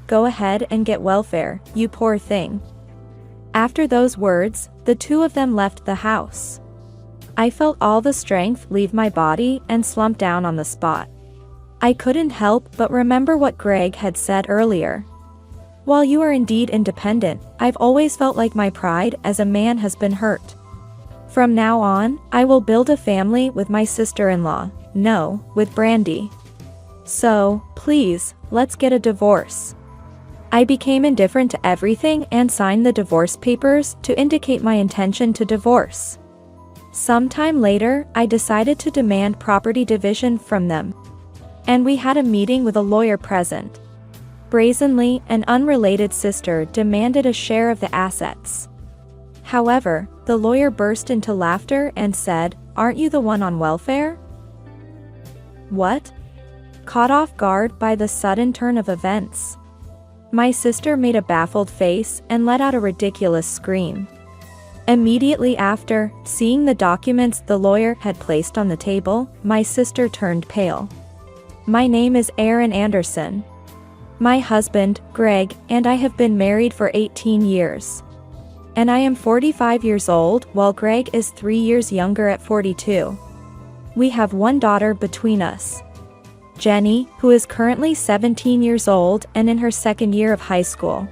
go ahead and get welfare, you poor thing." After those words, the two of them left the house. I felt all the strength leave my body and slumped down on the spot. I couldn't help but remember what Greg had said earlier. "While you are indeed independent, I've always felt like my pride as a man has been hurt. From now on, I will build a family with my sister-in-law, no, with Brandy. So, please, let's get a divorce." I became indifferent to everything and signed the divorce papers to indicate my intention to divorce. Sometime later, I decided to demand property division from them. And we had a meeting with a lawyer present. Brazenly, an unrelated sister demanded a share of the assets. However, the lawyer burst into laughter and said, "Aren't you the one on welfare?" What? Caught off guard by the sudden turn of events, my sister made a baffled face and let out a ridiculous scream. Immediately after, seeing the documents the lawyer had placed on the table, my sister turned pale. "My name is Aaron Anderson. My husband, Greg, and I have been married for 18 years. And I am 45 years old, while Greg is 3 years younger at 42. We have one daughter between us, Jenny, who is currently 17 years old and in her second year of high school.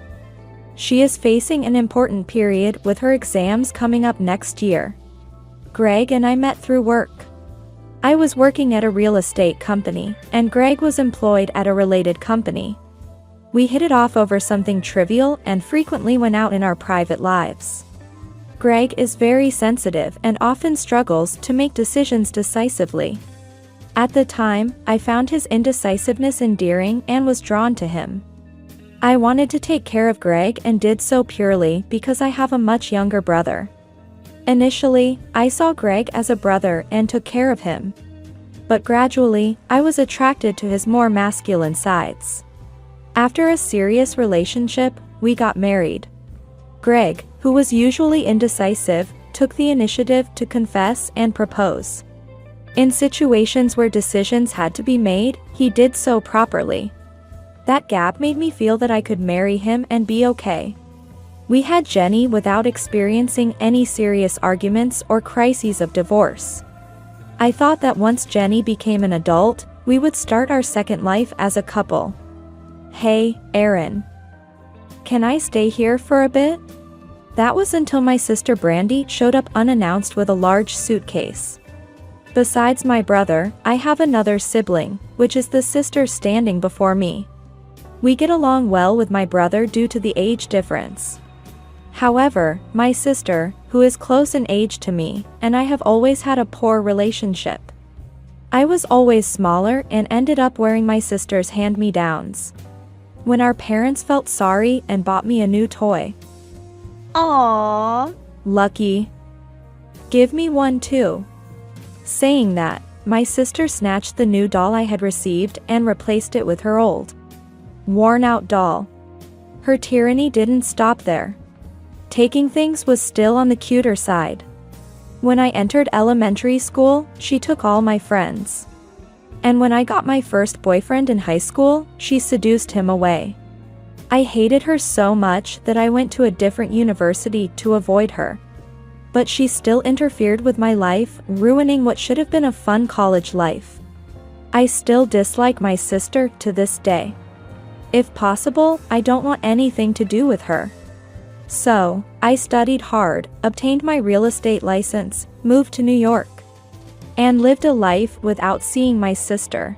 She is facing an important period with her exams coming up next year. Greg and I met through work. I was working at a real estate company, and Greg was employed at a related company. We hit it off over something trivial and frequently went out in our private lives. Greg is very sensitive and often struggles to make decisions decisively. At the time, I found his indecisiveness endearing and was drawn to him. I wanted to take care of Greg and did so purely because I have a much younger brother. Initially, I saw Greg as a brother and took care of him. But gradually, I was attracted to his more masculine sides. After a serious relationship, we got married. Greg, who was usually indecisive, took the initiative to confess and propose. In situations where decisions had to be made, he did so properly. That gap made me feel that I could marry him and be okay. We had Jenny without experiencing any serious arguments or crises of divorce. I thought that once Jenny became an adult, we would start our second life as a couple. "Hey, Aaron. Can I stay here for a bit?" That was until my sister Brandy showed up unannounced with a large suitcase. Besides my brother, I have another sibling, which is the sister standing before me. We get along well with my brother due to the age difference. However, my sister, who is close in age to me, and I have always had a poor relationship. I was always smaller and ended up wearing my sister's hand-me-downs. When our parents felt sorry and bought me a new toy. Aww. Lucky. Give me one too. Saying that, my sister snatched the new doll I had received and replaced it with her old, worn-out doll. Her tyranny didn't stop there. Taking things was still on the cuter side. When I entered elementary school, she took all my friends. And when I got my first boyfriend in high school, she seduced him away. I hated her so much that I went to a different university to avoid her. But she still interfered with my life, ruining what should have been a fun college life. I still dislike my sister to this day. If possible, I don't want anything to do with her. So, I studied hard, obtained my real estate license, moved to New York, and lived a life without seeing my sister.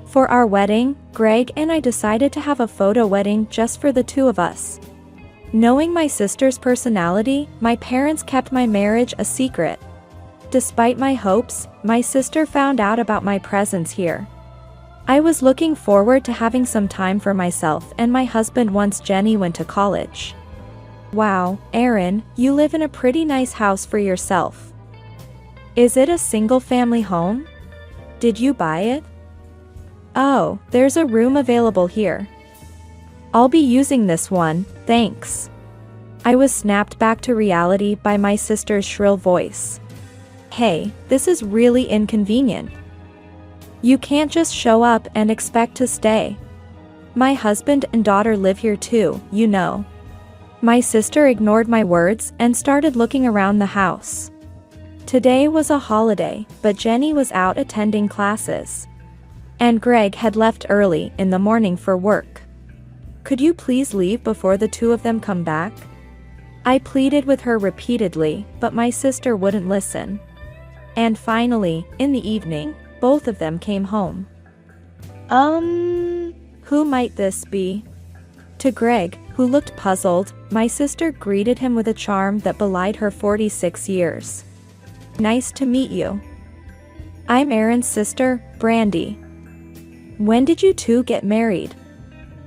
For our wedding, Greg and I decided to have a photo wedding just for the two of us. Knowing my sister's personality, my parents kept my marriage a secret. Despite my hopes, my sister found out about my presence here. I was looking forward to having some time for myself and my husband once Jenny went to college. Wow, Aaron, you live in a pretty nice house for yourself. Is it a single-family home? Did you buy it? Oh, there's a room available here. I'll be using this one, thanks. I was snapped back to reality by my sister's shrill voice. Hey, this is really inconvenient. You can't just show up and expect to stay. My husband and daughter live here too, you know. My sister ignored my words and started looking around the house. Today was a holiday, but Jenny was out attending classes. And Greg had left early in the morning for work. Could you please leave before the two of them come back? I pleaded with her repeatedly, but my sister wouldn't listen. And finally, in the evening, both of them came home. Who might this be? To Greg, who looked puzzled, my sister greeted him with a charm that belied her 46 years. Nice to meet you. I'm Aaron's sister, Brandy. When did you two get married?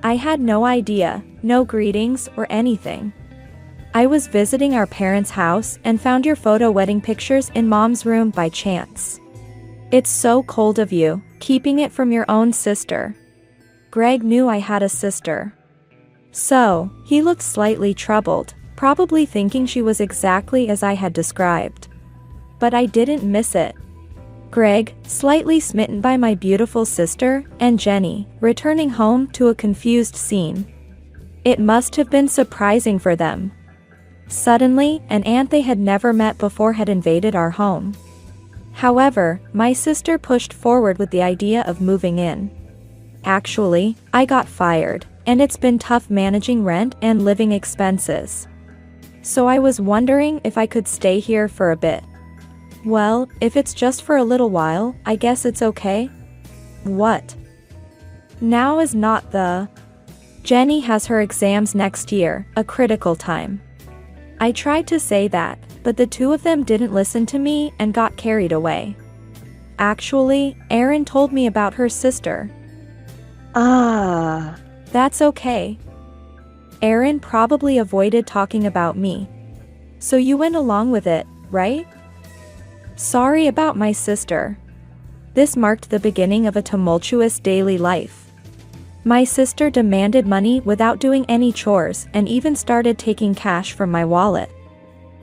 I had no idea, no greetings or anything. I was visiting our parents' house and found your photo wedding pictures in Mom's room by chance. It's so cold of you, keeping it from your own sister. Greg knew I had a sister. So, he looked slightly troubled, probably thinking she was exactly as I had described. But I didn't miss it. Greg, slightly smitten by my beautiful sister, and Jenny, returning home to a confused scene. It must have been surprising for them. Suddenly, an aunt they had never met before had invaded our home. However, my sister pushed forward with the idea of moving in. Actually, I got fired, and it's been tough managing rent and living expenses. So I was wondering if I could stay here for a bit. Well, if it's just for a little while, I guess it's okay. What? Now is not the... Jenny has her exams next year, a critical time. I tried to say that, but the two of them didn't listen to me and got carried away. Actually, Erin told me about her sister. That's okay. Erin probably avoided talking about me. So you went along with it, right? Sorry about my sister. This marked the beginning of a tumultuous daily life. My sister demanded money without doing any chores and even started taking cash from my wallet.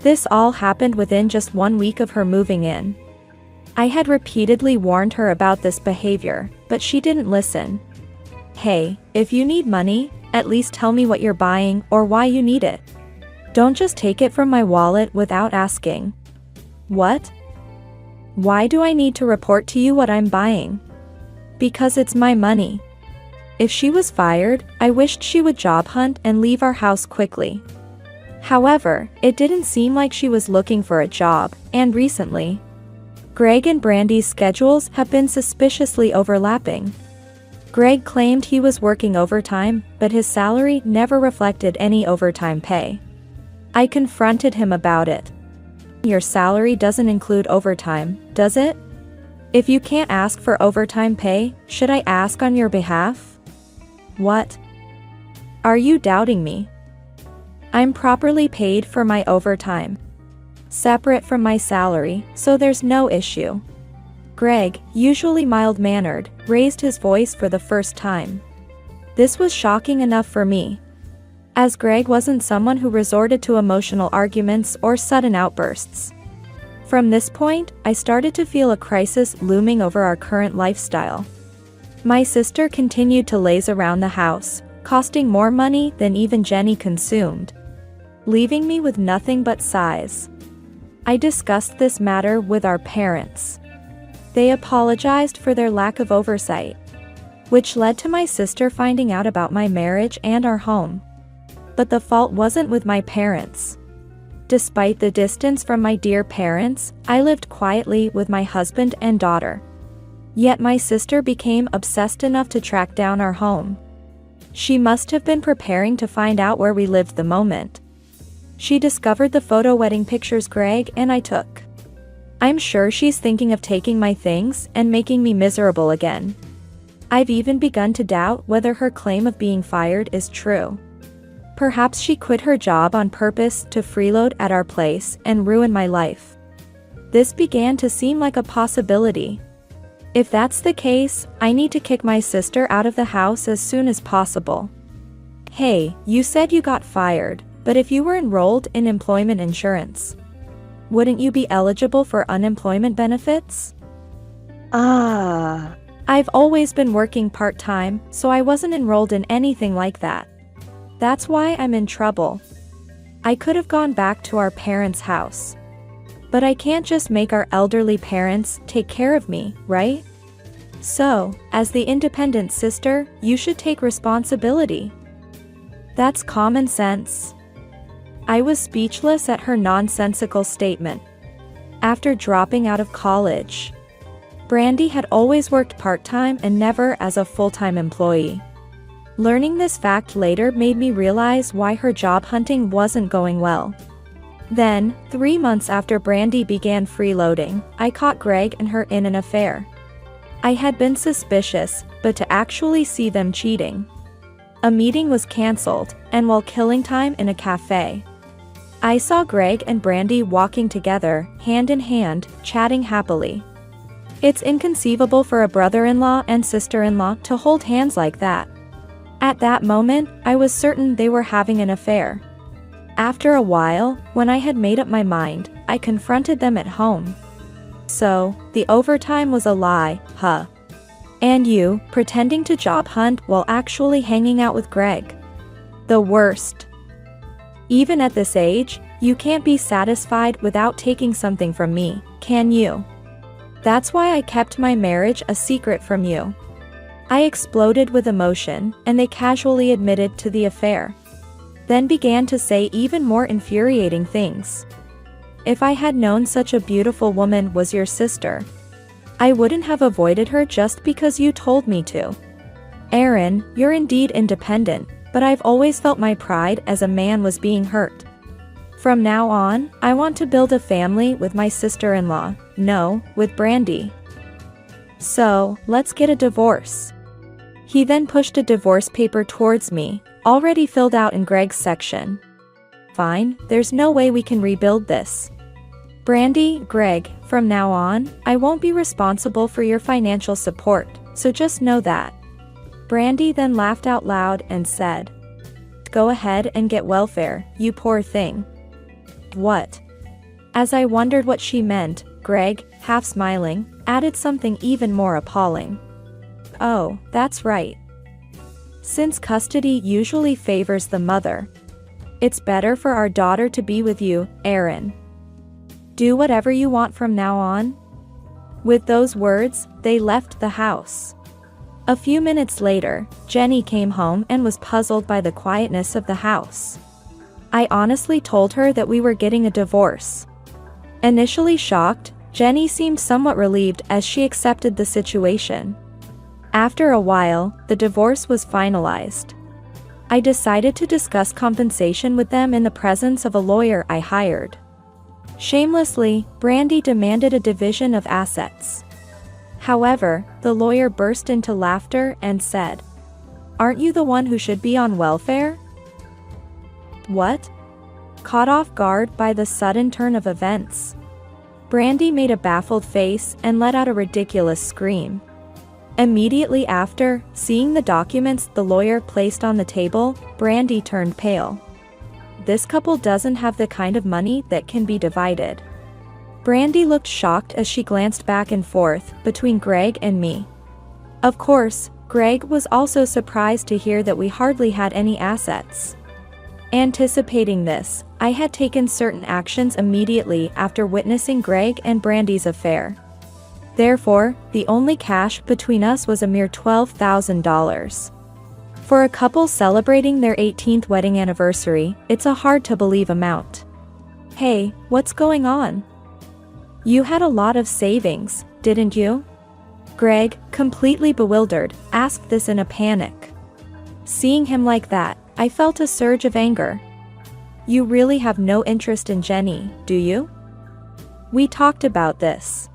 This all happened within just 1 week of her moving in. I had repeatedly warned her about this behavior, but she didn't listen. Hey, if you need money, at least tell me what you're buying or why you need it. Don't just take it from my wallet without asking. What? Why do I need to report to you what I'm buying? Because it's my money. If she was fired, I wished she would job hunt and leave our house quickly. However, it didn't seem like she was looking for a job, and recently, Greg and Brandy's schedules have been suspiciously overlapping. Greg claimed he was working overtime, but his salary never reflected any overtime pay. I confronted him about it. Your salary doesn't include overtime, does it? If you can't ask for overtime pay, should I ask on your behalf? What? Are you doubting me? I'm properly paid for my overtime, separate from my salary, so there's no issue. Greg, usually mild-mannered, raised his voice for the first time. This was shocking enough for me, as Greg wasn't someone who resorted to emotional arguments or sudden outbursts. From this point, I started to feel a crisis looming over our current lifestyle. My sister continued to laze around the house, costing more money than even Jenny consumed, leaving me with nothing but sighs. I discussed this matter with our parents. They apologized for their lack of oversight, which led to my sister finding out about my marriage and our home. But the fault wasn't with my parents. Despite the distance from my dear parents, I lived quietly with my husband and daughter. Yet my sister became obsessed enough to track down our home. She must have been preparing to find out where we lived the moment she discovered the photo wedding pictures Greg and I took. I'm sure she's thinking of taking my things and making me miserable again. I've even begun to doubt whether her claim of being fired is true. Perhaps she quit her job on purpose to freeload at our place and ruin my life. This began to seem like a possibility. If that's the case, I need to kick my sister out of the house as soon as possible. Hey, you said you got fired, but if you were enrolled in employment insurance, wouldn't you be eligible for unemployment benefits? I've always been working part-time, so I wasn't enrolled in anything like that. That's why I'm in trouble. I could have gone back to our parents' house. But I can't just make our elderly parents take care of me, right? So, as the independent sister, you should take responsibility. That's common sense. I was speechless at her nonsensical statement. After dropping out of college, Brandy had always worked part-time and never as a full-time employee. Learning this fact later made me realize why her job hunting wasn't going well. Then, 3 months after Brandy began freeloading, I caught Greg and her in an affair. I had been suspicious, but to actually see them cheating. A meeting was cancelled, and while killing time in a cafe, I saw Greg and Brandy walking together, hand in hand, chatting happily. It's inconceivable for a brother-in-law and sister-in-law to hold hands like that. At that moment, I was certain they were having an affair. After a while, when I had made up my mind, I confronted them at home. So, the overtime was a lie, huh? And you, pretending to job hunt while actually hanging out with Greg. The worst. Even at this age, you can't be satisfied without taking something from me, can you? That's why I kept my marriage a secret from you. I exploded with emotion, and they casually admitted to the affair. Then began to say even more infuriating things. If I had known such a beautiful woman was your sister, I wouldn't have avoided her just because you told me to. Aaron, you're indeed independent, but I've always felt my pride as a man was being hurt. From now on, I want to build a family with my sister-in-law, no, with Brandy. So, let's get a divorce. He then pushed a divorce paper towards me, already filled out in Greg's section. Fine, there's no way we can rebuild this. Brandy, Greg, from now on, I won't be responsible for your financial support, so just know that. Brandy then laughed out loud and said, "Go ahead and get welfare, you poor thing." What? As I wondered what she meant, Greg, half smiling, added something even more appalling. "Oh, that's right. Since custody usually favors the mother, it's better for our daughter to be with you, Aaron. Do whatever you want from now on." With those words, they left the house. A few minutes later, Jenny came home and was puzzled by the quietness of the house. I honestly told her that we were getting a divorce. Initially shocked, Jenny seemed somewhat relieved as she accepted the situation. After a while, the divorce was finalized. I decided to discuss compensation with them in the presence of a lawyer I hired. Shamelessly, Brandy demanded a division of assets. However, the lawyer burst into laughter and said, "Aren't you the one who should be on welfare?" What? Caught off guard by the sudden turn of events, Brandy made a baffled face and let out a ridiculous scream. Immediately after, seeing the documents the lawyer placed on the table, Brandy turned pale. This couple doesn't have the kind of money that can be divided. Brandy looked shocked as she glanced back and forth between Greg and me. Of course, Greg was also surprised to hear that we hardly had any assets. Anticipating this, I had taken certain actions immediately after witnessing Greg and Brandy's affair. Therefore, the only cash between us was a mere $12,000. For a couple celebrating their 18th wedding anniversary, it's a hard-to-believe amount. Hey, what's going on? You had a lot of savings, didn't you? Greg, completely bewildered, asked this in a panic. Seeing him like that, I felt a surge of anger. You really have no interest in Jenny, do you? We talked about this.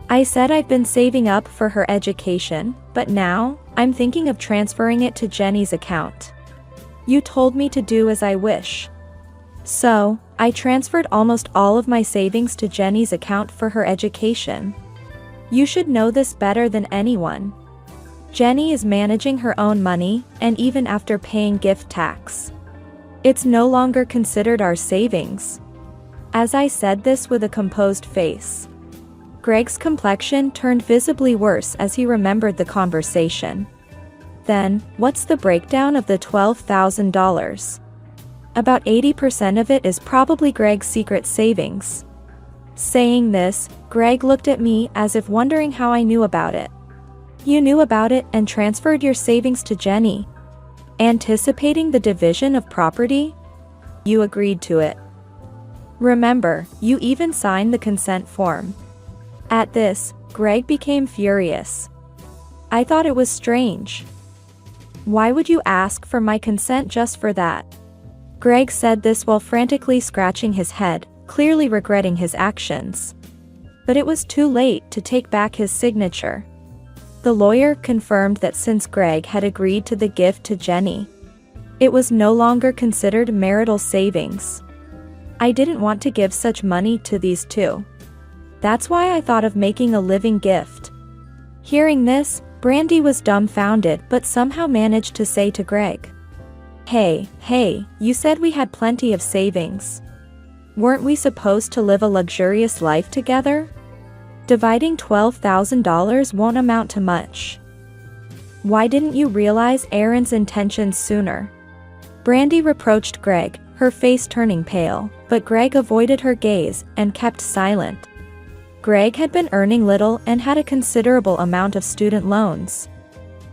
I said I've been saving up for her education, but now, I'm thinking of transferring it to Jenny's account. You told me to do as I wish. So, I transferred almost all of my savings to Jenny's account for her education. You should know this better than anyone. Jenny is managing her own money, and even after paying gift tax, it's no longer considered our savings. As I said this with a composed face, Greg's complexion turned visibly worse as he remembered the conversation. Then, what's the breakdown of the $12,000? About 80% of it is probably Greg's secret savings. Saying this, Greg looked at me as if wondering how I knew about it. You knew about it and transferred your savings to Jenny. Anticipating the division of property? You agreed to it. Remember, you even signed the consent form. At this, Greg became furious. I thought it was strange. Why would you ask for my consent just for that? Greg said this while frantically scratching his head, clearly regretting his actions. But it was too late to take back his signature. The lawyer confirmed that since Greg had agreed to the gift to Jenny, it was no longer considered marital savings. I didn't want to give such money to these two. That's why I thought of making a living gift. Hearing this, Brandy was dumbfounded but somehow managed to say to Greg, Hey, you said we had plenty of savings. Weren't we supposed to live a luxurious life together? Dividing $12,000 won't amount to much. Why didn't you realize Aaron's intentions sooner? Brandy reproached Greg, her face turning pale, but Greg avoided her gaze and kept silent. Greg had been earning little and had a considerable amount of student loans.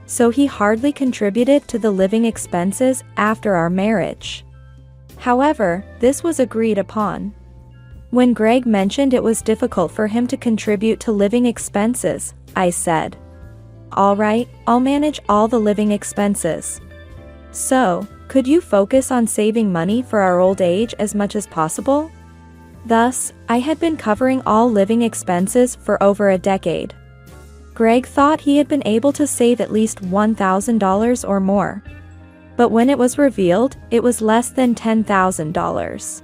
So he hardly contributed to the living expenses after our marriage. However, this was agreed upon. When Greg mentioned it was difficult for him to contribute to living expenses, I said, All right, I'll manage all the living expenses. So, could you focus on saving money for our old age as much as possible? Thus, I had been covering all living expenses for over a decade. Greg thought he had been able to save at least $1,000 or more. But when it was revealed, it was less than $10,000.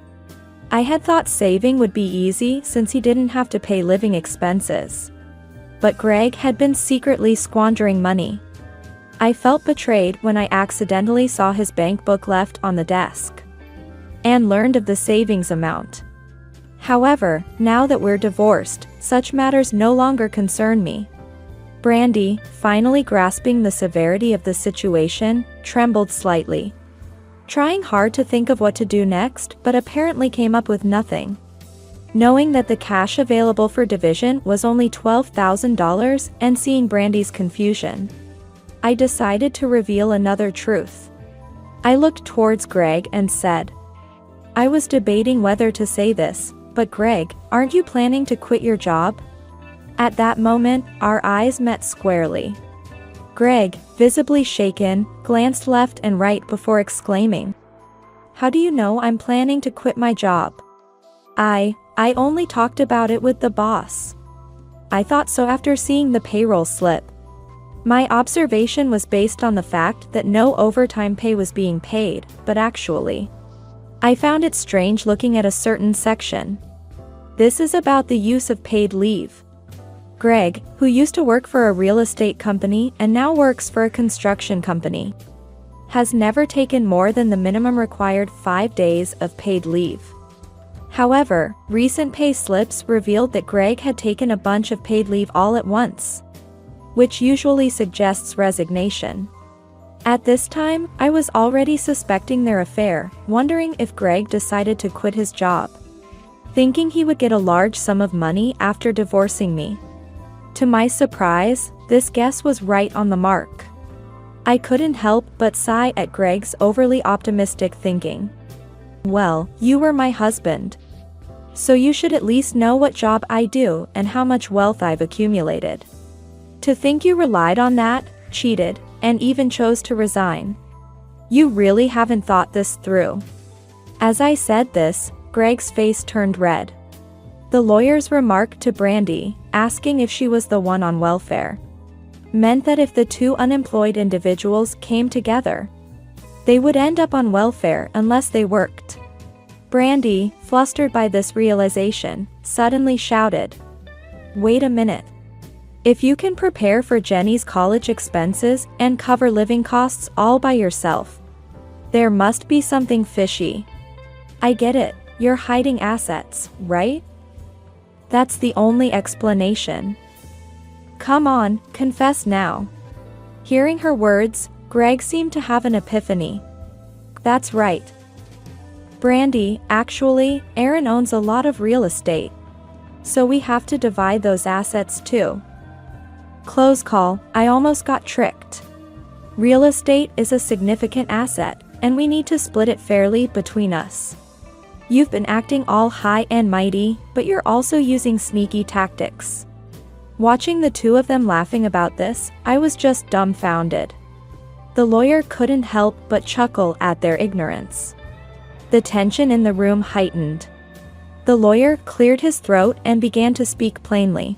I had thought saving would be easy since he didn't have to pay living expenses. But Greg had been secretly squandering money. I felt betrayed when I accidentally saw his bank book left on the desk and learned of the savings amount. However, now that we're divorced, such matters no longer concern me. Brandy, finally grasping the severity of the situation, trembled slightly, trying hard to think of what to do next, but apparently came up with nothing. Knowing that the cash available for division was only $12,000 and seeing Brandy's confusion, I decided to reveal another truth. I looked towards Greg and said, I was debating whether to say this, but Greg, aren't you planning to quit your job? At that moment, our eyes met squarely. Greg, visibly shaken, glanced left and right before exclaiming, How do you know I'm planning to quit my job? I only talked about it with the boss. I thought so after seeing the payroll slip. My observation was based on the fact that no overtime pay was being paid, but actually, I found it strange looking at a certain section. This is about the use of paid leave. Greg, who used to work for a real estate company and now works for a construction company, has never taken more than the minimum required 5 days of paid leave. However, recent pay slips revealed that Greg had taken a bunch of paid leave all at once, which usually suggests resignation. At this time, I was already suspecting their affair, wondering if Greg decided to quit his job, thinking he would get a large sum of money after divorcing me. To my surprise, this guess was right on the mark. I couldn't help but sigh at Greg's overly optimistic thinking. Well, you were my husband, so you should at least know what job I do and how much wealth I've accumulated. To think you relied on that, cheated, and even chose to resign. You really haven't thought this through. As I said this, Greg's face turned red. The lawyer's remark to Brandy, asking if she was the one on welfare, meant that if the two unemployed individuals came together, they would end up on welfare unless they worked. Brandy, flustered by this realization, suddenly shouted, Wait a minute. If you can prepare for Jenny's college expenses and cover living costs all by yourself, there must be something fishy. I get it, you're hiding assets, right? That's the only explanation. Come on, confess now. Hearing her words, Greg seemed to have an epiphany. That's right. Brandy, actually, Aaron owns a lot of real estate. So we have to divide those assets too. Close call, I almost got tricked. Real estate is a significant asset, and we need to split it fairly between us. You've been acting all high and mighty, but you're also using sneaky tactics. Watching the two of them laughing about this, I was just dumbfounded. The lawyer couldn't help but chuckle at their ignorance. The tension in the room heightened. The lawyer cleared his throat and began to speak plainly.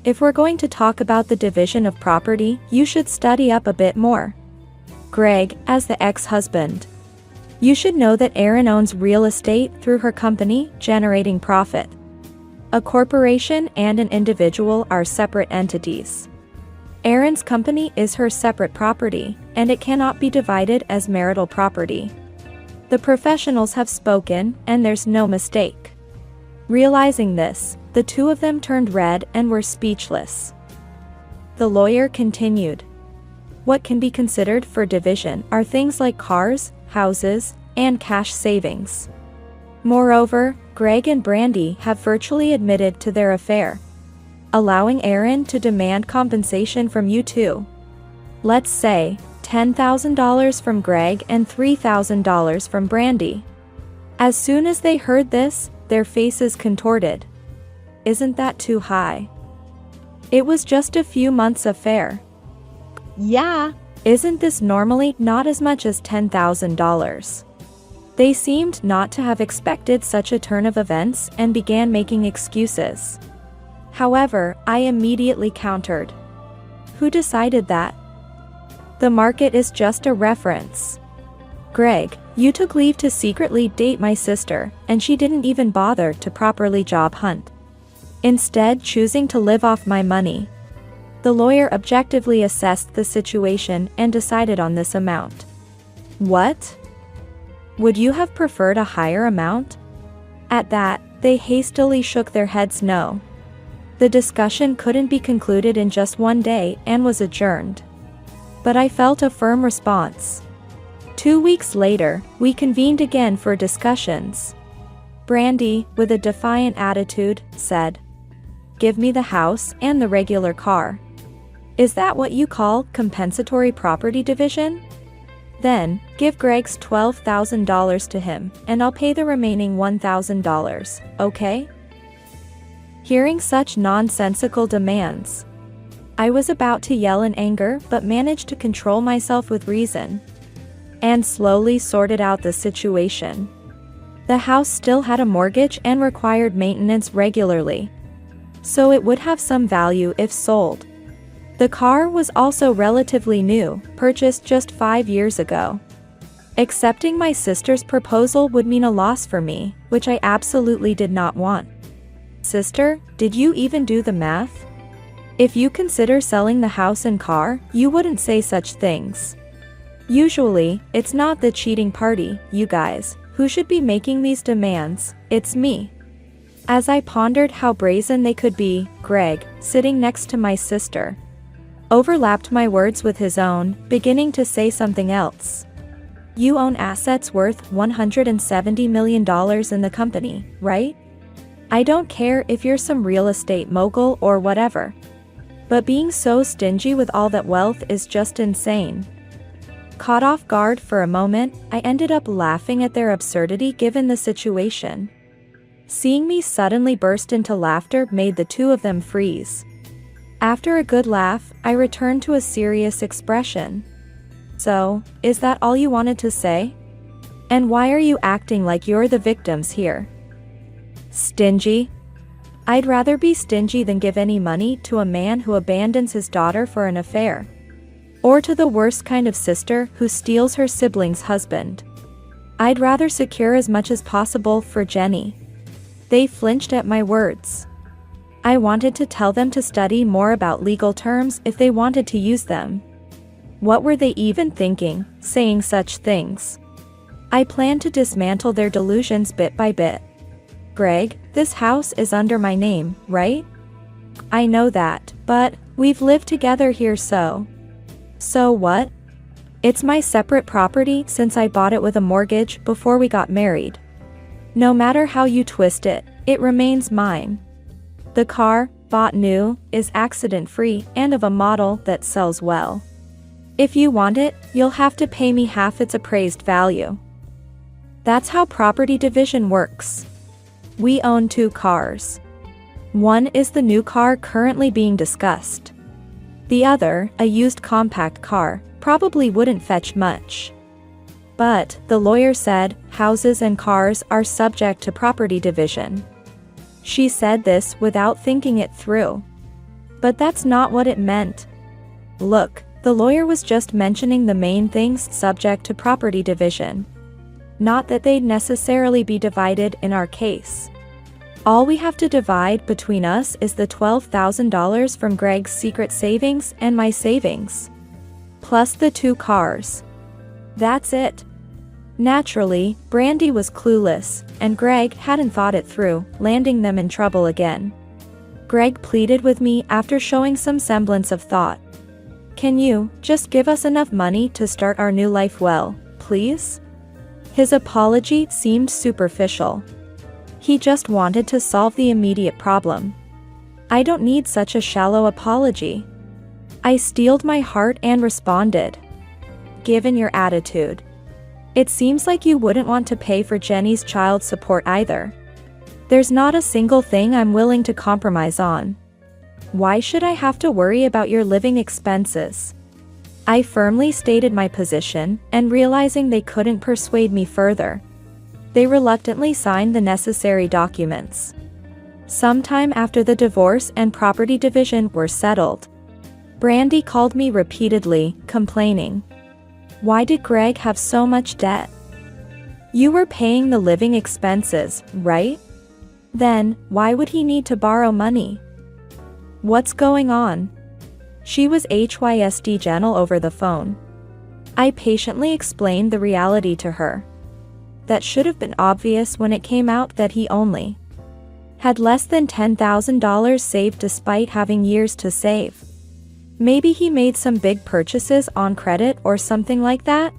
If we're going to talk about the division of property, you should study up a bit more. Greg, as the ex-husband, you should know that Erin owns real estate through her company, generating profit. A corporation and an individual are separate entities. Erin's company is her separate property, and it cannot be divided as marital property. The professionals have spoken, and there's no mistake. Realizing this, the two of them turned red and were speechless. The lawyer continued. What can be considered for division are things like cars, houses, and cash savings. Moreover, Greg and Brandy have virtually admitted to their affair, allowing Erin to demand compensation from you two. Let's say $10,000 from Greg and $3,000 from Brandy. As soon as they heard this, their faces contorted. Isn't that too high? It was just a few months' affair. Yeah. Isn't this normally not as much as $10,000? They seemed not to have expected such a turn of events and began making excuses. However, I immediately countered. Who decided that? The market is just a reference. Greg, you took leave to secretly date my sister, and she didn't even bother to properly job hunt. Instead, choosing to live off my money. The lawyer objectively assessed the situation and decided on this amount. What? Would you have preferred a higher amount? At that, they hastily shook their heads no. The discussion couldn't be concluded in just one day and was adjourned. But I felt a firm response. 2 weeks later, we convened again for discussions. Brandy, with a defiant attitude, said, "Give me the house and the regular car. Is that what you call compensatory property division? Then, give Greg's $12,000 to him, and I'll pay the remaining $1,000, okay?" Hearing such nonsensical demands, I was about to yell in anger but managed to control myself with reason, and slowly sorted out the situation. The house still had a mortgage and required maintenance regularly, so it would have some value if sold. The car was also relatively new, purchased just 5 years ago. Accepting my sister's proposal would mean a loss for me, which I absolutely did not want. Sister, did you even do the math? If you consider selling the house and car, you wouldn't say such things. Usually, it's not the cheating party, you guys, who should be making these demands, it's me. As I pondered how brazen they could be, Greg, sitting next to my sister, overlapped my words with his own, beginning to say something else. You own assets worth $170 million in the company, right? I don't care if you're some real estate mogul or whatever. But being so stingy with all that wealth is just insane. Caught off guard for a moment, I ended up laughing at their absurdity given the situation. Seeing me suddenly burst into laughter made the two of them freeze. After a good laugh, I returned to a serious expression. So, is that all you wanted to say? And why are you acting like you're the victims here? Stingy? I'd rather be stingy than give any money to a man who abandons his daughter for an affair. Or to the worst kind of sister who steals her sibling's husband. I'd rather secure as much as possible for Jenny. They flinched at my words. I wanted to tell them to study more about legal terms if they wanted to use them. What were they even thinking, saying such things? I planned to dismantle their delusions bit by bit. Greg, this house is under my name, right? I know that, but we've lived together here so. So what? It's my separate property since I bought it with a mortgage before we got married. No matter how you twist it, it remains mine. The car, bought new, is accident-free and of a model that sells well. If you want it, you'll have to pay me half its appraised value. That's how property division works. We own 2 cars. One is the new car currently being discussed. The other, a used compact car, probably wouldn't fetch much. But, the lawyer said, houses and cars are subject to property division. She said this without thinking it through. But that's not what it meant. Look, the lawyer was just mentioning the main things subject to property division. Not that they'd necessarily be divided in our case. All we have to divide between us is the $12,000 from Greg's secret savings and my savings. Plus the 2 cars. That's it. Naturally, Brandy was clueless, and Greg hadn't thought it through, landing them in trouble again. Greg pleaded with me after showing some semblance of thought. Can you just give us enough money to start our new life well, please? His apology seemed superficial. He just wanted to solve the immediate problem. I don't need such a shallow apology. I steeled my heart and responded. Given your attitude, it seems like you wouldn't want to pay for Jenny's child support either. There's not a single thing I'm willing to compromise on. Why should I have to worry about your living expenses? I firmly stated my position, and realizing they couldn't persuade me further, they reluctantly signed the necessary documents. Sometime after the divorce and property division were settled, Brandy called me repeatedly, complaining. Why did Greg have so much debt? You were paying the living expenses, right? Then, why would he need to borrow money? What's going on? She was HYSD gentle over the phone. I patiently explained the reality to her. That should have been obvious when it came out that he only had less than $10,000 saved despite having years to save. Maybe he made some big purchases on credit or something like that?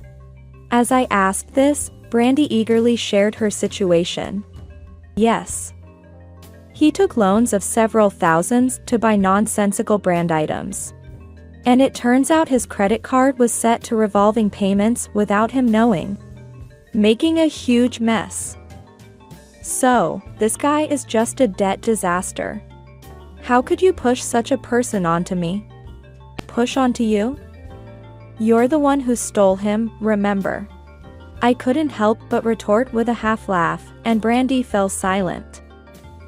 As I asked this, Brandy eagerly shared her situation. Yes. He took loans of several thousands to buy nonsensical brand items. And it turns out his credit card was set to revolving payments without him knowing, making a huge mess. So, this guy is just a debt disaster. How could you push such a person onto me? Push onto you? You're the one who stole him, remember? I couldn't help but retort with a half laugh, and Brandy fell silent.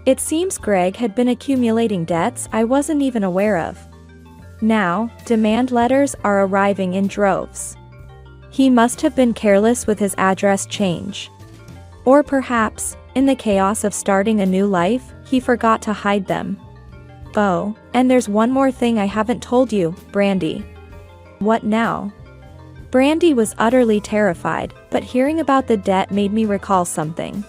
It seems Greg had been accumulating debts I wasn't even aware of. Now, demand letters are arriving in droves. He must have been careless with his address change. Or perhaps, in the chaos of starting a new life, he forgot to hide them. Oh, and there's one more thing I haven't told you, Brandy. What now? Brandy was utterly terrified, but hearing about the debt made me recall something.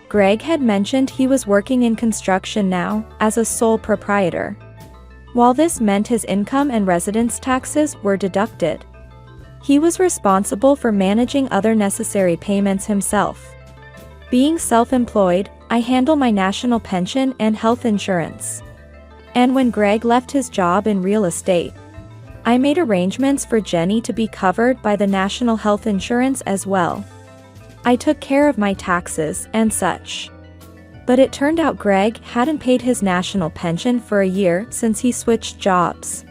Greg had mentioned he was working in construction now, as a sole proprietor. While this meant his income and residence taxes were deducted, he was responsible for managing other necessary payments himself. Being self-employed, I handle my national pension and health insurance. And when Greg left his job in real estate, I made arrangements for Jenny to be covered by the national health insurance as well. I took care of my taxes and such. But it turned out Greg hadn't paid his national pension for a year since he switched jobs.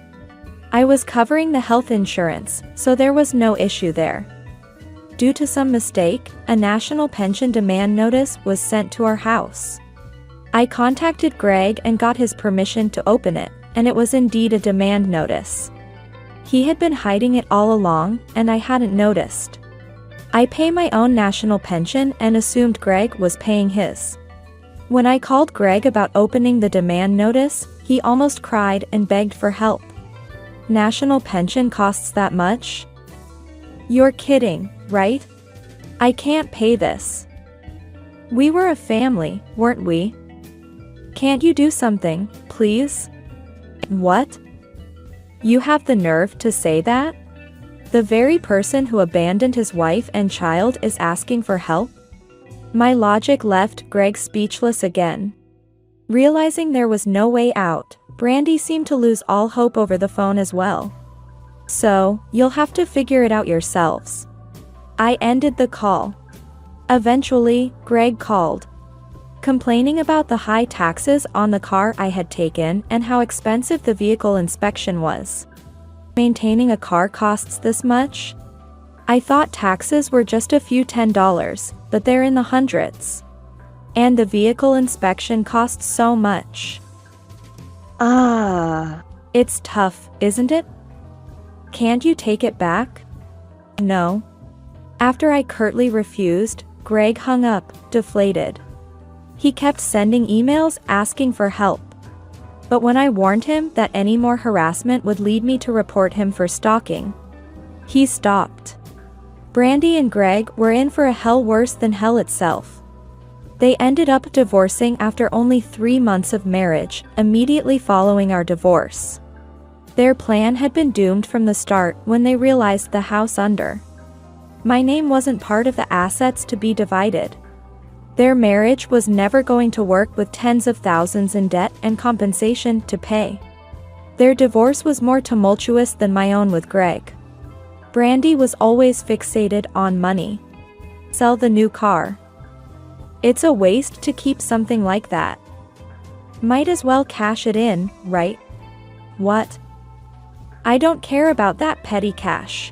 I was covering the health insurance, so there was no issue there. Due to some mistake, a national pension demand notice was sent to our house. I contacted Greg and got his permission to open it, and it was indeed a demand notice. He had been hiding it all along, and I hadn't noticed. I pay my own national pension and assumed Greg was paying his. When I called Greg about opening the demand notice, he almost cried and begged for help. National pension costs that much? You're kidding, right? I can't pay this. We were a family, weren't we? Can't you do something, please? What? You have the nerve to say that? The very person who abandoned his wife and child is asking for help? My logic left Greg speechless again. Realizing there was no way out, Brandy seemed to lose all hope over the phone as well. So, you'll have to figure it out yourselves. I ended the call. Eventually, Greg called, complaining about the high taxes on the car I had taken and how expensive the vehicle inspection was. Maintaining a car costs this much? I thought taxes were just a few $10, but they're in the hundreds. And the vehicle inspection costs so much. It's tough, isn't it? Can't you take it back? No. After I curtly refused, Greg hung up, deflated. He kept sending emails asking for help. But when I warned him that any more harassment would lead me to report him for stalking, he stopped. Brandy and Greg were in for a hell worse than hell itself. They ended up divorcing after only 3 months of marriage, immediately following our divorce. Their plan had been doomed from the start when they realized the house under my name wasn't part of the assets to be divided. Their marriage was never going to work with tens of thousands in debt and compensation to pay. Their divorce was more tumultuous than my own with Greg. Brandy was always fixated on money. Sell the new car. It's a waste to keep something like that. Might as well cash it in, right? What? I don't care about that petty cash.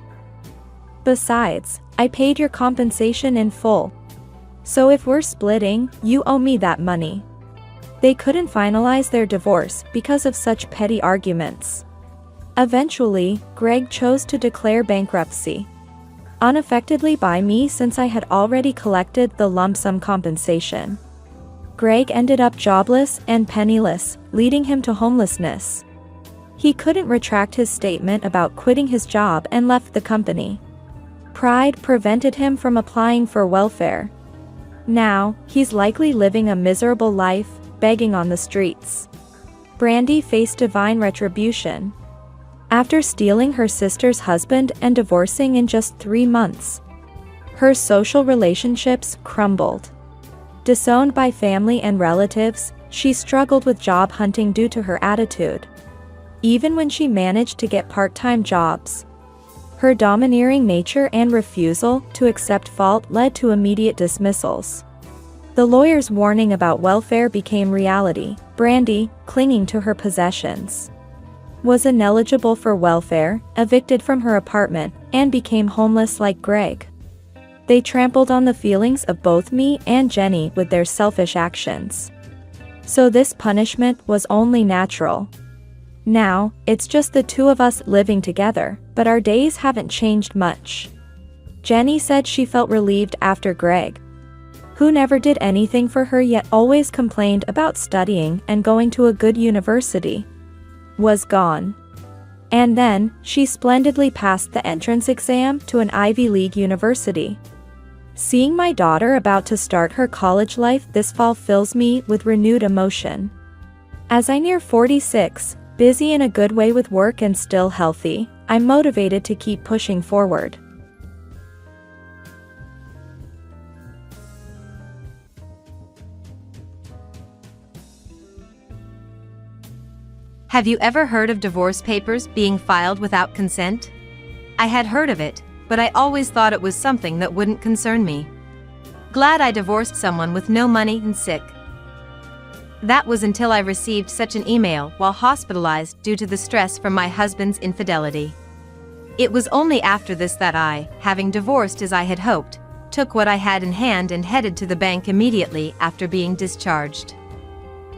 Besides, I paid your compensation in full. So if we're splitting, you owe me that money. They couldn't finalize their divorce because of such petty arguments. Eventually, Greg chose to declare bankruptcy. Unaffectedly by me since I had already collected the lump sum compensation. Greg ended up jobless and penniless, leading him to homelessness. He couldn't retract his statement about quitting his job and left the company. Pride prevented him from applying for welfare. Now, he's likely living a miserable life, begging on the streets. Brandy faced divine retribution. After stealing her sister's husband and divorcing in just 3 months, her social relationships crumbled. Disowned by family and relatives, she struggled with job hunting due to her attitude. Even when she managed to get part-time jobs, her domineering nature and refusal to accept fault led to immediate dismissals. The lawyer's warning about welfare became reality. Brandy, clinging to her possessions, was ineligible for welfare, evicted from her apartment, and became homeless like Greg. They trampled on the feelings of both me and Jenny with their selfish actions. So this punishment was only natural. Now, it's just the two of us living together, but our days haven't changed much. Jenny said she felt relieved after Greg, who never did anything for her yet always complained about studying and going to a good university, was gone. And then, she splendidly passed the entrance exam to an Ivy League university. Seeing my daughter about to start her college life this fall fills me with renewed emotion. As I near 46, busy in a good way with work and still healthy, I'm motivated to keep pushing forward. Have you ever heard of divorce papers being filed without consent? I had heard of it, but I always thought it was something that wouldn't concern me. Glad I divorced someone with no money and sick. That was until I received such an email while hospitalized due to the stress from my husband's infidelity. It was only after this that I, having divorced as I had hoped, took what I had in hand and headed to the bank immediately after being discharged.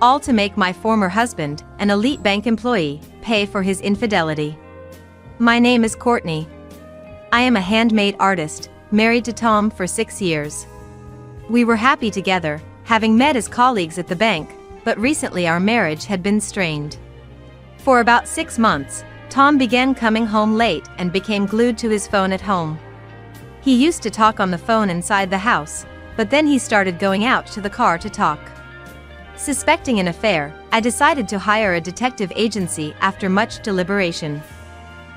All to make my former husband, an elite bank employee, pay for his infidelity. My name is Courtney. I am a handmade artist, married to Tom for 6 years. We were happy together, having met as colleagues at the bank, but recently our marriage had been strained. For about 6 months, Tom began coming home late and became glued to his phone at home. He used to talk on the phone inside the house, but then he started going out to the car to talk. Suspecting an affair, I decided to hire a detective agency after much deliberation.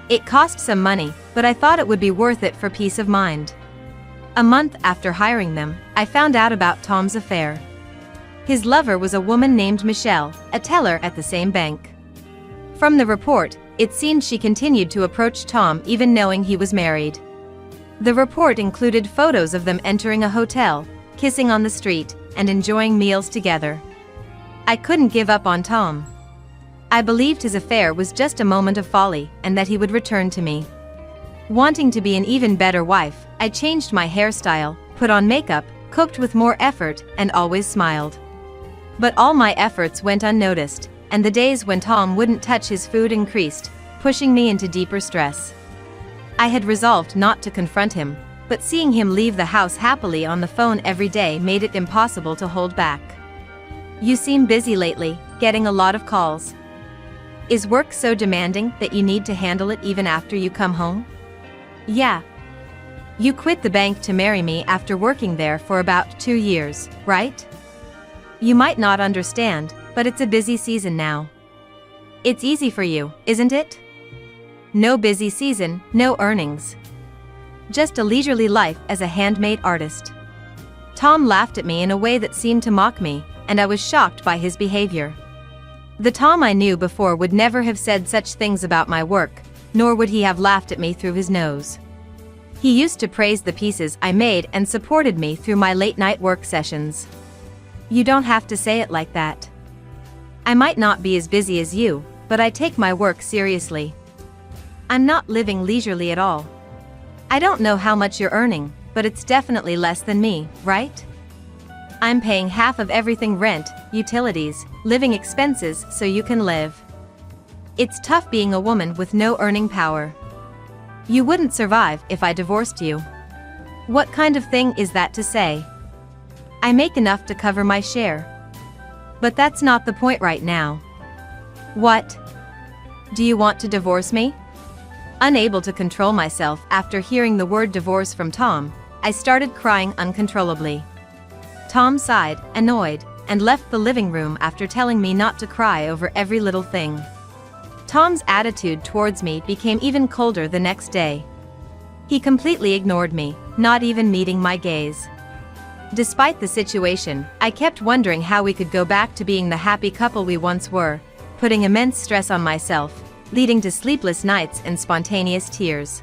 It cost some money, but I thought it would be worth it for peace of mind. A month after hiring them, I found out about Tom's affair. His lover was a woman named Michelle, a teller at the same bank. From the report, it seemed she continued to approach Tom even knowing he was married. The report included photos of them entering a hotel, kissing on the street, and enjoying meals together. I couldn't give up on Tom. I believed his affair was just a moment of folly and that he would return to me. Wanting to be an even better wife, I changed my hairstyle, put on makeup, cooked with more effort, and always smiled. But all my efforts went unnoticed, and the days when Tom wouldn't touch his food increased, pushing me into deeper stress. I had resolved not to confront him, but seeing him leave the house happily on the phone every day made it impossible to hold back. "You seem busy lately, getting a lot of calls. Is work so demanding that you need to handle it even after you come home?" "Yeah. You quit the bank to marry me after working there for about 2 years, right? You might not understand, but it's a busy season now. It's easy for you, isn't it? No busy season, no earnings. Just a leisurely life as a handmade artist." Tom laughed at me in a way that seemed to mock me, and I was shocked by his behavior. The Tom I knew before would never have said such things about my work, nor would he have laughed at me through his nose. He used to praise the pieces I made and supported me through my late-night work sessions. "You don't have to say it like that. I might not be as busy as you, but I take my work seriously. I'm not living leisurely at all. I don't know how much you're earning, but it's definitely less than me, right? I'm paying half of everything: rent, utilities, living expenses, so you can live. It's tough being a woman with no earning power. You wouldn't survive if I divorced you. What kind of thing is that to say? I make enough to cover my share. But that's not the point right now. What? Do you want to divorce me?" Unable to control myself after hearing the word divorce from Tom, I started crying uncontrollably. Tom sighed, annoyed, and left the living room after telling me not to cry over every little thing. Tom's attitude towards me became even colder the next day. He completely ignored me, not even meeting my gaze. Despite the situation, I kept wondering how we could go back to being the happy couple we once were, putting immense stress on myself, leading to sleepless nights and spontaneous tears.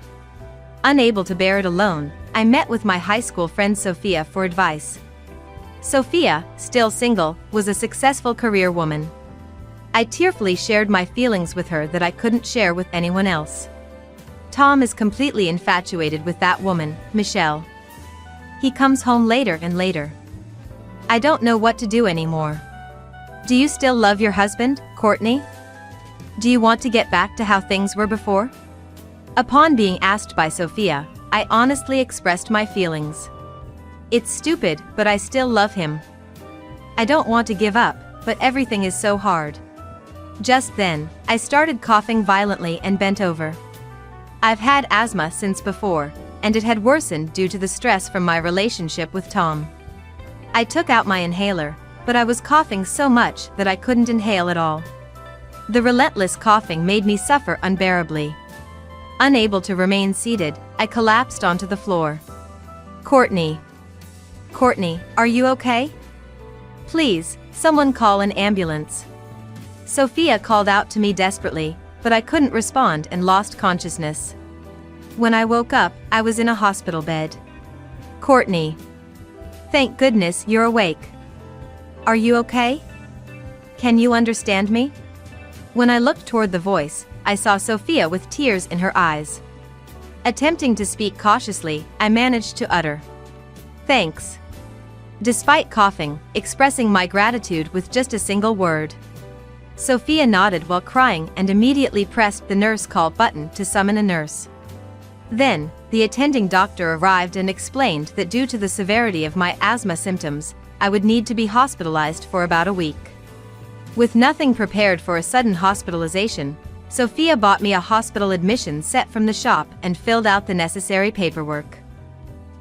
Unable to bear it alone, I met with my high school friend Sophia for advice. Sophia, still single, was a successful career woman. I tearfully shared my feelings with her that I couldn't share with anyone else. "Tom is completely infatuated with that woman, Michelle. He comes home later and later. I don't know what to do anymore. Do you still love your husband, Courtney? Do you want to get back to how things were before?" Upon being asked by Sophia, I honestly expressed my feelings. "It's stupid, but I still love him. I don't want to give up, but everything is so hard." Just then, I started coughing violently and bent over. I've had asthma since before, and it had worsened due to the stress from my relationship with Tom. I took out my inhaler, but I was coughing so much that I couldn't inhale at all. The relentless coughing made me suffer unbearably. Unable to remain seated, I collapsed onto the floor. "Courtney. Courtney, are you okay? Please, someone call an ambulance." Sophia called out to me desperately, but I couldn't respond and lost consciousness. When I woke up, I was in a hospital bed. "Courtney. Thank goodness you're awake. Are you okay? Can you understand me?" When I looked toward the voice, I saw Sophia with tears in her eyes. Attempting to speak cautiously, I managed to utter, "Thanks." Despite coughing, expressing my gratitude with just a single word. Sophia nodded while crying and immediately pressed the nurse call button to summon a nurse. Then, the attending doctor arrived and explained that due to the severity of my asthma symptoms, I would need to be hospitalized for about a week. With nothing prepared for a sudden hospitalization, Sophia bought me a hospital admission set from the shop and filled out the necessary paperwork.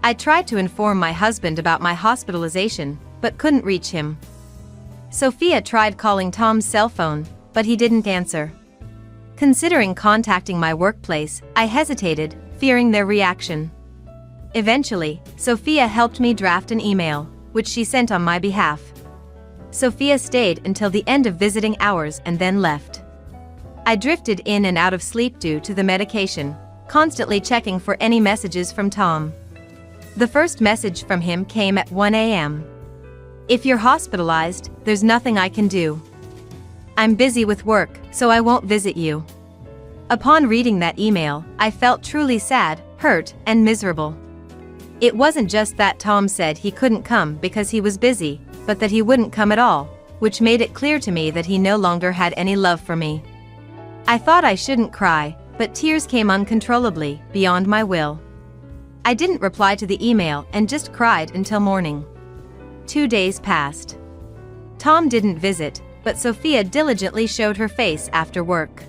I tried to inform my husband about my hospitalization, but couldn't reach him. Sophia tried calling Tom's cell phone, but he didn't answer. Considering contacting my workplace, I hesitated, fearing their reaction. Eventually, Sophia helped me draft an email, which she sent on my behalf. Sophia stayed until the end of visiting hours and then left. I drifted in and out of sleep due to the medication, constantly checking for any messages from Tom. The first message from him came at 1 a.m. "If you're hospitalized, there's nothing I can do. I'm busy with work, so I won't visit you." Upon reading that email, I felt truly sad, hurt, and miserable. It wasn't just that Tom said he couldn't come because he was busy, but that he wouldn't come at all, which made it clear to me that he no longer had any love for me. I thought I shouldn't cry, but tears came uncontrollably, beyond my will. I didn't reply to the email and just cried until morning. 2 days passed. Tom didn't visit, but Sophia diligently showed her face after work.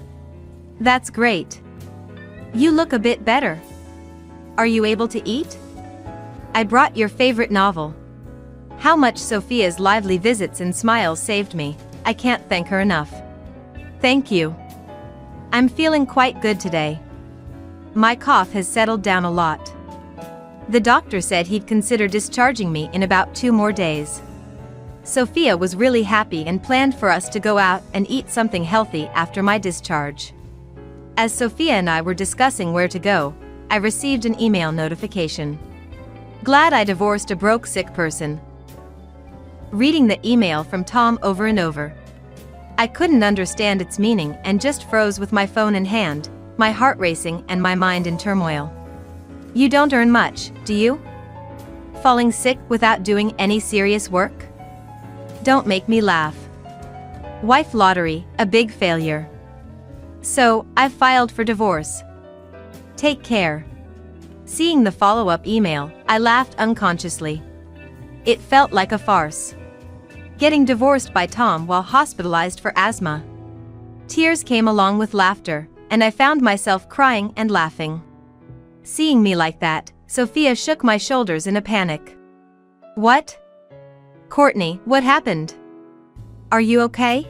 "That's great. You look a bit better. Are you able to eat? I brought your favorite novel." How much Sophia's lively visits and smiles saved me, I can't thank her enough. "Thank you. I'm feeling quite good today. My cough has settled down a lot. The doctor said he'd consider discharging me in about 2 more days." Sophia was really happy and planned for us to go out and eat something healthy after my discharge. As Sophia and I were discussing where to go, I received an email notification. "Glad I divorced a broke sick person." Reading the email from Tom over and over, I couldn't understand its meaning and just froze with my phone in hand, my heart racing and my mind in turmoil. "You don't earn much, do you? Falling sick without doing any serious work? Don't make me laugh. Wife lottery, a big failure. So, I've filed for divorce. Take care." Seeing the follow-up email, I laughed unconsciously. It felt like a farce. Getting divorced by Tom while hospitalized for asthma. Tears came along with laughter, and I found myself crying and laughing. Seeing me like that, Sophia shook my shoulders in a panic. "What? Courtney, what happened? Are you okay?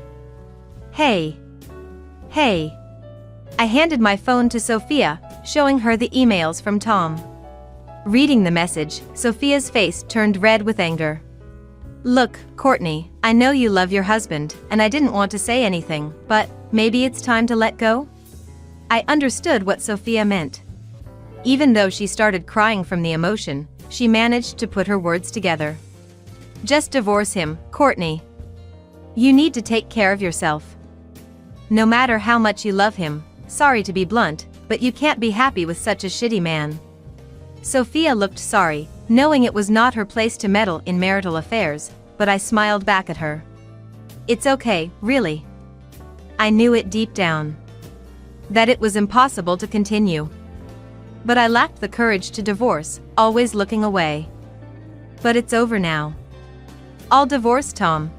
Hey. Hey." I handed my phone to Sophia, showing her the emails from Tom. Reading the message, Sophia's face turned red with anger. "Look, Courtney, I know you love your husband, and I didn't want to say anything, but maybe it's time to let go?" I understood what Sophia meant. Even though she started crying from the emotion, she managed to put her words together. "Just divorce him, Courtney. You need to take care of yourself. No matter how much you love him, sorry to be blunt, but you can't be happy with such a shitty man." Sophia looked sorry, knowing it was not her place to meddle in marital affairs, but I smiled back at her. "It's okay, really." I knew it deep down. That it was impossible to continue. But I lacked the courage to divorce, always looking away. But it's over now. I'll divorce Tom.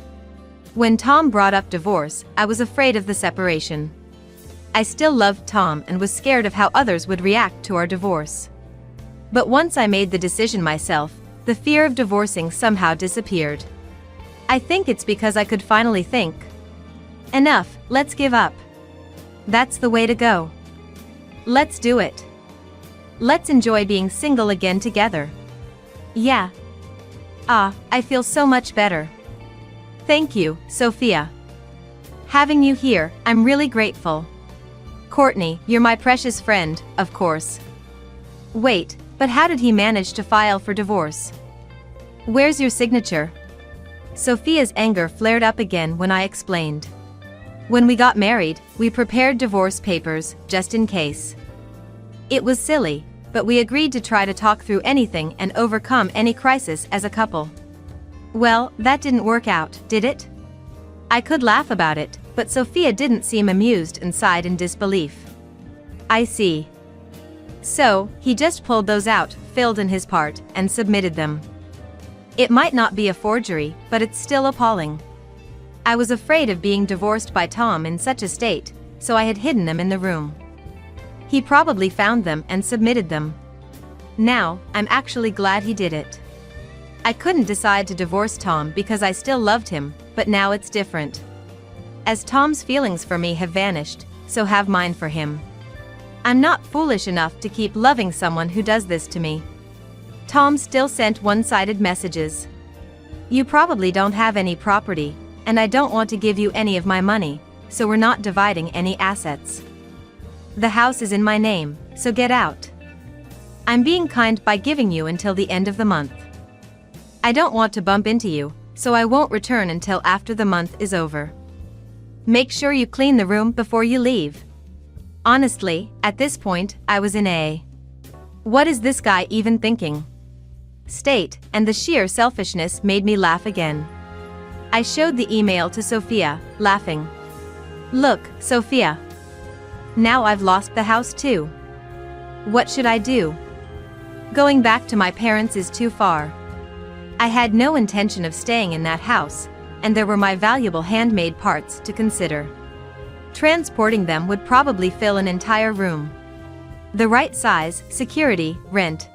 When Tom brought up divorce, I was afraid of the separation. I still loved Tom and was scared of how others would react to our divorce. But once I made the decision myself, the fear of divorcing somehow disappeared. I think it's because I could finally think, "Enough, let's give up. That's the way to go. Let's do it. Let's enjoy being single again together." Yeah. I feel so much better. Thank you, Sophia. Having you here, I'm really grateful. Courtney, you're my precious friend, of course. Wait, but how did he manage to file for divorce? Where's your signature? Sophia's anger flared up again when I explained. When we got married, we prepared divorce papers, just in case. It was silly, but we agreed to try to talk through anything and overcome any crisis as a couple. Well, that didn't work out, did it? I could laugh about it, but Sophia didn't seem amused and sighed in disbelief. I see. So, he just pulled those out, filled in his part, and submitted them. It might not be a forgery, but it's still appalling. I was afraid of being divorced by Tom in such a state, so I had hidden them in the room. He probably found them and submitted them. Now, I'm actually glad he did it. I couldn't decide to divorce Tom because I still loved him, but now it's different. As Tom's feelings for me have vanished, so have mine for him. I'm not foolish enough to keep loving someone who does this to me. Tom still sent one-sided messages. You probably don't have any property, and I don't want to give you any of my money, so we're not dividing any assets. The house is in my name, so get out. I'm being kind by giving you until the end of the month. I don't want to bump into you, so I won't return until after the month is over. Make sure you clean the room before you leave. Honestly, at this point, I was in a "what is this guy even thinking?" state, and the sheer selfishness made me laugh again. I showed the email to Sophia, laughing. Look, Sophia. Now I've lost the house too. What should I do? Going back to my parents is too far. I had no intention of staying in that house, and there were my valuable handmade parts to consider. Transporting them would probably fill an entire room. The right size, security, rent.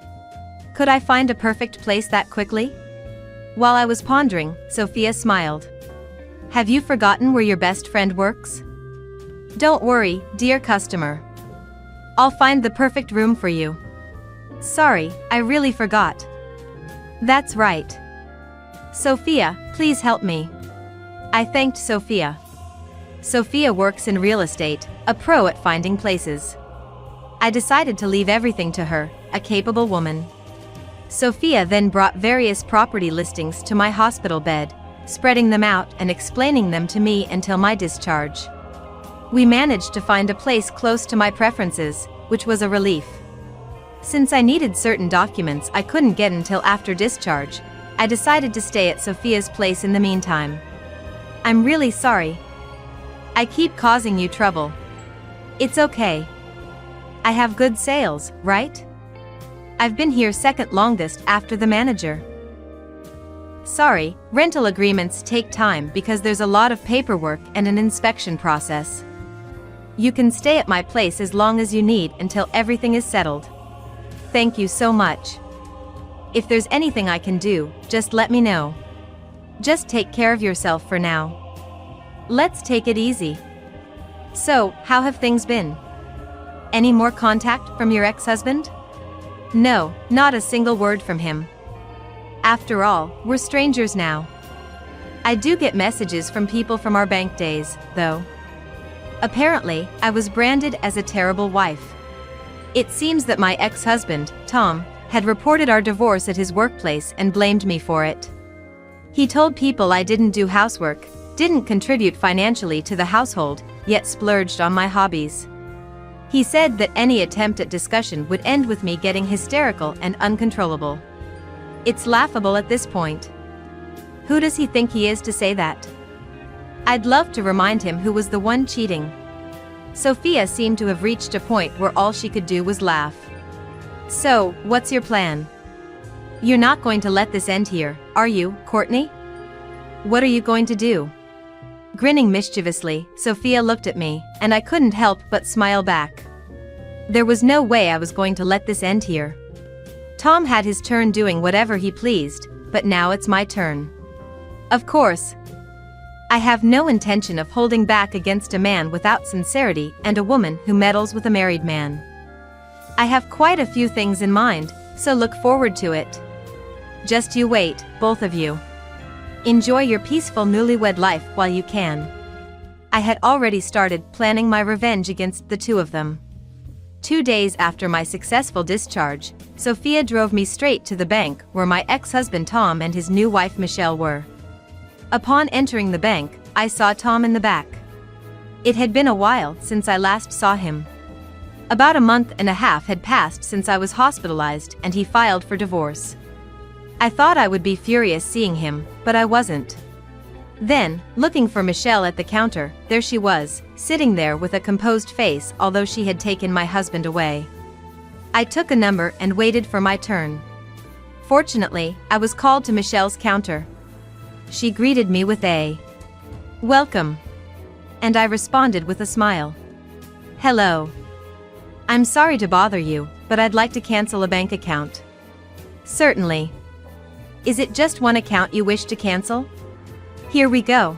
Could I find a perfect place that quickly? While I was pondering, Sophia smiled. Have you forgotten where your best friend works? Don't worry, dear customer. I'll find the perfect room for you. Sorry, I really forgot. That's right. Sophia, please help me. I thanked Sophia. Sophia works in real estate, a pro at finding places. I decided to leave everything to her, a capable woman. Sophia then brought various property listings to my hospital bed, spreading them out and explaining them to me until my discharge. We managed to find a place close to my preferences, which was a relief. Since I needed certain documents I couldn't get until after discharge, I decided to stay at Sophia's place in the meantime. I'm really sorry. I keep causing you trouble. It's okay. I have good sales, right? I've been here second longest after the manager. Sorry, rental agreements take time because there's a lot of paperwork and an inspection process. You can stay at my place as long as you need until everything is settled. Thank you so much. If there's anything I can do, just let me know. Just take care of yourself for now. Let's take it easy. So, how have things been? Any more contact from your ex-husband? No, not a single word from him. After all, we're strangers now. I do get messages from people from our bank days, though. Apparently, I was branded as a terrible wife. It seems that my ex-husband, Tom, had reported our divorce at his workplace and blamed me for it. He told people I didn't do housework, didn't contribute financially to the household, yet splurged on my hobbies. He said that any attempt at discussion would end with me getting hysterical and uncontrollable. It's laughable at this point. Who does he think he is to say that? I'd love to remind him who was the one cheating. Sophia seemed to have reached a point where all she could do was laugh. So, what's your plan? You're not going to let this end here, are you, Courtney? What are you going to do? Grinning mischievously, Sophia looked at me, and I couldn't help but smile back. There was no way I was going to let this end here. Tom had his turn doing whatever he pleased, but now it's my turn. Of course. I have no intention of holding back against a man without sincerity and a woman who meddles with a married man. I have quite a few things in mind, so look forward to it. Just you wait, both of you. Enjoy your peaceful newlywed life while you can. I had already started planning my revenge against the two of them. 2 days after my successful discharge, Sophia drove me straight to the bank where my ex-husband Tom and his new wife Michelle were. Upon entering the bank, I saw Tom in the back. It had been a while since I last saw him. About a month and a half had passed since I was hospitalized and he filed for divorce. I thought I would be furious seeing him, but I wasn't. Then, looking for Michelle at the counter, there she was, sitting there with a composed face although she had taken my husband away. I took a number and waited for my turn. Fortunately, I was called to Michelle's counter. She greeted me with a "Welcome." And I responded with a smile. "Hello. I'm sorry to bother you, but I'd like to cancel a bank account. Certainly. Is it just one account you wish to cancel? Here we go.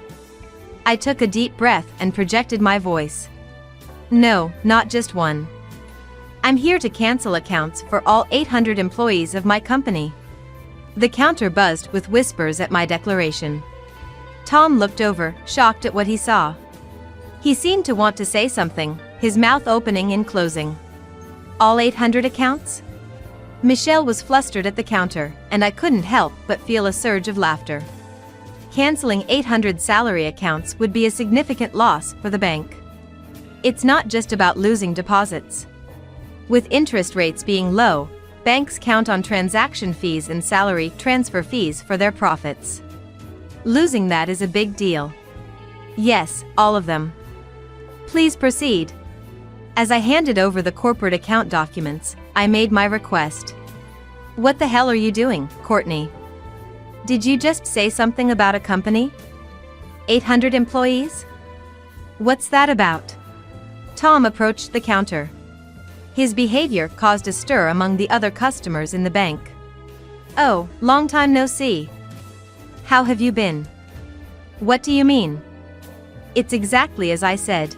I took a deep breath and projected my voice. No, not just one. I'm here to cancel accounts for all 800 employees of my company. The counter buzzed with whispers at my declaration. Tom looked over, shocked at what he saw. He seemed to want to say something, his mouth opening and closing. All 800 accounts? Michelle was flustered at the counter, and I couldn't help but feel a surge of laughter. Canceling 800 salary accounts would be a significant loss for the bank. It's not just about losing deposits. With interest rates being low, banks count on transaction fees and salary transfer fees for their profits. Losing that is a big deal. Yes, all of them. Please proceed. As I handed over the corporate account documents, I made my request. What the hell are you doing, Courtney? Did you just say something about a company? 800 employees? What's that about? Tom approached the counter. His behavior caused a stir among the other customers in the bank. Oh, long time no see. How have you been? What do you mean? It's exactly as I said.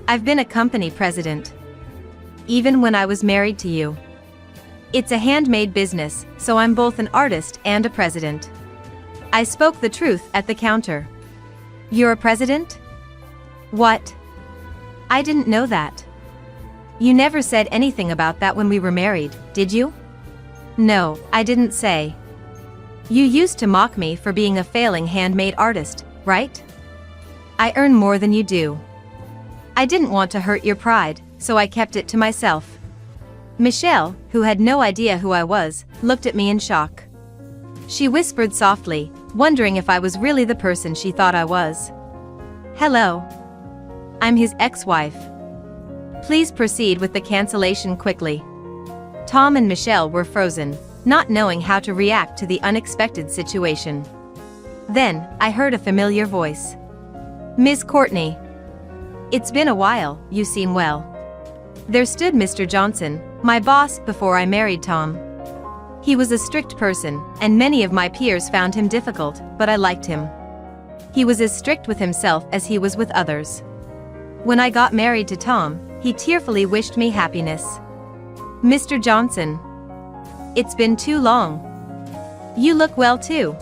I've been a company president. Even when I was married to you. It's a handmade business, so I'm both an artist and a president. I spoke the truth at the counter. You're a president? What? I didn't know that. You never said anything about that when we were married, did you? No, I didn't say. You used to mock me for being a failing handmade artist, right? I earn more than you do. I didn't want to hurt your pride, so I kept it to myself. Michelle, who had no idea who I was, looked at me in shock. She whispered softly, wondering if I was really the person she thought I was. Hello. I'm his ex-wife. Please proceed with the cancellation quickly. Tom and Michelle were frozen, not knowing how to react to the unexpected situation. Then, I heard a familiar voice. Ms. Courtney. It's been a while, you seem well. There stood Mr. Johnson, my boss before I married Tom. He was a strict person, and many of my peers found him difficult, but I liked him. He was as strict with himself as he was with others. When I got married to Tom, he tearfully wished me happiness. Mr. Johnson. It's been too long. You look well too.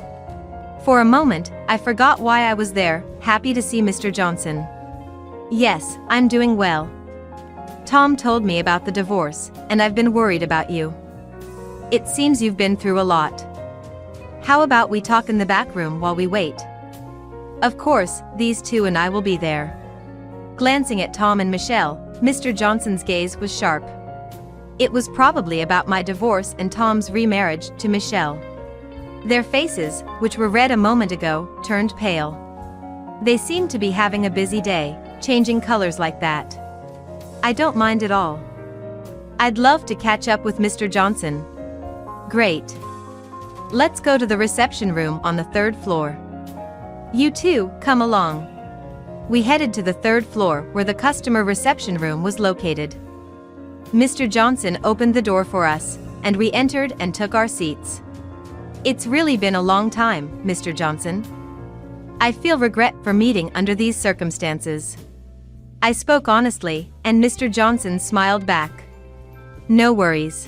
For a moment, I forgot why I was there, happy to see Mr. Johnson. Yes, I'm doing well. Tom told me about the divorce, and I've been worried about you. It seems you've been through a lot. How about we talk in the back room while we wait? Of course, these two and I will be there. Glancing at Tom and Michelle, Mr. Johnson's gaze was sharp. It was probably about my divorce and Tom's remarriage to Michelle. Their faces, which were red a moment ago, turned pale. They seemed to be having a busy day, changing colors like that. I don't mind at all. I'd love to catch up with Mr. Johnson. Great. Let's go to the reception room on the 3rd floor. You two, come along. We headed to the 3rd floor where the customer reception room was located. Mr. Johnson opened the door for us, and we entered and took our seats. It's really been a long time, Mr. Johnson. I feel regret for meeting under these circumstances. I spoke honestly, and Mr. Johnson smiled back. No worries.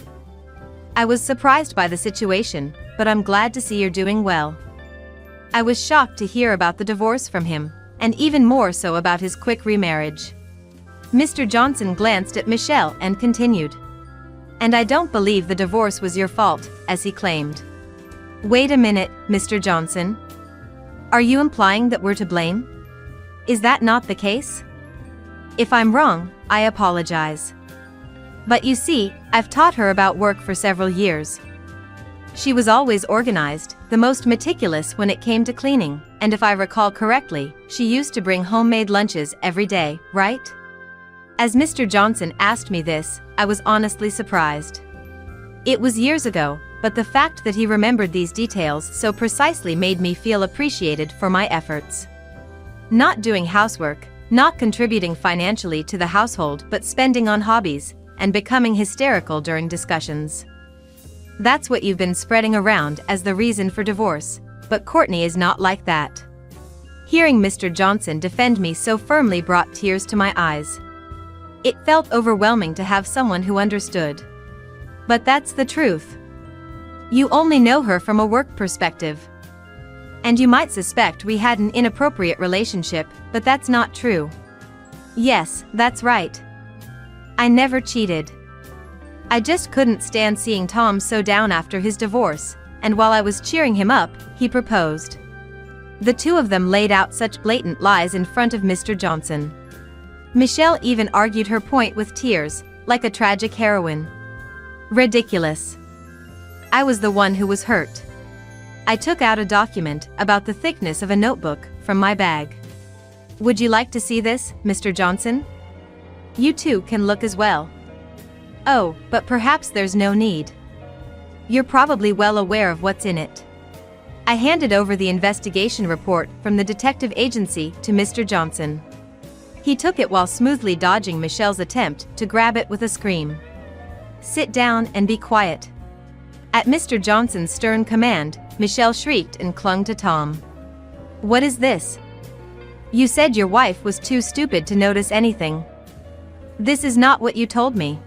I was surprised by the situation, but I'm glad to see you're doing well. I was shocked to hear about the divorce from him, and even more so about his quick remarriage. Mr. Johnson glanced at Michelle and continued. And I don't believe the divorce was your fault, as he claimed. Wait a minute, Mr. Johnson. Are you implying that we're to blame? Is that not the case? If I'm wrong, I apologize. But you see, I've taught her about work for several years. She was always organized, the most meticulous when it came to cleaning, and if I recall correctly, she used to bring homemade lunches every day, right? As Mr. Johnson asked me this, I was honestly surprised. It was years ago, but the fact that he remembered these details so precisely made me feel appreciated for my efforts. Not doing housework, not contributing financially to the household but spending on hobbies, and becoming hysterical during discussions. That's what you've been spreading around as the reason for divorce, but Courtney is not like that. Hearing Mr. Johnson defend me so firmly brought tears to my eyes. It felt overwhelming to have someone who understood. But that's the truth. You only know her from a work perspective. And you might suspect we had an inappropriate relationship, but that's not true. Yes, that's right. I never cheated. I just couldn't stand seeing Tom so down after his divorce, and while I was cheering him up, he proposed. The two of them laid out such blatant lies in front of Mr. Johnson. Michelle even argued her point with tears, like a tragic heroine. Ridiculous. I was the one who was hurt. I took out a document about the thickness of a notebook from my bag. Would you like to see this, Mr. Johnson? You too can look as well. Oh, but perhaps there's no need. You're probably well aware of what's in it. I handed over the investigation report from the detective agency to Mr. Johnson. He took it while smoothly dodging Michelle's attempt to grab it with a scream. Sit down and be quiet. At Mr. Johnson's stern command, Michelle shrieked and clung to Tom. What is this? You said your wife was too stupid to notice anything. This is not what you told me.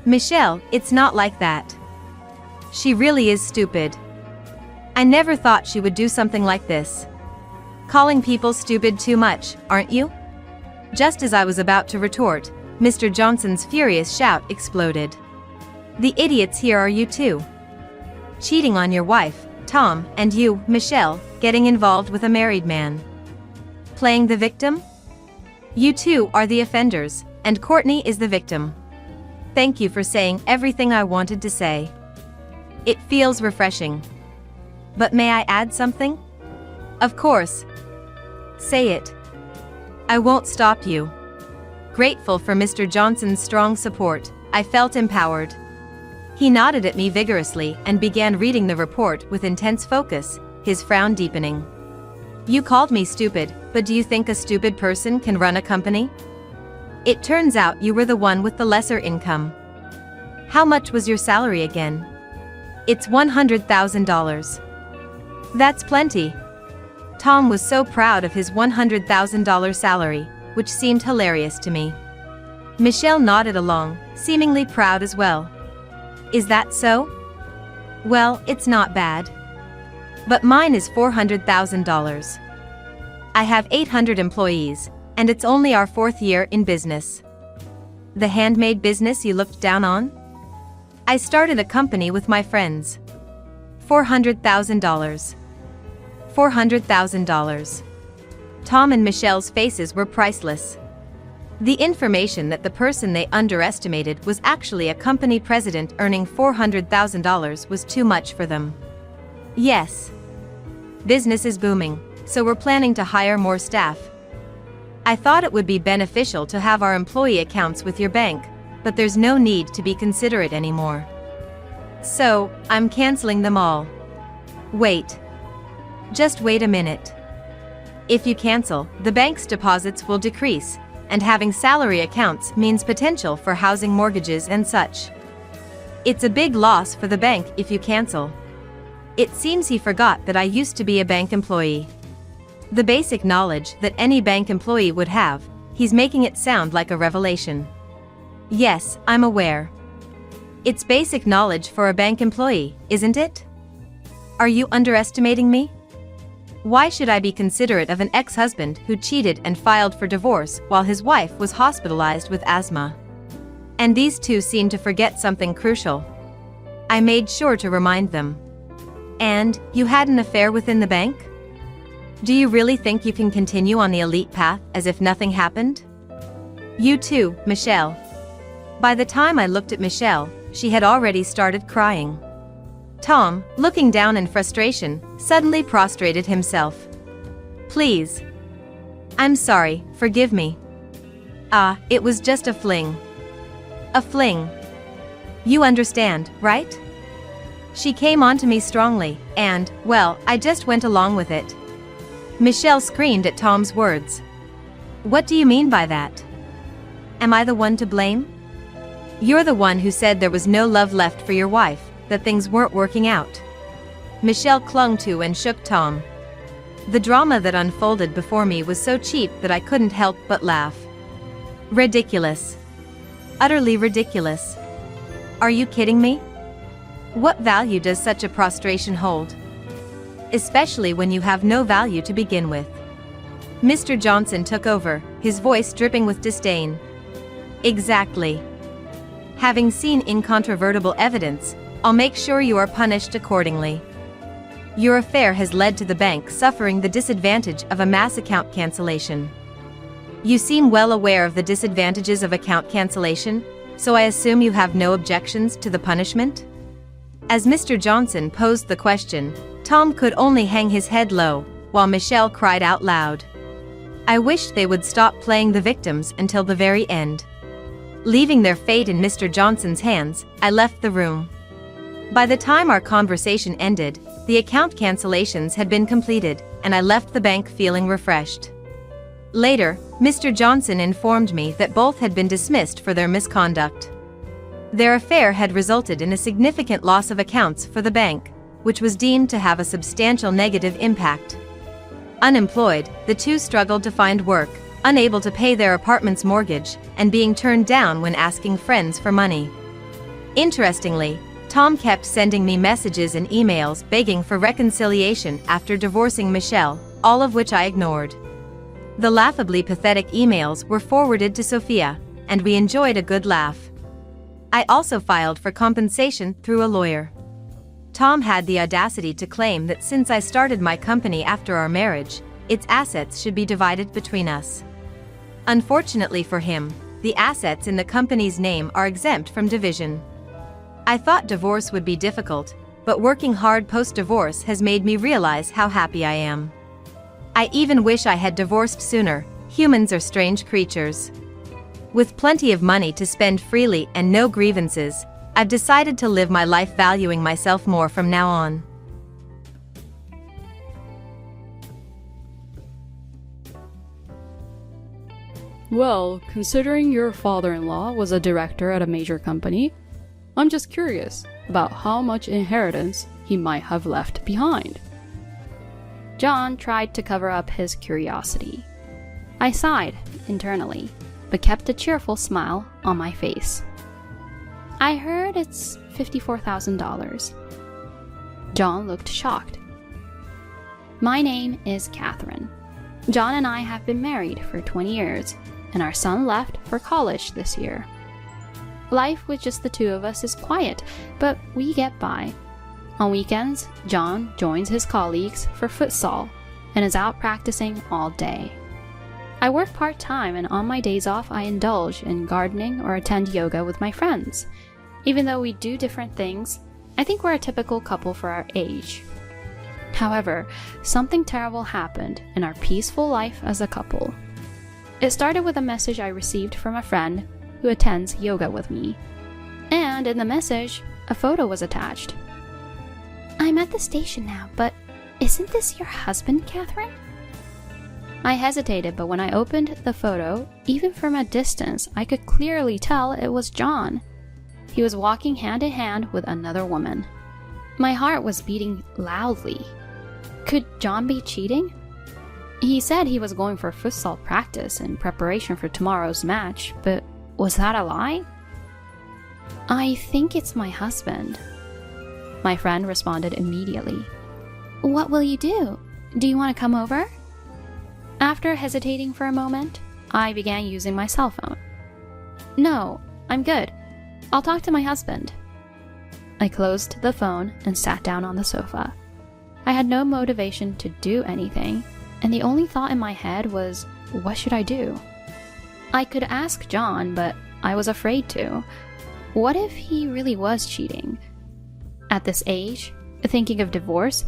Michelle, it's not like that. She really is stupid. I never thought she would do something like this. Calling people stupid too much, aren't you? Just as I was about to retort, Mr. Johnson's furious shout exploded. The idiots here are you two. Cheating on your wife, Tom, and you, Michelle, getting involved with a married man. Playing the victim? You two are the offenders, and Courtney is the victim. Thank you for saying everything I wanted to say. It feels refreshing. But may I add something? Of course. Say it. I won't stop you. Grateful for Mr. Johnson's strong support, I felt empowered. He nodded at me vigorously and began reading the report with intense focus, his frown deepening. You called me stupid, but do you think a stupid person can run a company? It turns out you were the one with the lesser income. How much was your salary again? It's $100,000. That's plenty. Tom was so proud of his $100,000 salary, which seemed hilarious to me. Michelle nodded along, seemingly proud as well. Is that so? Well, it's not bad. But mine is $400,000. I have 800 employees, and it's only our 4th year in business. The handmade business you looked down on? I started a company with my friends. $400,000. $400,000. Tom and Michelle's faces were priceless. The information that the person they underestimated was actually a company president earning $400,000 was too much for them. Yes. Business is booming, so we're planning to hire more staff. I thought it would be beneficial to have our employee accounts with your bank, but there's no need to be considerate anymore. So, I'm canceling them all. Wait. Just wait a minute. If you cancel, the bank's deposits will decrease, and having salary accounts means potential for housing mortgages and such. It's a big loss for the bank if you cancel. It seems he forgot that I used to be a bank employee. The basic knowledge that any bank employee would have, he's making it sound like a revelation. Yes, I'm aware. It's basic knowledge for a bank employee, isn't it? Are you underestimating me? Why should I be considerate of an ex-husband who cheated and filed for divorce while his wife was hospitalized with asthma? And these two seem to forget something crucial. I made sure to remind them. And, you had an affair within the bank? Do you really think you can continue on the elite path as if nothing happened? You too, Michelle. By the time I looked at Michelle, she had already started crying. Tom, looking down in frustration, suddenly prostrated himself. Please. I'm sorry, forgive me. It was just a fling. A fling. You understand, right? She came onto me strongly, and, well, I just went along with it. Michelle screamed at Tom's words. What do you mean by that? Am I the one to blame? You're the one who said there was no love left for your wife, that things weren't working out. Michelle clung to and shook Tom. The drama that unfolded before me was so cheap that I couldn't help but laugh. Ridiculous. Utterly ridiculous. Are you kidding me? What value does such a prostration hold? Especially when you have no value to begin with. Mr. Johnson took over, his voice dripping with disdain. Exactly. Having seen incontrovertible evidence, I'll make sure you are punished accordingly. Your affair has led to the bank suffering the disadvantage of a mass account cancellation. You seem well aware of the disadvantages of account cancellation, so I assume you have no objections to the punishment? As Mr. Johnson posed the question, Tom could only hang his head low, while Michelle cried out loud. I wished they would stop playing the victims until the very end. Leaving their fate in Mr. Johnson's hands, I left the room. By the time our conversation ended, the account cancellations had been completed, and I left the bank feeling refreshed. Later, Mr. Johnson informed me that both had been dismissed for their misconduct. Their affair had resulted in a significant loss of accounts for the bank, which was deemed to have a substantial negative impact. Unemployed, the two struggled to find work, unable to pay their apartment's mortgage, and being turned down when asking friends for money. Interestingly, Tom kept sending me messages and emails begging for reconciliation after divorcing Michelle, all of which I ignored. The laughably pathetic emails were forwarded to Sophia, and we enjoyed a good laugh. I also filed for compensation through a lawyer. Tom had the audacity to claim that since I started my company after our marriage, its assets should be divided between us. Unfortunately for him, the assets in the company's name are exempt from division. I thought divorce would be difficult, but working hard post-divorce has made me realize how happy I am. I even wish I had divorced sooner. Humans are strange creatures. With plenty of money to spend freely and no grievances, I've decided to live my life valuing myself more from now on. Well, considering your father-in-law was a director at a major company, I'm just curious about how much inheritance he might have left behind. John tried to cover up his curiosity. I sighed internally, but kept a cheerful smile on my face. I heard it's $54,000. John looked shocked. My name is Catherine. John and I have been married for 20 years, and our son left for college this year. Life with just the two of us is quiet, but we get by. On weekends, John joins his colleagues for futsal and is out practicing all day. I work part-time, and on my days off I indulge in gardening or attend yoga with my friends. Even though we do different things, I think we're a typical couple for our age. However, something terrible happened in our peaceful life as a couple. It started with a message I received from a friend who attends yoga with me. And in the message, a photo was attached. I'm at the station now, but isn't this your husband, Catherine? I hesitated, but when I opened the photo, even from a distance, I could clearly tell it was John. He was walking hand in hand with another woman. My heart was beating loudly. Could John be cheating? He said he was going for futsal practice in preparation for tomorrow's match, but was that a lie? I think it's my husband. My friend responded immediately. What will you do? Do you want to come over? After hesitating for a moment, I began using my cell phone. No, I'm good. I'll talk to my husband. I closed the phone and sat down on the sofa. I had no motivation to do anything, and the only thought in my head was, what should I do? I could ask John, but I was afraid to. What if he really was cheating? At this age, thinking of divorce,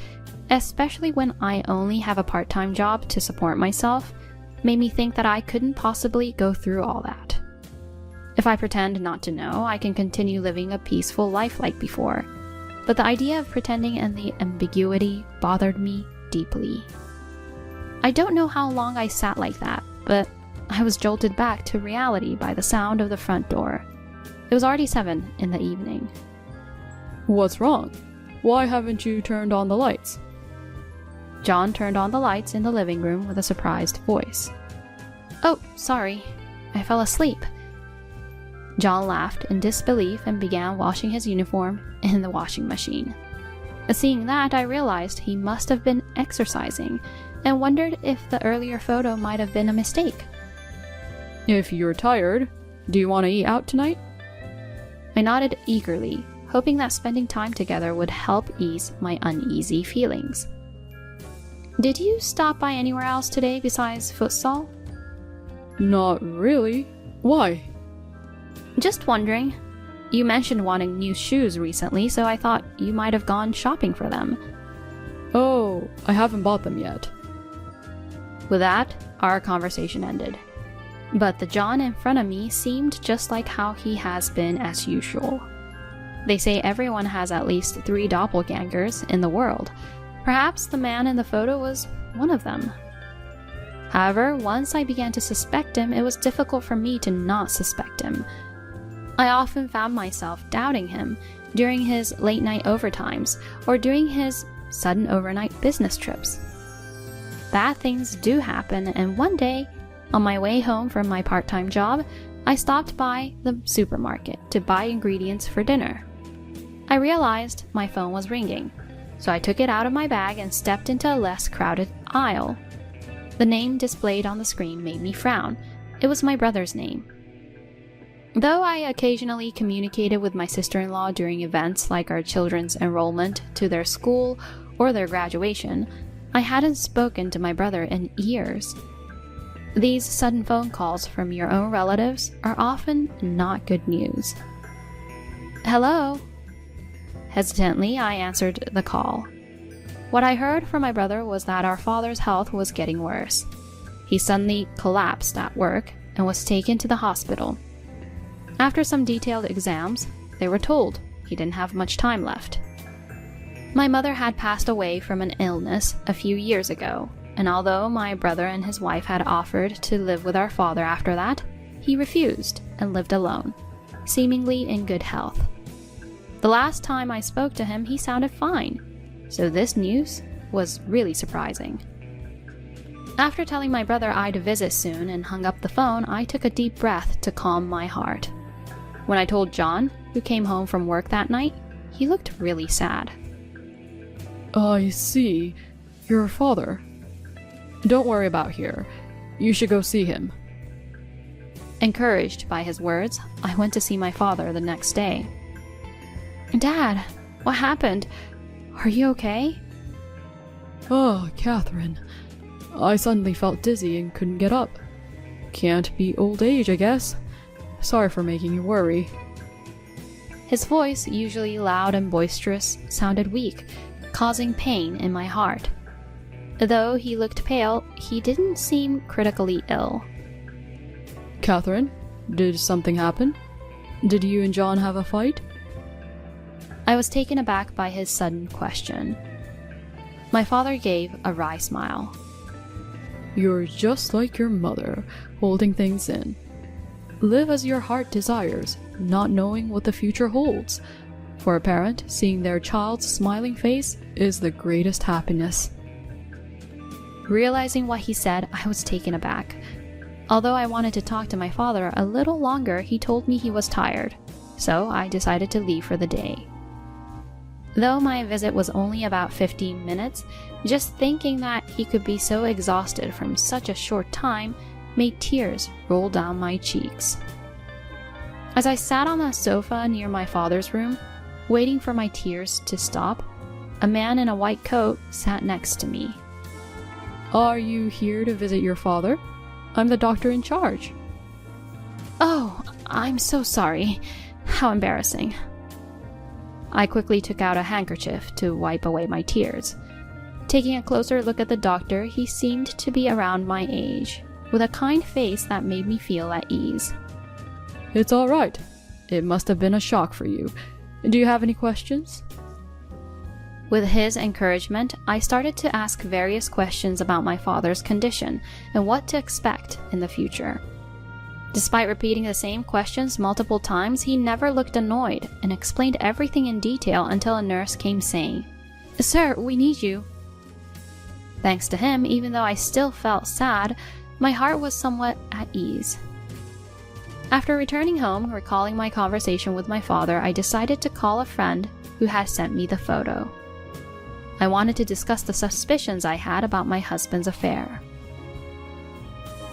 especially when I only have a part-time job to support myself, made me think that I couldn't possibly go through all that. If I pretend not to know, I can continue living a peaceful life like before. But the idea of pretending and the ambiguity bothered me deeply. I don't know how long I sat like that, but I was jolted back to reality by the sound of the front door. It was already 7 in the evening. What's wrong? Why haven't you turned on the lights? John turned on the lights in the living room with a surprised voice. Oh, sorry. I fell asleep. John laughed in disbelief and began washing his uniform in the washing machine. Seeing that, I realized he must have been exercising and wondered if the earlier photo might have been a mistake. If you're tired, do you want to eat out tonight? I nodded eagerly, hoping that spending time together would help ease my uneasy feelings. Did you stop by anywhere else today besides futsal? Not really. Why? Just wondering. You mentioned wanting new shoes recently, so I thought you might have gone shopping for them. Oh, I haven't bought them yet. With that, our conversation ended. But the John in front of me seemed just like how he has been as usual. They say everyone has at least 3 doppelgangers in the world. Perhaps the man in the photo was one of them. However, once I began to suspect him, it was difficult for me to not suspect him. I often found myself doubting him during his late-night overtimes or during his sudden overnight business trips. Bad things do happen, and one day, on my way home from my part-time job, I stopped by the supermarket to buy ingredients for dinner. I realized my phone was ringing, so I took it out of my bag and stepped into a less crowded aisle. The name displayed on the screen made me frown. It was my brother's name. Though I occasionally communicated with my sister-in-law during events like our children's enrollment to their school or their graduation, I hadn't spoken to my brother in years. These sudden phone calls from your own relatives are often not good news. Hello? Hesitantly, I answered the call. What I heard from my brother was that our father's health was getting worse. He suddenly collapsed at work and was taken to the hospital. After some detailed exams, they were told he didn't have much time left. My mother had passed away from an illness a few years ago, and although my brother and his wife had offered to live with our father after that, he refused and lived alone, seemingly in good health. The last time I spoke to him, he sounded fine, so this news was really surprising. After telling my brother I'd visit soon and hung up the phone, I took a deep breath to calm my heart. When I told John, who came home from work that night, he looked really sad. I see. Your father. Don't worry about here. You should go see him. Encouraged by his words, I went to see my father the next day. Dad, what happened? Are you okay? Oh, Catherine. I suddenly felt dizzy and couldn't get up. Can't be old age, I guess. Sorry for making you worry. His voice, usually loud and boisterous, sounded weak, causing pain in my heart. Though he looked pale, he didn't seem critically ill. Catherine, did something happen? Did you and John have a fight? I was taken aback by his sudden question. My father gave a wry smile. You're just like your mother, holding things in. Live as your heart desires, not knowing what the future holds. For a parent, seeing their child's smiling face is the greatest happiness. Realizing what he said, I was taken aback. Although I wanted to talk to my father a little longer, he told me he was tired, so I decided to leave for the day. Though my visit was only about 15 minutes, just thinking that he could be so exhausted from such a short time made tears roll down my cheeks. As I sat on the sofa near my father's room, waiting for my tears to stop, a man in a white coat sat next to me. Are you here to visit your father? I'm the doctor in charge. Oh, I'm so sorry. How embarrassing. I quickly took out a handkerchief to wipe away my tears. Taking a closer look at the doctor, he seemed to be around my age, with a kind face that made me feel at ease. It's all right. It must have been a shock for you. Do you have any questions? With his encouragement, I started to ask various questions about my father's condition and what to expect in the future. Despite repeating the same questions multiple times, he never looked annoyed and explained everything in detail until a nurse came saying, "Sir, we need you." Thanks to him, even though I still felt sad, my heart was somewhat at ease. After returning home, recalling my conversation with my father, I decided to call a friend who had sent me the photo. I wanted to discuss the suspicions I had about my husband's affair.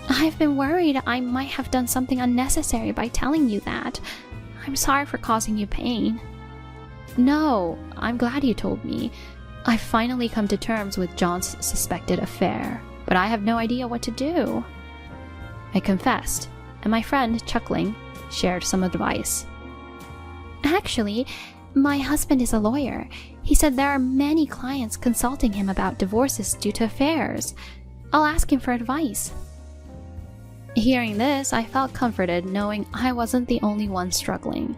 "I've been worried I might have done something unnecessary by telling you that. I'm sorry for causing you pain." "No, I'm glad you told me. I've finally come to terms with John's suspected affair, but I have no idea what to do," I confessed, and my friend, chuckling, shared some advice. "Actually, my husband is a lawyer. He said there are many clients consulting him about divorces due to affairs. I'll ask him for advice." Hearing this, I felt comforted knowing I wasn't the only one struggling.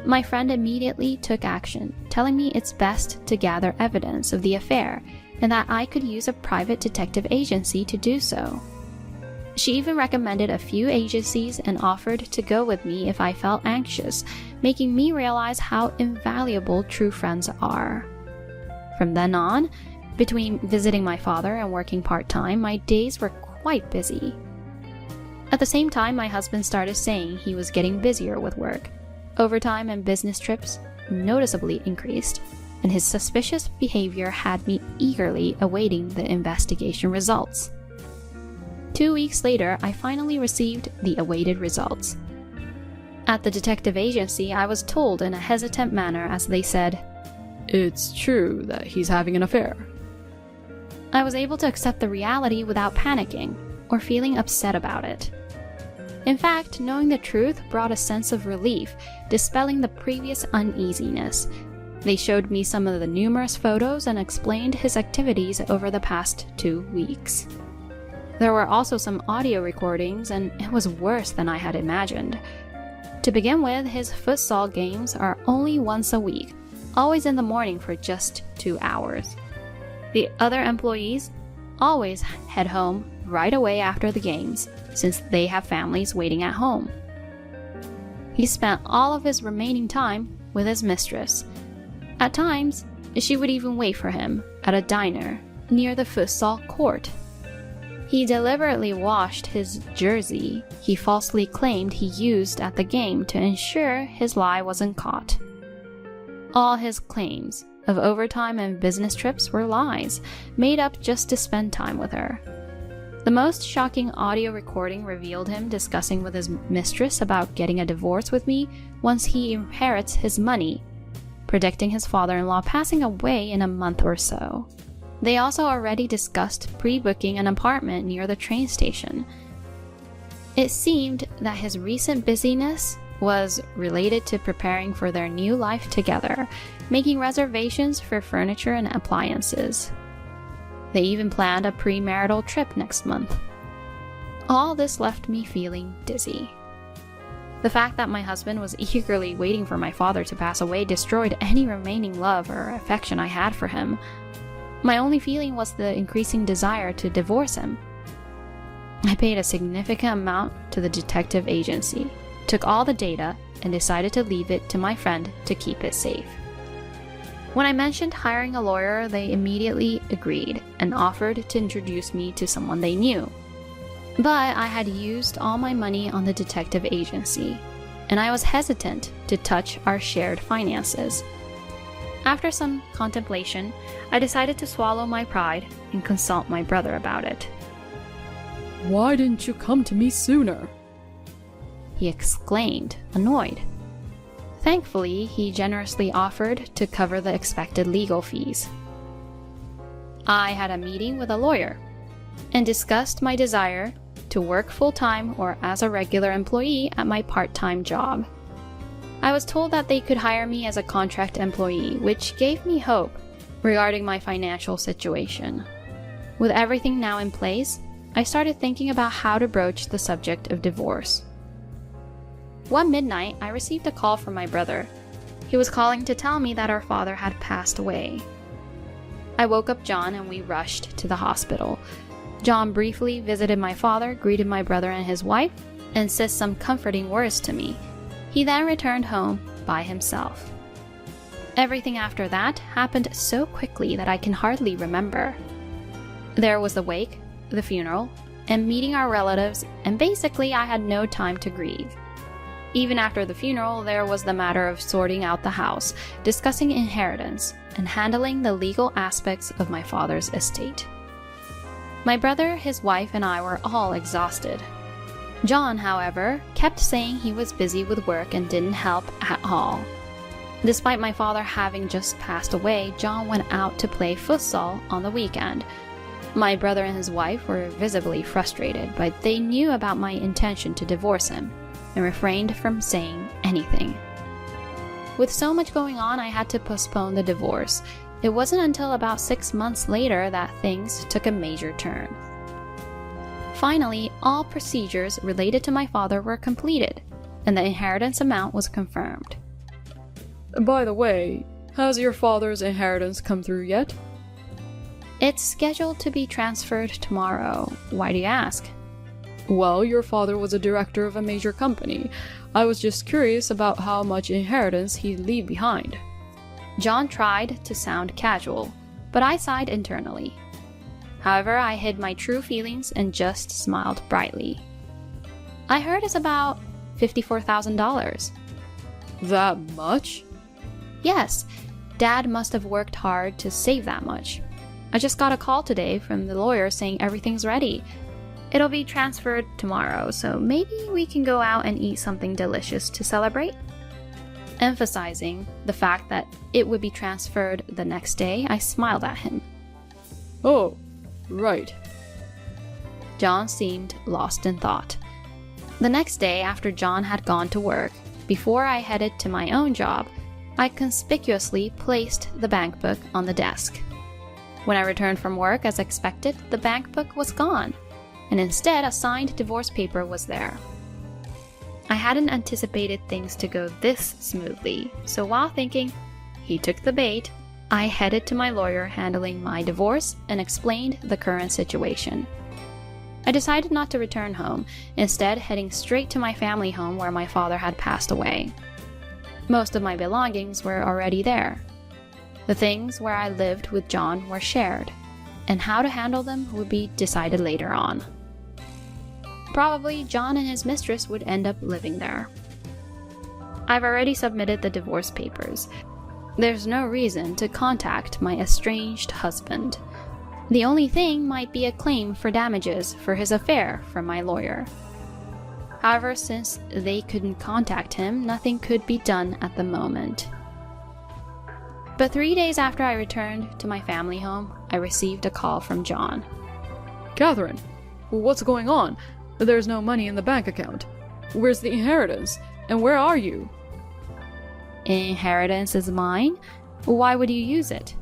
My friend immediately took action, telling me it's best to gather evidence of the affair and that I could use a private detective agency to do so. She even recommended a few agencies and offered to go with me if I felt anxious, making me realize how invaluable true friends are. From then on, between visiting my father and working part-time, my days were quite busy. At the same time, my husband started saying he was getting busier with work. Overtime and business trips noticeably increased, and his suspicious behavior had me eagerly awaiting the investigation results. 2 weeks later, I finally received the awaited results. At the detective agency, I was told in a hesitant manner as they said, "It's true that he's having an affair." I was able to accept the reality without panicking or feeling upset about it. In fact, knowing the truth brought a sense of relief, dispelling the previous uneasiness. They showed me some of the numerous photos and explained his activities over the past 2 weeks. There were also some audio recordings, and it was worse than I had imagined. To begin with, his futsal games are only once a week, always in the morning for just 2 hours. The other employees always head home right away after the games, since they have families waiting at home. He spent all of his remaining time with his mistress. At times, she would even wait for him at a diner near the futsal court. He deliberately washed his jersey he falsely claimed he used at the game to ensure his lie wasn't caught. All his claims of overtime and business trips were lies, made up just to spend time with her. The most shocking audio recording revealed him discussing with his mistress about getting a divorce with me once he inherits his money, predicting his father-in-law passing away in a month or so. They also already discussed pre-booking an apartment near the train station. It seemed that his recent busyness was related to preparing for their new life together, making reservations for furniture and appliances. They even planned a premarital trip next month. All this left me feeling dizzy. The fact that my husband was eagerly waiting for my father to pass away destroyed any remaining love or affection I had for him. My only feeling was the increasing desire to divorce him. I paid a significant amount to the detective agency, took all the data, and decided to leave it to my friend to keep it safe. When I mentioned hiring a lawyer, they immediately agreed and offered to introduce me to someone they knew. But I had used all my money on the detective agency, and I was hesitant to touch our shared finances. After some contemplation, I decided to swallow my pride and consult my brother about it. "Why didn't you come to me sooner?" he exclaimed, annoyed. Thankfully, he generously offered to cover the expected legal fees. I had a meeting with a lawyer and discussed my desire to work full-time or as a regular employee at my part-time job. I was told that they could hire me as a contract employee, which gave me hope regarding my financial situation. With everything now in place, I started thinking about how to broach the subject of divorce. One midnight, I received a call from my brother. He was calling to tell me that our father had passed away. I woke up John and we rushed to the hospital. John briefly visited my father, greeted my brother and his wife, and said some comforting words to me. He then returned home by himself. Everything after that happened so quickly that I can hardly remember. There was the wake, the funeral, and meeting our relatives, and basically I had no time to grieve. Even after the funeral, there was the matter of sorting out the house, discussing inheritance, and handling the legal aspects of my father's estate. My brother, his wife, and I were all exhausted. John, however, kept saying he was busy with work and didn't help at all. Despite my father having just passed away, John went out to play futsal on the weekend. My brother and his wife were visibly frustrated, but they knew about my intention to divorce him and refrained from saying anything. With so much going on, I had to postpone the divorce. It wasn't until about 6 months later that things took a major turn. Finally, all procedures related to my father were completed, and the inheritance amount was confirmed. By the way, has your father's inheritance come through yet? It's scheduled to be transferred tomorrow. Why do you ask? Well, your father was a director of a major company. I was just curious about how much inheritance he'd leave behind. John tried to sound casual, but I sighed internally. However, I hid my true feelings and just smiled brightly. I heard it's about $54,000. That much? Yes, Dad must have worked hard to save that much. I just got a call today from the lawyer saying everything's ready. It'll be transferred tomorrow, so maybe we can go out and eat something delicious to celebrate? Emphasizing the fact that it would be transferred the next day, I smiled at him. Oh, right. John seemed lost in thought. The next day, after John had gone to work, before I headed to my own job, I conspicuously placed the bank book on the desk. When I returned from work, as expected, the bank book was gone, and instead a signed divorce paper was there. I hadn't anticipated things to go this smoothly, so while thinking he took the bait, I headed to my lawyer handling my divorce and explained the current situation. I decided not to return home, instead heading straight to my family home where my father had passed away. Most of my belongings were already there. The things where I lived with John were shared, and how to handle them would be decided later on. Probably John and his mistress would end up living there. I've already submitted the divorce papers. There's no reason to contact my estranged husband. The only thing might be a claim for damages for his affair from my lawyer. However, since they couldn't contact him, nothing could be done at the moment. But 3 days after I returned to my family home, I received a call from John. Catherine, what's going on? There's no money in the bank account. Where's the inheritance? And where are you? Inheritance is mine? Why would you use it?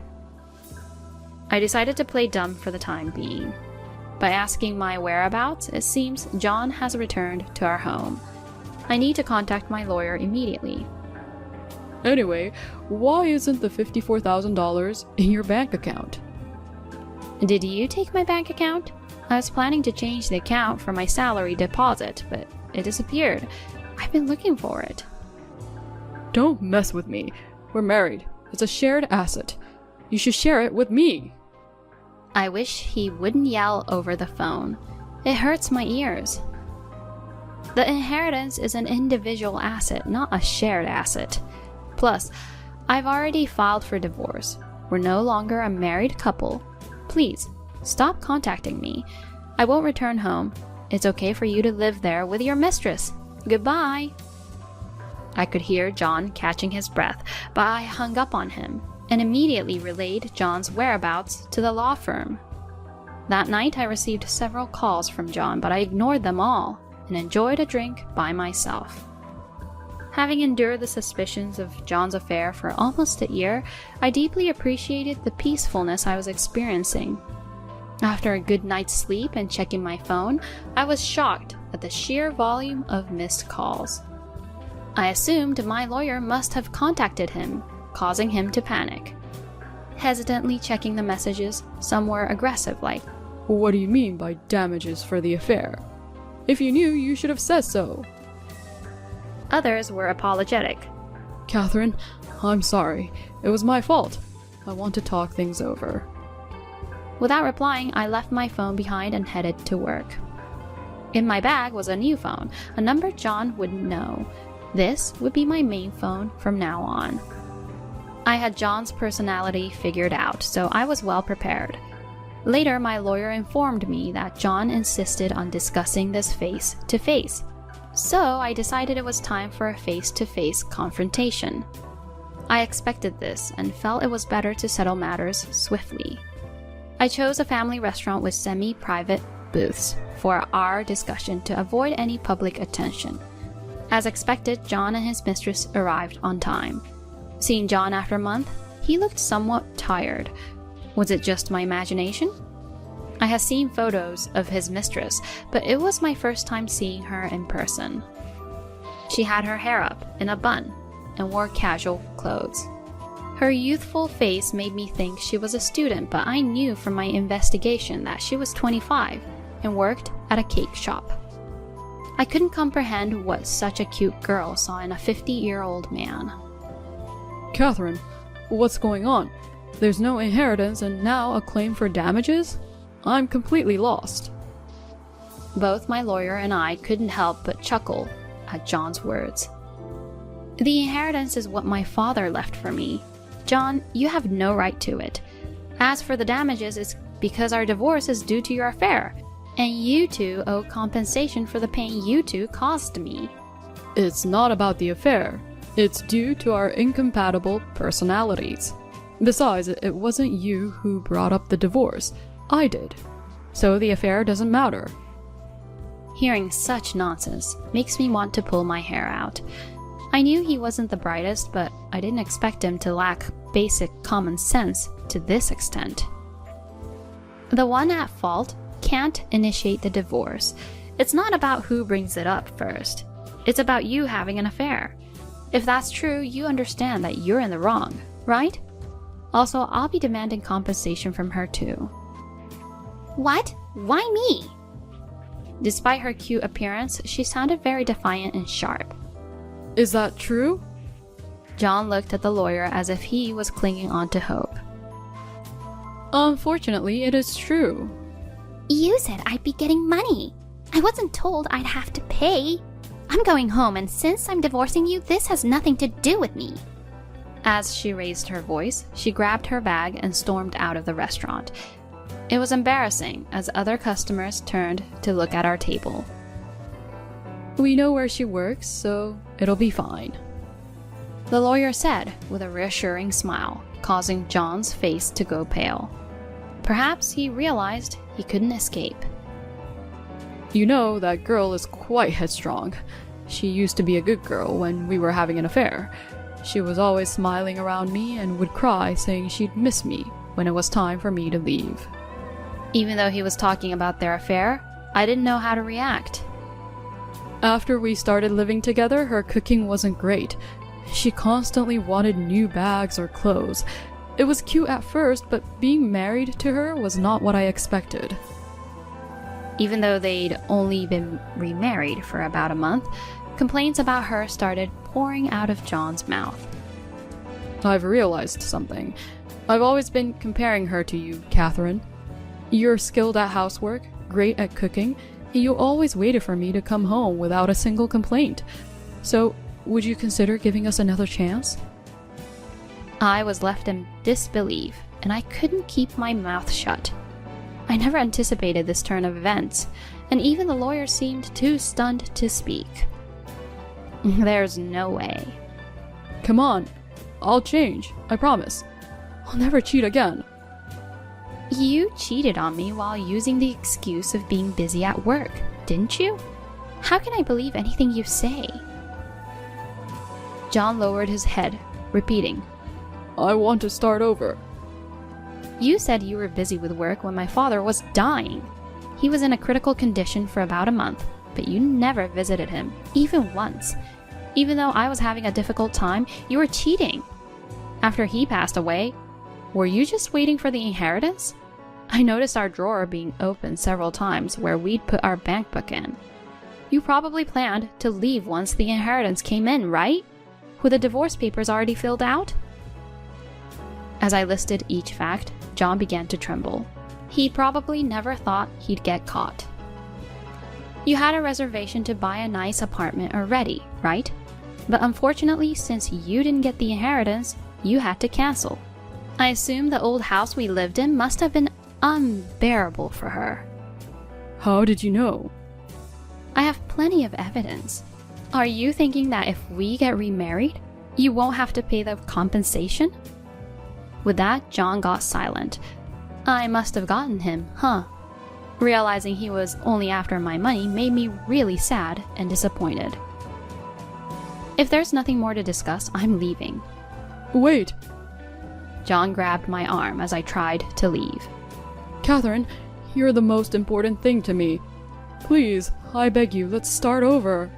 I decided to play dumb for the time being. By asking my whereabouts, it seems John has returned to our home. I need to contact my lawyer immediately. Anyway, why isn't the $54,000 in your bank account? Did you take my bank account? I was planning to change the account for my salary deposit, but it disappeared. I've been looking for it. Don't mess with me. We're married. It's a shared asset. You should share it with me. I wish he wouldn't yell over the phone. It hurts my ears. The inheritance is an individual asset, not a shared asset. Plus, I've already filed for divorce. We're no longer a married couple. Please, stop contacting me. I won't return home. It's okay for you to live there with your mistress. Goodbye. I could hear John catching his breath, but I hung up on him and immediately relayed John's whereabouts to the law firm. That night, I received several calls from John, but I ignored them all and enjoyed a drink by myself. Having endured the suspicions of John's affair for almost a year, I deeply appreciated the peacefulness I was experiencing. After a good night's sleep and checking my phone, I was shocked at the sheer volume of missed calls. I assumed my lawyer must have contacted him, causing him to panic. Hesitantly checking the messages, some were aggressive like, What do you mean by damages for the affair? If you knew, you should have said so. Others were apologetic. Catherine, I'm sorry. It was my fault. I want to talk things over. Without replying, I left my phone behind and headed to work. In my bag was a new phone, a number John wouldn't know. This would be my main phone from now on. I had John's personality figured out, so I was well prepared. Later, my lawyer informed me that John insisted on discussing this face to face. So I decided it was time for a face-to-face confrontation. I expected this and felt it was better to settle matters swiftly. I chose a family restaurant with semi-private booths for our discussion to avoid any public attention. As expected, John and his mistress arrived on time. Seeing John after a month, he looked somewhat tired. Was it just my imagination? I had seen photos of his mistress, but it was my first time seeing her in person. She had her hair up in a bun and wore casual clothes. Her youthful face made me think she was a student, but I knew from my investigation that she was 25 and worked at a cake shop. I couldn't comprehend what such a cute girl saw in a 50-year-old man. Catherine, what's going on? There's no inheritance and now a claim for damages? I'm completely lost. Both my lawyer and I couldn't help but chuckle at John's words. The inheritance is what my father left for me. John, you have no right to it. As for the damages, it's because our divorce is due to your affair, and you two owe compensation for the pain you two caused me. It's not about the affair. It's due to our incompatible personalities. Besides, it wasn't you who brought up the divorce. I did. So the affair doesn't matter. Hearing such nonsense makes me want to pull my hair out. I knew he wasn't the brightest, but I didn't expect him to lack basic common sense to this extent. The one at fault can't initiate the divorce. It's not about who brings it up first. It's about you having an affair. If that's true, you understand that you're in the wrong, right? Also, I'll be demanding compensation from her too. What? Why me? Despite her cute appearance, she sounded very defiant and sharp. Is that true? John looked at the lawyer as if he was clinging on to hope. Unfortunately, it is true. You said I'd be getting money. I wasn't told I'd have to pay. I'm going home, and since I'm divorcing you, this has nothing to do with me. As she raised her voice, she grabbed her bag and stormed out of the restaurant. It was embarrassing as other customers turned to look at our table. We know where she works, so it'll be fine, the lawyer said with a reassuring smile, causing John's face to go pale. Perhaps he realized he couldn't escape. You know, that girl is quite headstrong. She used to be a good girl when we were having an affair. She was always smiling around me and would cry, saying she'd miss me when it was time for me to leave. Even though he was talking about their affair, I didn't know how to react. After we started living together, her cooking wasn't great. She constantly wanted new bags or clothes. It was cute at first, but being married to her was not what I expected. Even though they'd only been remarried for about a month, complaints about her started pouring out of John's mouth. I've realized something. I've always been comparing her to you, Catherine. You're skilled at housework, great at cooking, and you always waited for me to come home without a single complaint. So, would you consider giving us another chance? I was left in disbelief, and I couldn't keep my mouth shut. I never anticipated this turn of events, and even the lawyer seemed too stunned to speak. There's no way. Come on, I'll change, I promise. I'll never cheat again. You cheated on me while using the excuse of being busy at work, didn't you? How can I believe anything you say? John lowered his head, repeating, I want to start over. You said you were busy with work when my father was dying. He was in a critical condition for about a month, but you never visited him, even once. Even though I was having a difficult time, you were cheating. After he passed away, were you just waiting for the inheritance? I noticed our drawer being opened several times where we'd put our bank book in. You probably planned to leave once the inheritance came in, right? With the divorce papers already filled out? As I listed each fact, John began to tremble. He probably never thought he'd get caught. You had a reservation to buy a nice apartment already, right? But unfortunately, since you didn't get the inheritance, you had to cancel. I assume the old house we lived in must have been unbearable for her. How did you know? I have plenty of evidence. Are you thinking that if we get remarried, you won't have to pay the compensation? With that, John got silent. I must have gotten him, huh? Realizing he was only after my money made me really sad and disappointed. If there's nothing more to discuss, I'm leaving. Wait, John grabbed my arm as I tried to leave. Catherine, you're the most important thing to me. Please, I beg you, let's start over.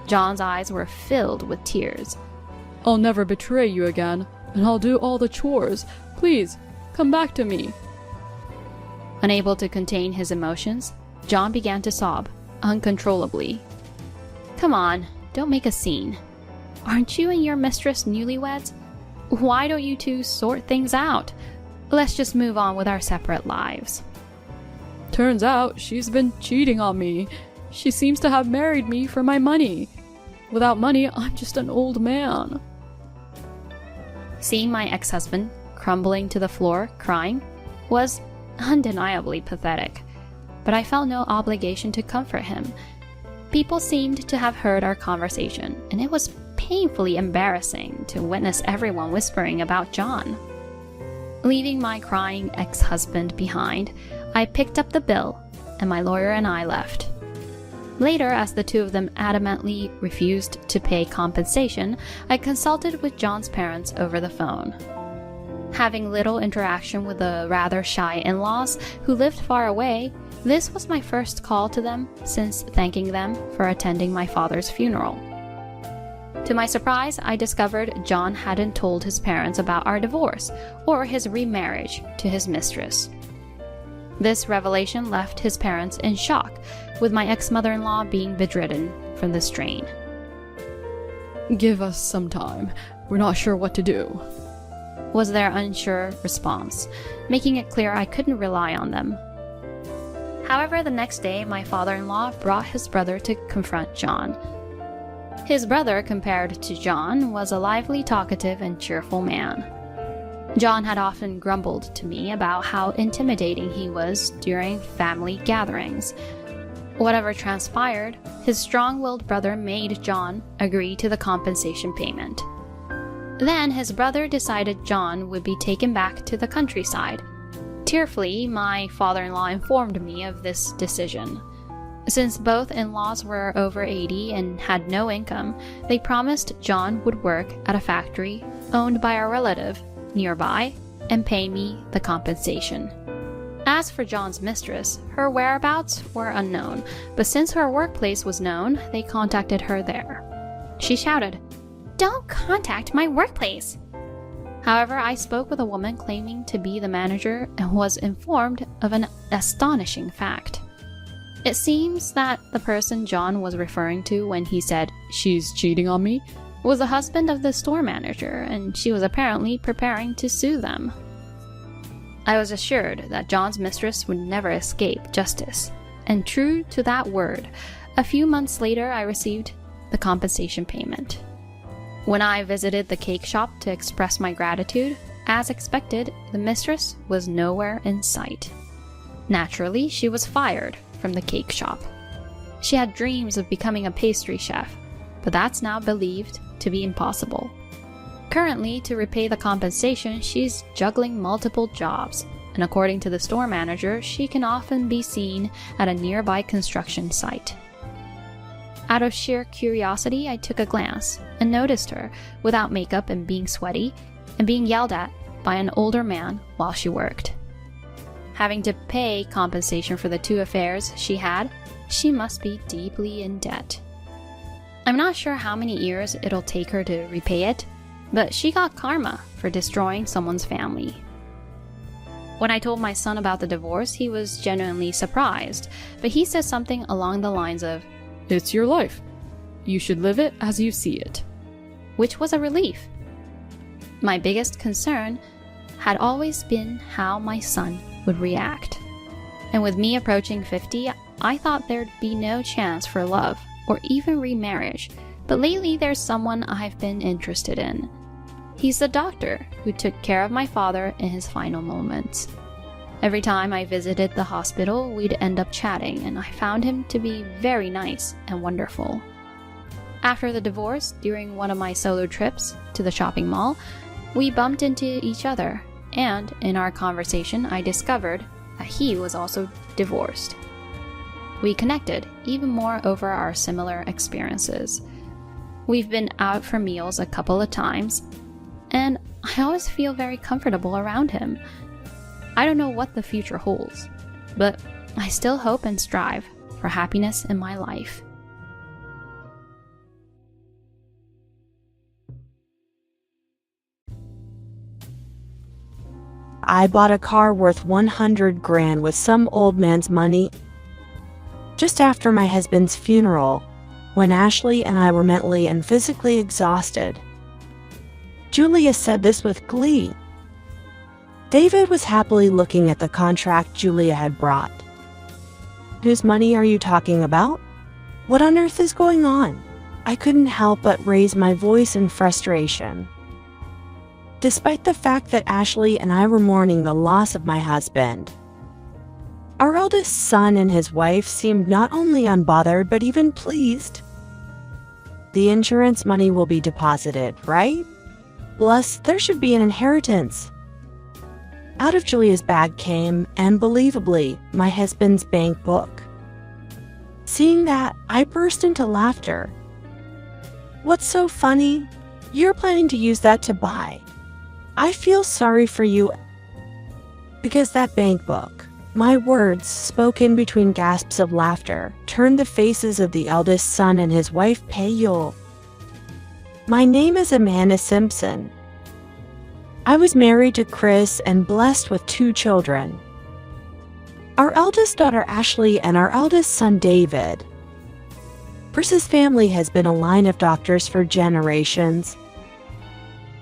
John's eyes were filled with tears. I'll never betray you again, and I'll do all the chores. Please, come back to me. Unable to contain his emotions, John began to sob, uncontrollably. Come on, don't make a scene. Aren't you and your mistress newlyweds? Why don't you two sort things out? Let's just move on with our separate lives. Turns out she's been cheating on me. She seems to have married me for my money. Without money, I'm just an old man. Seeing my ex-husband crumbling to the floor, crying, was undeniably pathetic, but I felt no obligation to comfort him. People seemed to have heard our conversation, and it was painfully embarrassing to witness everyone whispering about John. Leaving my crying ex-husband behind, I picked up the bill, and my lawyer and I left. Later, as the two of them adamantly refused to pay compensation, I consulted with John's parents over the phone. Having little interaction with the rather shy in-laws who lived far away, this was my first call to them since thanking them for attending my father's funeral. To my surprise, I discovered John hadn't told his parents about our divorce or his remarriage to his mistress. This revelation left his parents in shock, with my ex-mother-in-law being bedridden from the strain. Give us some time. We're not sure what to do, was their unsure response, making it clear I couldn't rely on them. However, the next day, my father-in-law brought his brother to confront John. His brother, compared to John, was a lively, talkative, and cheerful man. John had often grumbled to me about how intimidating he was during family gatherings. Whatever transpired, his strong-willed brother made John agree to the compensation payment. Then his brother decided John would be taken back to the countryside. Tearfully, my father-in-law informed me of this decision. Since both in-laws were over 80 and had no income, they promised John would work at a factory owned by a relative nearby and pay me the compensation. As for John's mistress, her whereabouts were unknown, but since her workplace was known, they contacted her there. She shouted, Don't contact my workplace! However, I spoke with a woman claiming to be the manager and was informed of an astonishing fact. It seems that the person John was referring to when he said, "She's cheating on me," was the husband of the store manager, and she was apparently preparing to sue them. I was assured that John's mistress would never escape justice, and true to that word, a few months later I received the compensation payment. When I visited the cake shop to express my gratitude, as expected, the mistress was nowhere in sight. Naturally, she was fired from the cake shop. She had dreams of becoming a pastry chef, but that's now believed to be impossible. Currently, to repay the compensation, she's juggling multiple jobs, and according to the store manager, she can often be seen at a nearby construction site. Out of sheer curiosity, I took a glance and noticed her without makeup and being sweaty, and being yelled at by an older man while she worked. Having to pay compensation for the two affairs she had, she must be deeply in debt. I'm not sure how many years it'll take her to repay it, but she got karma for destroying someone's family. When I told my son about the divorce, he was genuinely surprised, but he said something along the lines of, It's your life. You should live it as you see it. which was a relief. My biggest concern had always been how my son would react. And with me approaching 50, I thought there'd be no chance for love or even remarriage, but lately there's someone I've been interested in. He's the doctor who took care of my father in his final moments. Every time I visited the hospital, we'd end up chatting, and I found him to be very nice and wonderful. After the divorce, during one of my solo trips to the shopping mall, we bumped into each other, and in our conversation, I discovered that he was also divorced. We connected even more over our similar experiences. We've been out for meals a couple of times, and I always feel very comfortable around him. I don't know what the future holds, but I still hope and strive for happiness in my life. I bought a car worth 100 grand with some old man's money just after my husband's funeral, when Ashley and I were mentally and physically exhausted. Julia said this with glee. David was happily looking at the contract Julia had brought. Whose money are you talking about? What on earth is going on? I couldn't help but raise my voice in frustration. Despite the fact that Ashley and I were mourning the loss of my husband, our eldest son and his wife seemed not only unbothered but even pleased. The insurance money will be deposited, right? Plus, there should be an inheritance. Out of Julia's bag came, unbelievably, my husband's bank book. Seeing that, I burst into laughter. What's so funny? You're planning to use that to buy. I feel sorry for you, because that bank book, my words, spoken between gasps of laughter, turned the faces of the eldest son and his wife pale. My name is Amanda Simpson. I was married to Chris and blessed with 2 children. Our eldest daughter Ashley and our eldest son David. Chris's family has been a line of doctors for generations.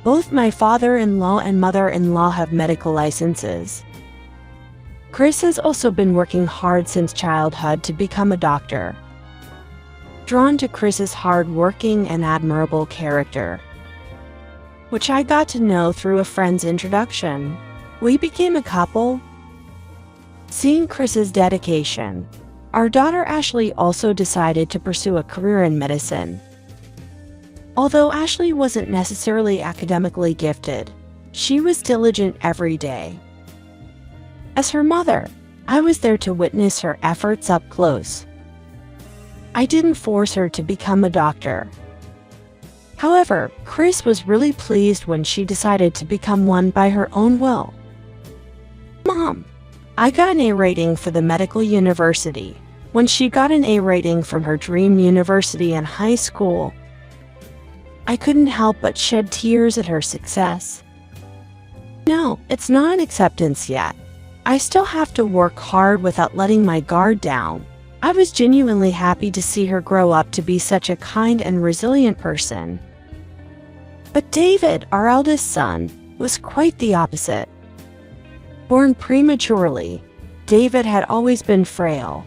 Both my father-in-law and mother-in-law have medical licenses. Chris has also been working hard since childhood to become a doctor. Drawn to Chris's hard-working and admirable character, which I got to know through a friend's introduction, we became a couple. Seeing Chris's dedication, our daughter Ashley also decided to pursue a career in medicine. Although Ashley wasn't necessarily academically gifted, she was diligent every day. As her mother, I was there to witness her efforts up close. I didn't force her to become a doctor. However, Chris was really pleased when she decided to become one by her own will. Mom, I got an A rating for the medical university. When she got an A rating from her dream university in high school, I couldn't help but shed tears at her success. No, it's not an acceptance yet. I still have to work hard without letting my guard down. I was genuinely happy to see her grow up to be such a kind and resilient person. But David, our eldest son, was quite the opposite. Born prematurely, David had always been frail,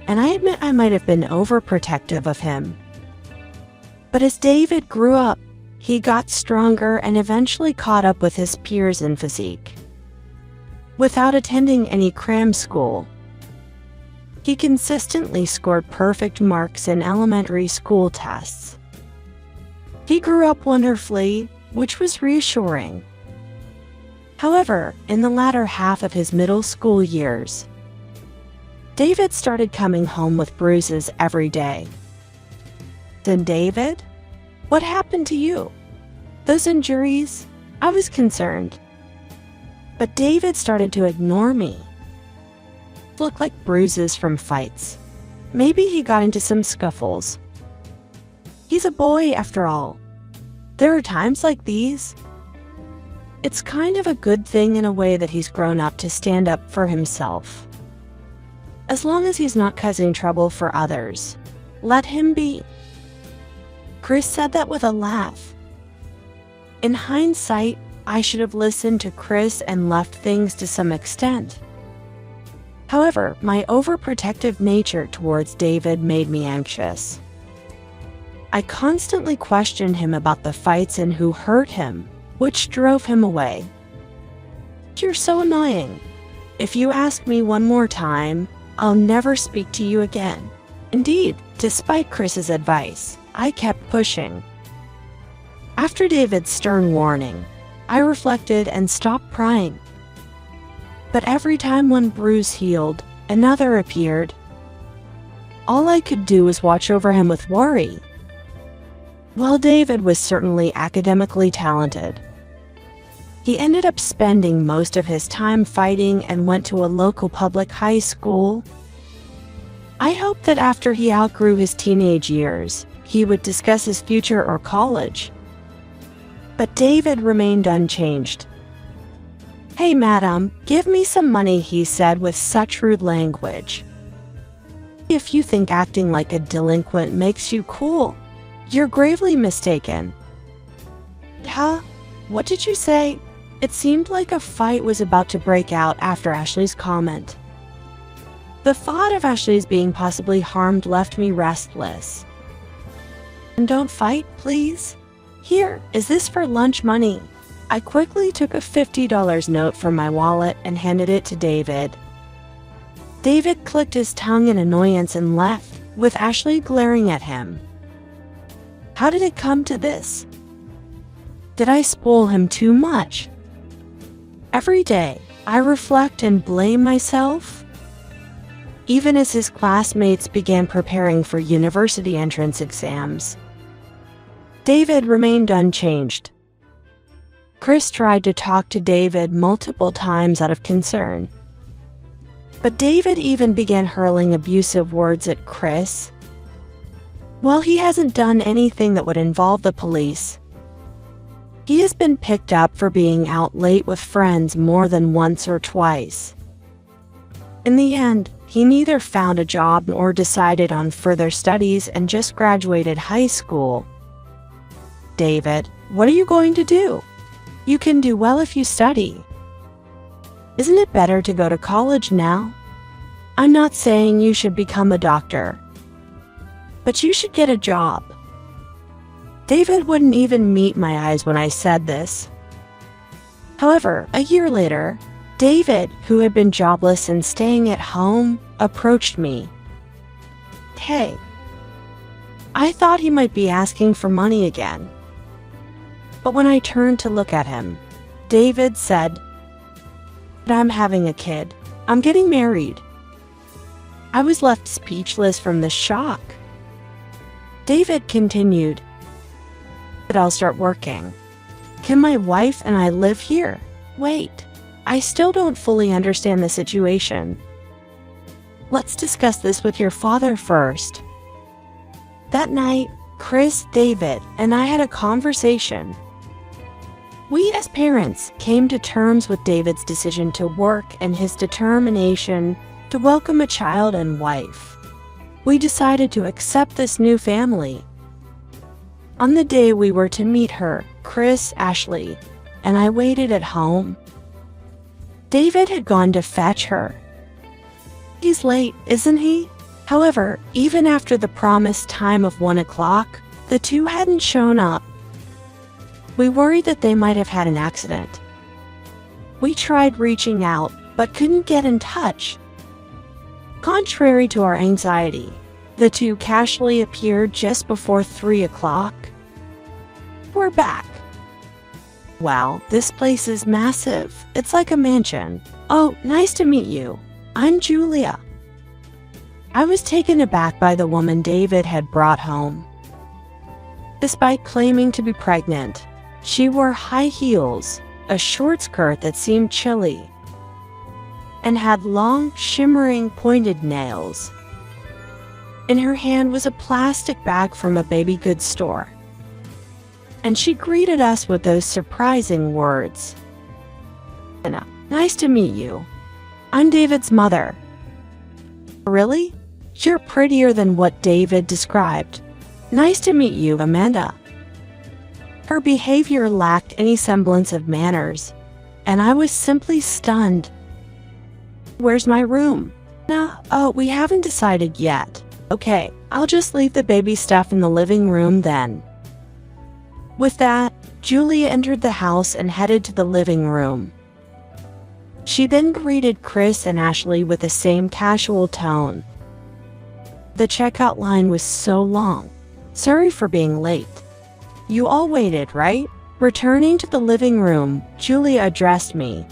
and I admit I might have been overprotective of him. But as David grew up, he got stronger and eventually caught up with his peers in physique. Without attending any cram school, he consistently scored perfect marks in elementary school tests. He grew up wonderfully, which was reassuring. However, in the latter half of his middle school years, David started coming home with bruises every day. Then David, what happened to you? Those injuries? I was concerned. But David started to ignore me. Looked like bruises from fights. Maybe he got into some scuffles. He's a boy after all. There are times like these. It's kind of a good thing in a way that he's grown up to stand up for himself. As long as he's not causing trouble for others, let him be." Chris said that with a laugh. In hindsight, I should have listened to Chris and left things to some extent. However, my overprotective nature towards David made me anxious. I constantly questioned him about the fights and who hurt him, which drove him away. "You're so annoying. If you ask me one more time, I'll never speak to you again." Indeed, despite Chris's advice, I kept pushing. After David's stern warning, I reflected and stopped prying. But every time one bruise healed, another appeared. All I could do was watch over him with worry. While David was certainly academically talented, he ended up spending most of his time fighting and went to a local public high school. I hoped that after he outgrew his teenage years, he would discuss his future or college. But David remained unchanged. "Hey, madam, give me some money," he said with such rude language. "If you think acting like a delinquent makes you cool, you're gravely mistaken." "Huh? What did you say?" It seemed like a fight was about to break out after Ashley's comment. The thought of Ashley's being possibly harmed left me restless. "And don't fight, please. Here, is this for lunch money?" I quickly took a $50 note from my wallet and handed it to David. David clicked his tongue in annoyance and left, with Ashley glaring at him. How did it come to this? Did I spoil him too much? Every day, I reflect and blame myself. Even as his classmates began preparing for university entrance exams, David remained unchanged. Chris tried to talk to David multiple times out of concern, but David even began hurling abusive words at Chris. While he hasn't done anything that would involve the police, he has been picked up for being out late with friends more than once or twice. In the end, he neither found a job nor decided on further studies and just graduated high school. David, what are you going to do? You can do well if you study. Isn't it better to go to college now? I'm not saying you should become a doctor, but you should get a job. David wouldn't even meet my eyes when I said this. However, a year later, David, who had been jobless and staying at home, approached me. Hey, I thought he might be asking for money again. But when I turned to look at him, David said, I'm having a kid. I'm getting married. I was left speechless from the shock. David continued, but I'll start working. Can my wife and I live here? Wait, I still don't fully understand the situation. Let's discuss this with your father first. That night, Chris, David, and I had a conversation. We as parents came to terms with David's decision to work and his determination to welcome a child and wife. We decided to accept this new family. On the day we were to meet her, Chris, Ashley, and I waited at home. David had gone to fetch her. He's late, isn't he? However, even after the promised time of 1 o'clock, the two hadn't shown up. We worried that they might have had an accident. We tried reaching out, but couldn't get in touch. Contrary to our anxiety, the two casually appeared just before 3 o'clock. We're back. Wow, this place is massive. It's like a mansion. Oh, nice to meet you. I'm Julia. I was taken aback by the woman David had brought home. Despite claiming to be pregnant, she wore high heels, a short skirt that seemed chilly, and had long, shimmering, pointed nails. In her hand was a plastic bag from a baby goods store. And she greeted us with those surprising words. Nice to meet you. I'm David's mother. Really? You're prettier than what David described. Nice to meet you, Amanda. Her behavior lacked any semblance of manners, and I was simply stunned. Where's my room? No, we haven't decided yet. Okay, I'll just leave the baby stuff in the living room then. With that, Julia entered the house and headed to the living room. She then greeted Chris and Ashley with the same casual tone. The checkout line was so long. Sorry for being late. You all waited, right? Returning to the living room, Julia addressed me.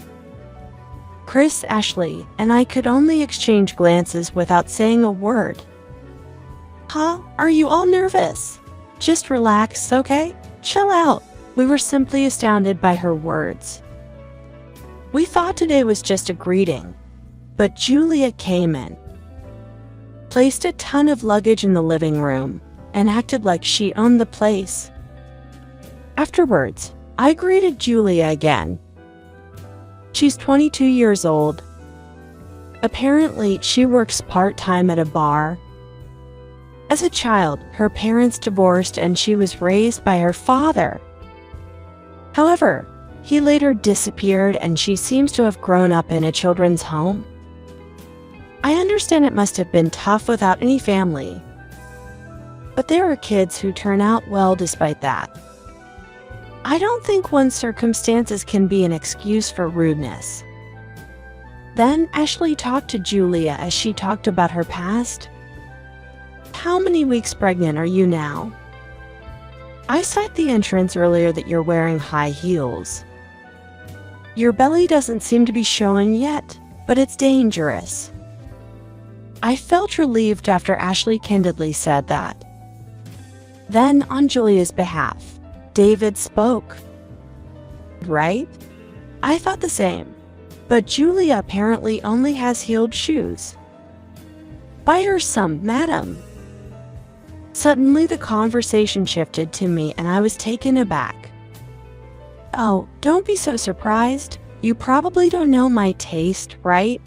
Chris, Ashley, and I could only exchange glances without saying a word. Huh? Are you all nervous? Just relax, okay? Chill out. We were simply astounded by her words. We thought today was just a greeting, but Julia came in, placed a ton of luggage in the living room, and acted like she owned the place. Afterwards, I greeted Julia again. She's 22 years old. Apparently, she works part-time at a bar. As a child, her parents divorced and she was raised by her father. However, he later disappeared and she seems to have grown up in a children's home. I understand it must have been tough without any family, but there are kids who turn out well despite that. I don't think one's circumstances can be an excuse for rudeness. Then Ashley talked to Julia as she talked about her past. How many weeks pregnant are you now? I saw at the entrance earlier that you're wearing high heels. Your belly doesn't seem to be showing yet, but it's dangerous. I felt relieved after Ashley candidly said that. Then, on Julia's behalf, David spoke. Right? I thought the same, but Julia apparently only has heeled shoes. Buy her some, madam. Suddenly the conversation shifted to me and I was taken aback. Oh, don't be so surprised. You probably don't know my taste, right?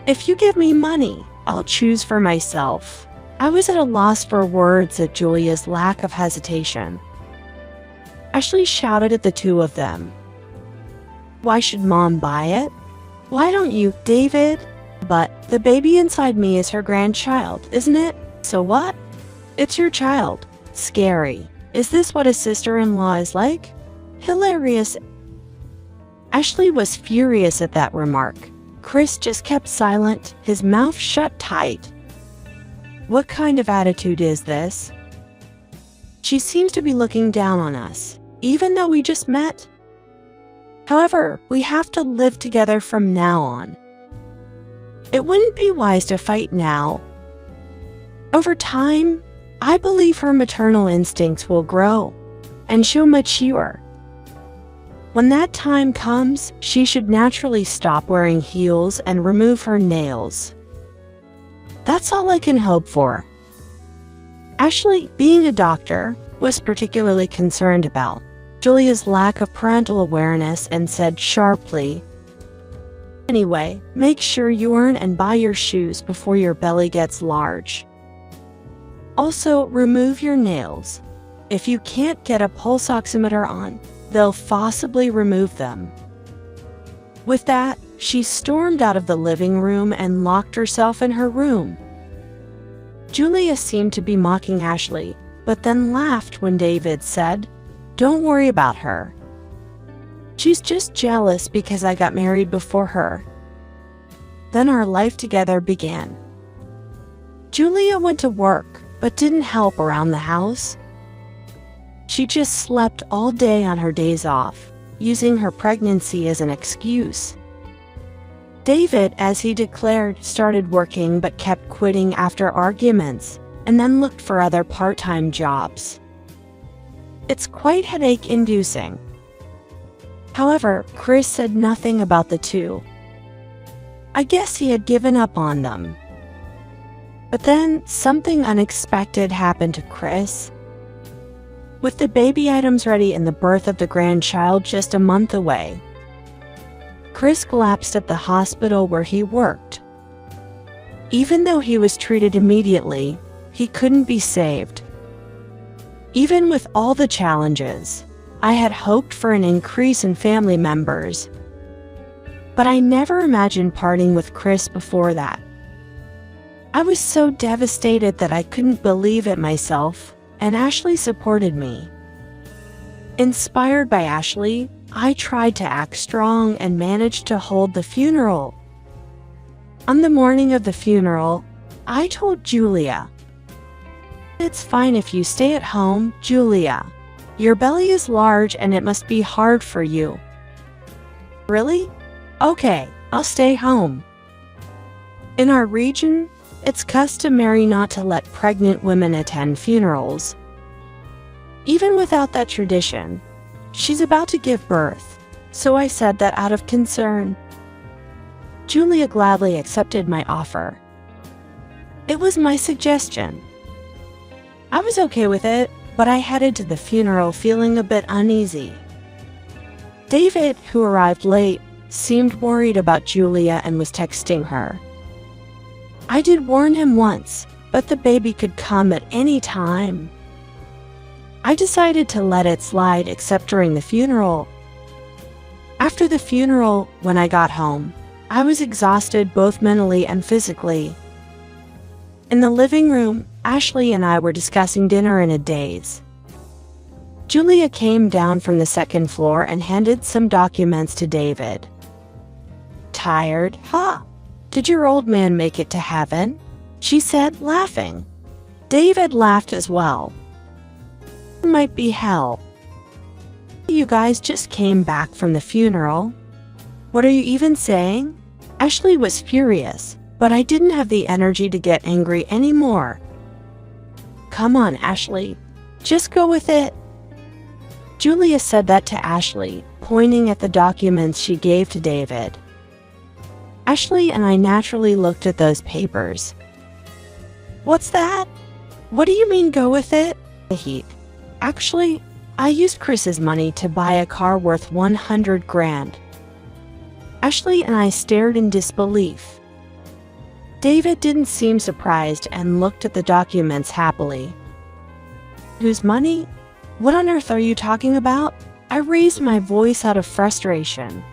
If you give me money, I'll choose for myself. I was at a loss for words at Julia's lack of hesitation. Ashley shouted at the two of them. Why should Mom buy it? Why don't you, David? But the baby inside me is her grandchild, isn't it? So what? It's your child. Scary. Is this what a sister-in-law is like? Hilarious. Ashley was furious at that remark. Chris just kept silent, his mouth shut tight. What kind of attitude is this? She seems to be looking down on us, even though we just met. However, we have to live together from now on. It wouldn't be wise to fight now. Over time, I believe her maternal instincts will grow, and she'll mature. When that time comes, she should naturally stop wearing heels and remove her nails. That's all I can hope for. Ashley, being a doctor, was particularly concerned about Julia's lack of parental awareness and said sharply, Anyway, make sure you earn and buy your shoes before your belly gets large. Also, remove your nails. If you can't get a pulse oximeter on, they'll forcibly remove them. With that, she stormed out of the living room and locked herself in her room. Julia seemed to be mocking Ashley, but then laughed when David said, Don't worry about her. She's just jealous because I got married before her. Then our life together began. Julia went to work, but didn't help around the house. She just slept all day on her days off, using her pregnancy as an excuse. David, as he declared, started working but kept quitting after arguments, and then looked for other part-time jobs. It's quite headache-inducing. However, Chris said nothing about the two. I guess he had given up on them. But then, something unexpected happened to Chris. With the baby items ready and the birth of the grandchild just a month away, Chris collapsed at the hospital where he worked. Even though he was treated immediately, he couldn't be saved. Even with all the challenges, I had hoped for an increase in family members. But I never imagined parting with Chris before that. I was so devastated that I couldn't believe it myself, and Ashley supported me. Inspired by Ashley, I tried to act strong and managed to hold the funeral. On the morning of the funeral, I told Julia, "It's fine if you stay at home, Julia. Your belly is large and it must be hard for you." "Really? Okay, I'll stay home." In our region, it's customary not to let pregnant women attend funerals. Even without that tradition, she's about to give birth, so I said that out of concern. Julia gladly accepted my offer. It was my suggestion. I was okay with it, but I headed to the funeral feeling a bit uneasy. David, who arrived late, seemed worried about Julia and was texting her. I did warn him once, but the baby could come at any time. I decided to let it slide except during the funeral. After the funeral, when I got home, I was exhausted both mentally and physically. In the living room, Ashley and I were discussing dinner in a daze. Julia came down from the second floor and handed some documents to David. "Tired, huh? Did your old man make it to heaven?" she said, laughing. David laughed as well. "It might be hell. You guys just came back from the funeral. What are you even saying?" Ashley was furious, but I didn't have the energy to get angry anymore. "Come on, Ashley. Just go with it." Julia said that to Ashley, pointing at the documents she gave to David. Ashley and I naturally looked at those papers. "What's that? What do you mean go with it?" "Actually, I used Chris's money to buy a car worth 100 grand. Ashley and I stared in disbelief. David didn't seem surprised and looked at the documents happily. "Whose money? What on earth are you talking about?" I raised my voice out of frustration.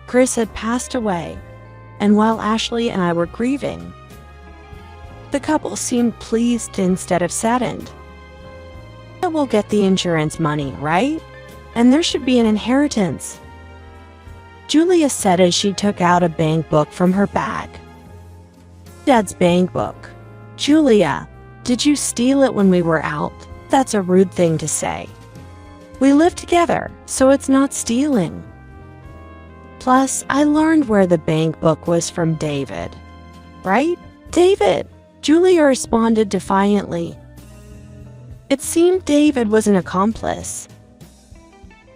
Chris had passed away, and while Ashley and I were grieving, the couple seemed pleased instead of saddened. "We'll get the insurance money, right? And there should be an inheritance," Julia said as she took out a bank book from her bag. "Dad's bank book. Julia, did you steal it when we were out? That's a rude thing to say. We live together, so it's not stealing. Plus, I learned where the bank book was from David. Right, David?" Julia responded defiantly. It seemed David was an accomplice.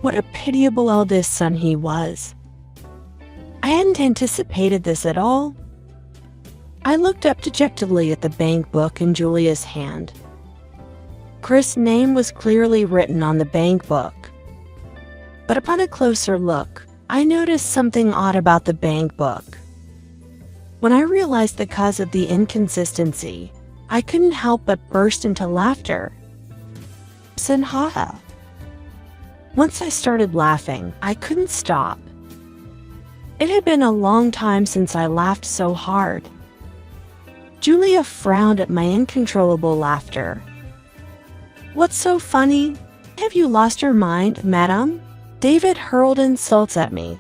What a pitiable eldest son he was. I hadn't anticipated this at all. I looked up dejectedly at the bank book in Julia's hand. Chris' name was clearly written on the bank book. But upon a closer look, I noticed something odd about the bank book. When I realized the cause of the inconsistency, I couldn't help but burst into laughter. Sinhaha. Once I started laughing, I couldn't stop. It had been a long time since I laughed so hard. Julia frowned at my uncontrollable laughter. "What's so funny? Have you lost your mind, madam?" David hurled insults at me,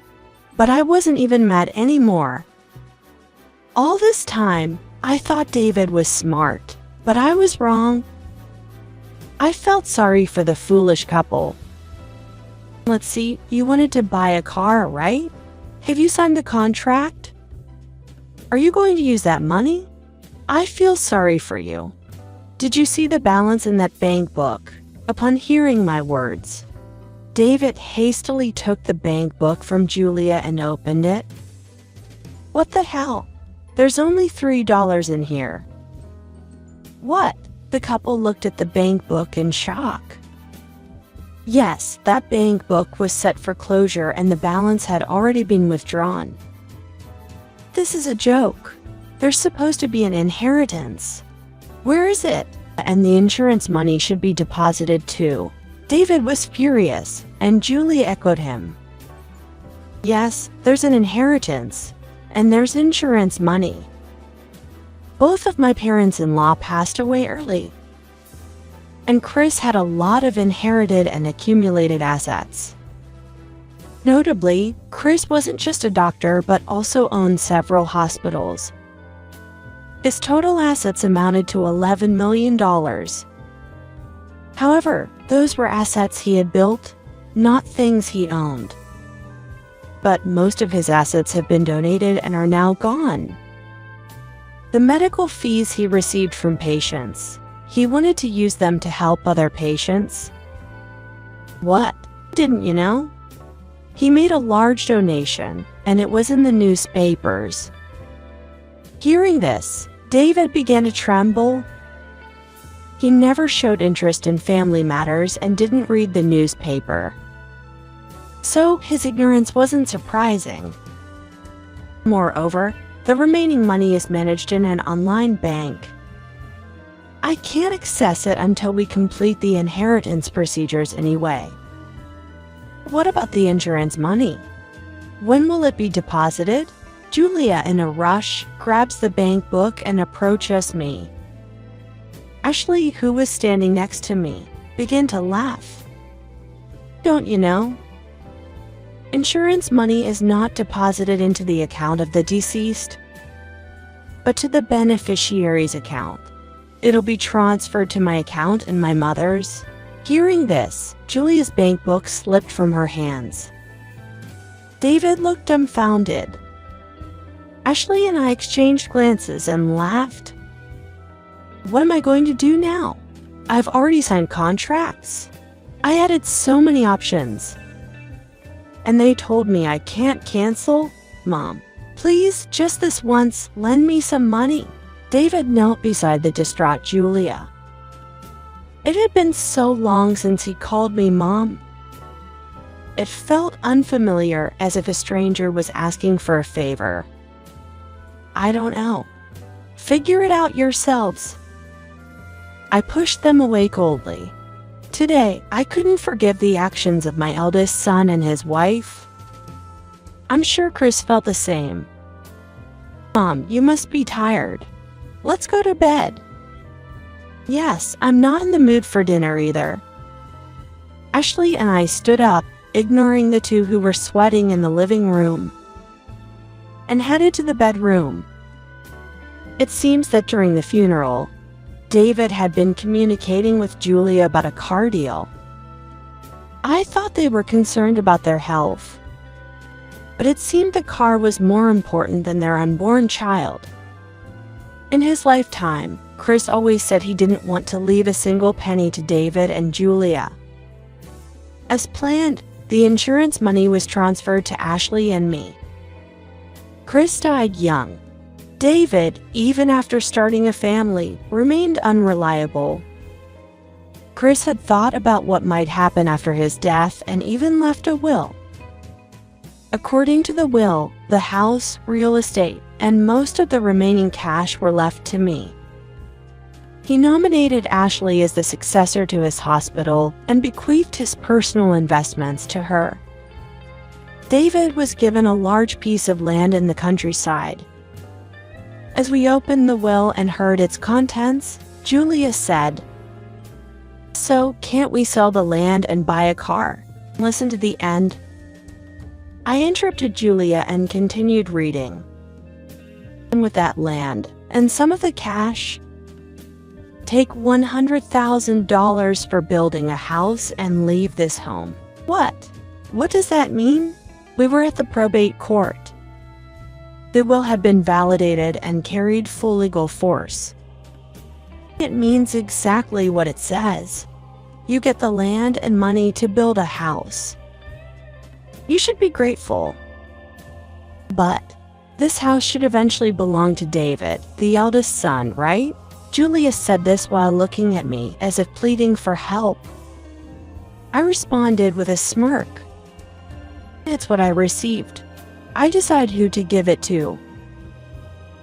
but I wasn't even mad anymore. All this time, I thought David was smart, but I was wrong. I felt sorry for the foolish couple. "Let's see, you wanted to buy a car, right? Have you signed the contract? Are you going to use that money? I feel sorry for you. Did you see the balance in that bank book?" Upon hearing my words, David hastily took the bank book from Julia and opened it. "What the hell? There's only $3 in here." "What?" The couple looked at the bank book in shock. Yes, that bank book was set for closure and the balance had already been withdrawn. This is a joke. There's supposed to be an inheritance. Where is it? And the insurance money should be deposited too. David was furious, and Julie echoed him. Yes, there's an inheritance, and there's insurance money. Both of my parents-in-law passed away early. And Chris had a lot of inherited and accumulated assets. Notably, Chris wasn't just a doctor but also owned several hospitals. His total assets amounted to $11 million. However, those were assets he had built, not things he owned. But most of his assets have been donated and are now gone. The medical fees he received from patients, he wanted to use them to help other patients. What? Didn't you know? He made a large donation, and it was in the newspapers. Hearing this, David began to tremble. He never showed interest in family matters and didn't read the newspaper. So his ignorance wasn't surprising. Moreover, the remaining money is managed in an online bank. I can't access it until we complete the inheritance procedures anyway. What about the insurance money? When will it be deposited? Julia, in a rush, grabs the bank book and approaches me. Ashley, who was standing next to me, began to laugh. Don't you know? Insurance money is not deposited into the account of the deceased, but to the beneficiary's account. It'll be transferred to my account and my mother's. Hearing this, Julia's bank book slipped from her hands. David looked dumbfounded. Ashley and I exchanged glances and laughed. What am I going to do now? I've already signed contracts. I added so many options. And they told me I can't cancel? Mom, please, just this once, lend me some money. David knelt beside the distraught Julia. It had been so long since he called me Mom. It felt unfamiliar, as if a stranger was asking for a favor. I don't know. Figure it out yourselves. I pushed them away coldly. Today, I couldn't forgive the actions of my eldest son and his wife. I'm sure Chris felt the same. Mom, you must be tired. Let's go to bed. Yes, I'm not in the mood for dinner either. Ashley and I stood up, ignoring the two who were sweating in the living room, and headed to the bedroom. It seems that during the funeral, David had been communicating with Julia about a car deal. I thought they were concerned about their health, but it seemed the car was more important than their unborn child. In his lifetime, Chris always said he didn't want to leave a single penny to David and Julia. As planned, the insurance money was transferred to Ashley and me. Chris died young. David, even after starting a family, remained unreliable. Chris had thought about what might happen after his death and even left a will. According to the will, the house, real estate, and most of the remaining cash were left to me. He nominated Ashley as the successor to his hospital and bequeathed his personal investments to her. David was given a large piece of land in the countryside. As we opened the will and heard its contents, Julia said, "So, can't we sell the land and buy a car?" Listen to the end. I interrupted Julia and continued reading. And with that land and some of the cash, take $100,000 for building a house and leave this home. What? What does that mean? We were at the probate court. The will had been validated and carried full legal force. It means exactly what it says. You get the land and money to build a house. You should be grateful. But this house should eventually belong to David, the eldest son, right? Julia said this while looking at me as if pleading for help. I responded with a smirk. It's what I received. I decide who to give it to.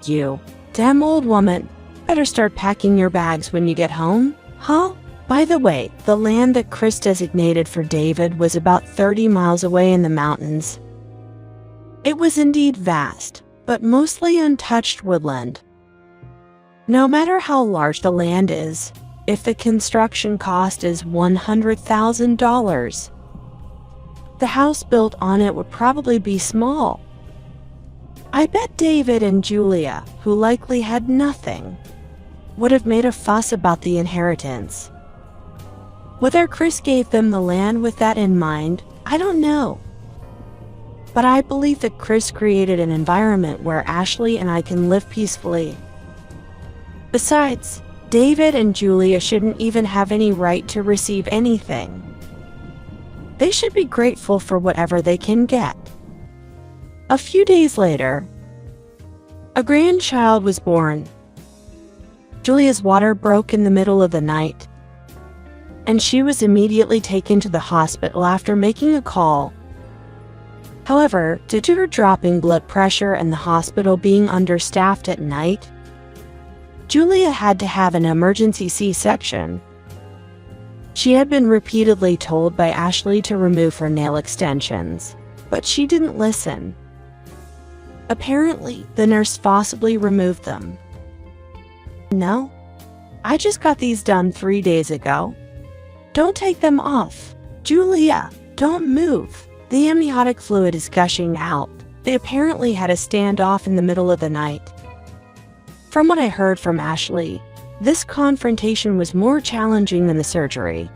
You, damn old woman. Better start packing your bags when you get home, huh? By the way, the land that Chris designated for David was about 30 miles away in the mountains. It was indeed vast, but mostly untouched woodland. No matter how large the land is, if the construction cost is $100,000, the house built on it would probably be small. I bet David and Julia, who likely had nothing, would have made a fuss about the inheritance. Whether Chris gave them the land with that in mind, I don't know. But I believe that Chris created an environment where Ashley and I can live peacefully. Besides, David and Julia shouldn't even have any right to receive anything. They should be grateful for whatever they can get. A few days later, a grandchild was born. Julia's water broke in the middle of the night, and she was immediately taken to the hospital after making a call. However, due to her dropping blood pressure and the hospital being understaffed at night, Julia had to have an emergency C-section. She had been repeatedly told by Ashley to remove her nail extensions, but she didn't listen. Apparently, the nurse forcibly removed them. No, I just got these done 3 days ago. Don't take them off. Julia, don't move. The amniotic fluid is gushing out. They apparently had a standoff in the middle of the night. From what I heard from Ashley, this confrontation was more challenging than the surgery.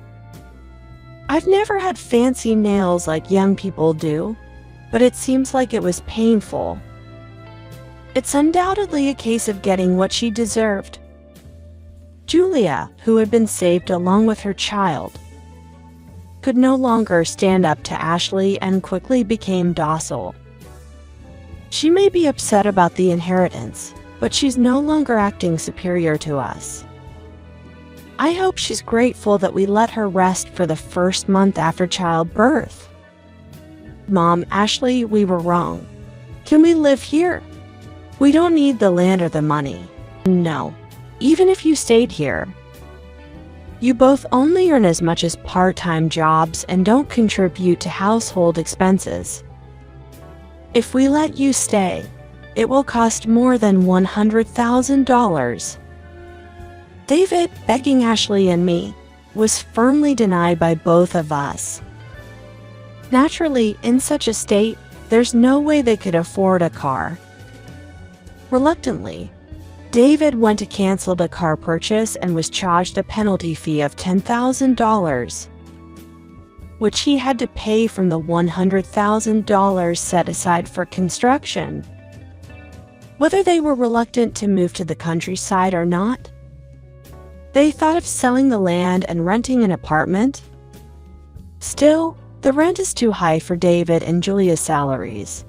I've never had fancy nails like young people do, but it seems like it was painful. It's undoubtedly a case of getting what she deserved. Julia, who had been saved along with her child, could no longer stand up to Ashley and quickly became docile. She may be upset about the inheritance, but she's no longer acting superior to us. I hope she's grateful that we let her rest for the first month after childbirth. Mom, Ashley, we were wrong. Can we live here? We don't need the land or the money. No, even if you stayed here. You both only earn as much as part-time jobs and don't contribute to household expenses. If we let you stay, it will cost more than $100,000. David, begging Ashley and me, was firmly denied by both of us. Naturally, in such a state, there's no way they could afford a car. Reluctantly, David went to cancel the car purchase and was charged a penalty fee of $10,000, which he had to pay from the $100,000 set aside for construction. Whether they were reluctant to move to the countryside or not, they thought of selling the land and renting an apartment. Still, the rent is too high for David and Julia's salaries.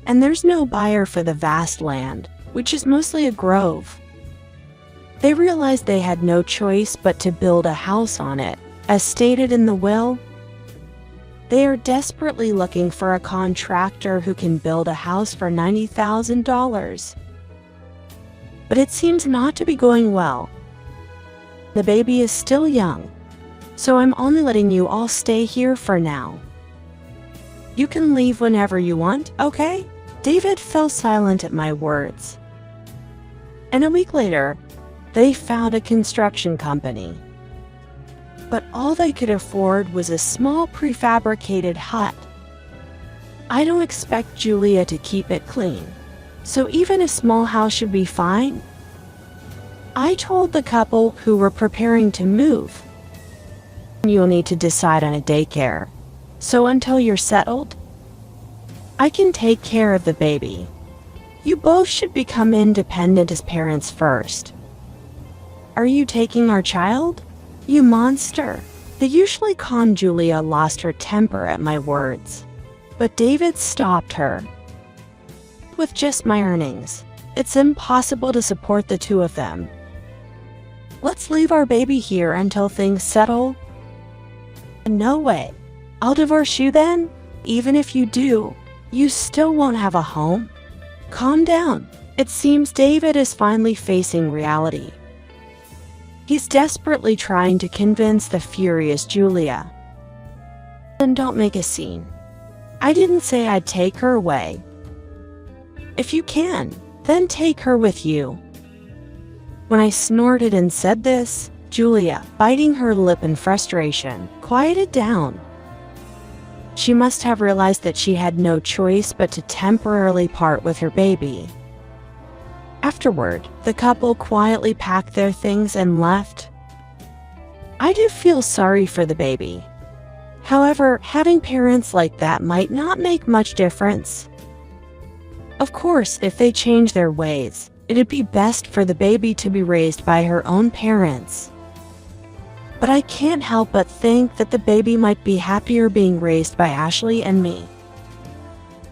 And there's no buyer for the vast land, which is mostly a grove. They realized they had no choice but to build a house on it, as stated in the will. They are desperately looking for a contractor who can build a house for $90,000. But it seems not to be going well. The baby is still young, so I'm only letting you all stay here for now. You can leave whenever you want, okay? David fell silent at my words. And a week later, they found a construction company. But all they could afford was a small prefabricated hut. I don't expect Julia to keep it clean, so even a small house should be fine. I told the couple who were preparing to move, you'll need to decide on a daycare, so until you're settled, I can take care of the baby. You both should become independent as parents first. Are you taking our child? You monster. The usually calm Julia lost her temper at my words, but David stopped her. With just my earnings, it's impossible to support the two of them. Let's leave our baby here until things settle. No way. I'll divorce you then? Even if you do, you still won't have a home? Calm down. It seems David is finally facing reality. He's desperately trying to convince the furious Julia. And don't make a scene. I didn't say I'd take her away. If you can, then take her with you. When I snorted and said this, Julia, biting her lip in frustration, quieted down. She must have realized that she had no choice but to temporarily part with her baby. Afterward, the couple quietly packed their things and left. I do feel sorry for the baby. However, having parents like that might not make much difference. Of course, if they change their ways, it'd be best for the baby to be raised by her own parents. But I can't help but think that the baby might be happier being raised by Ashley and me.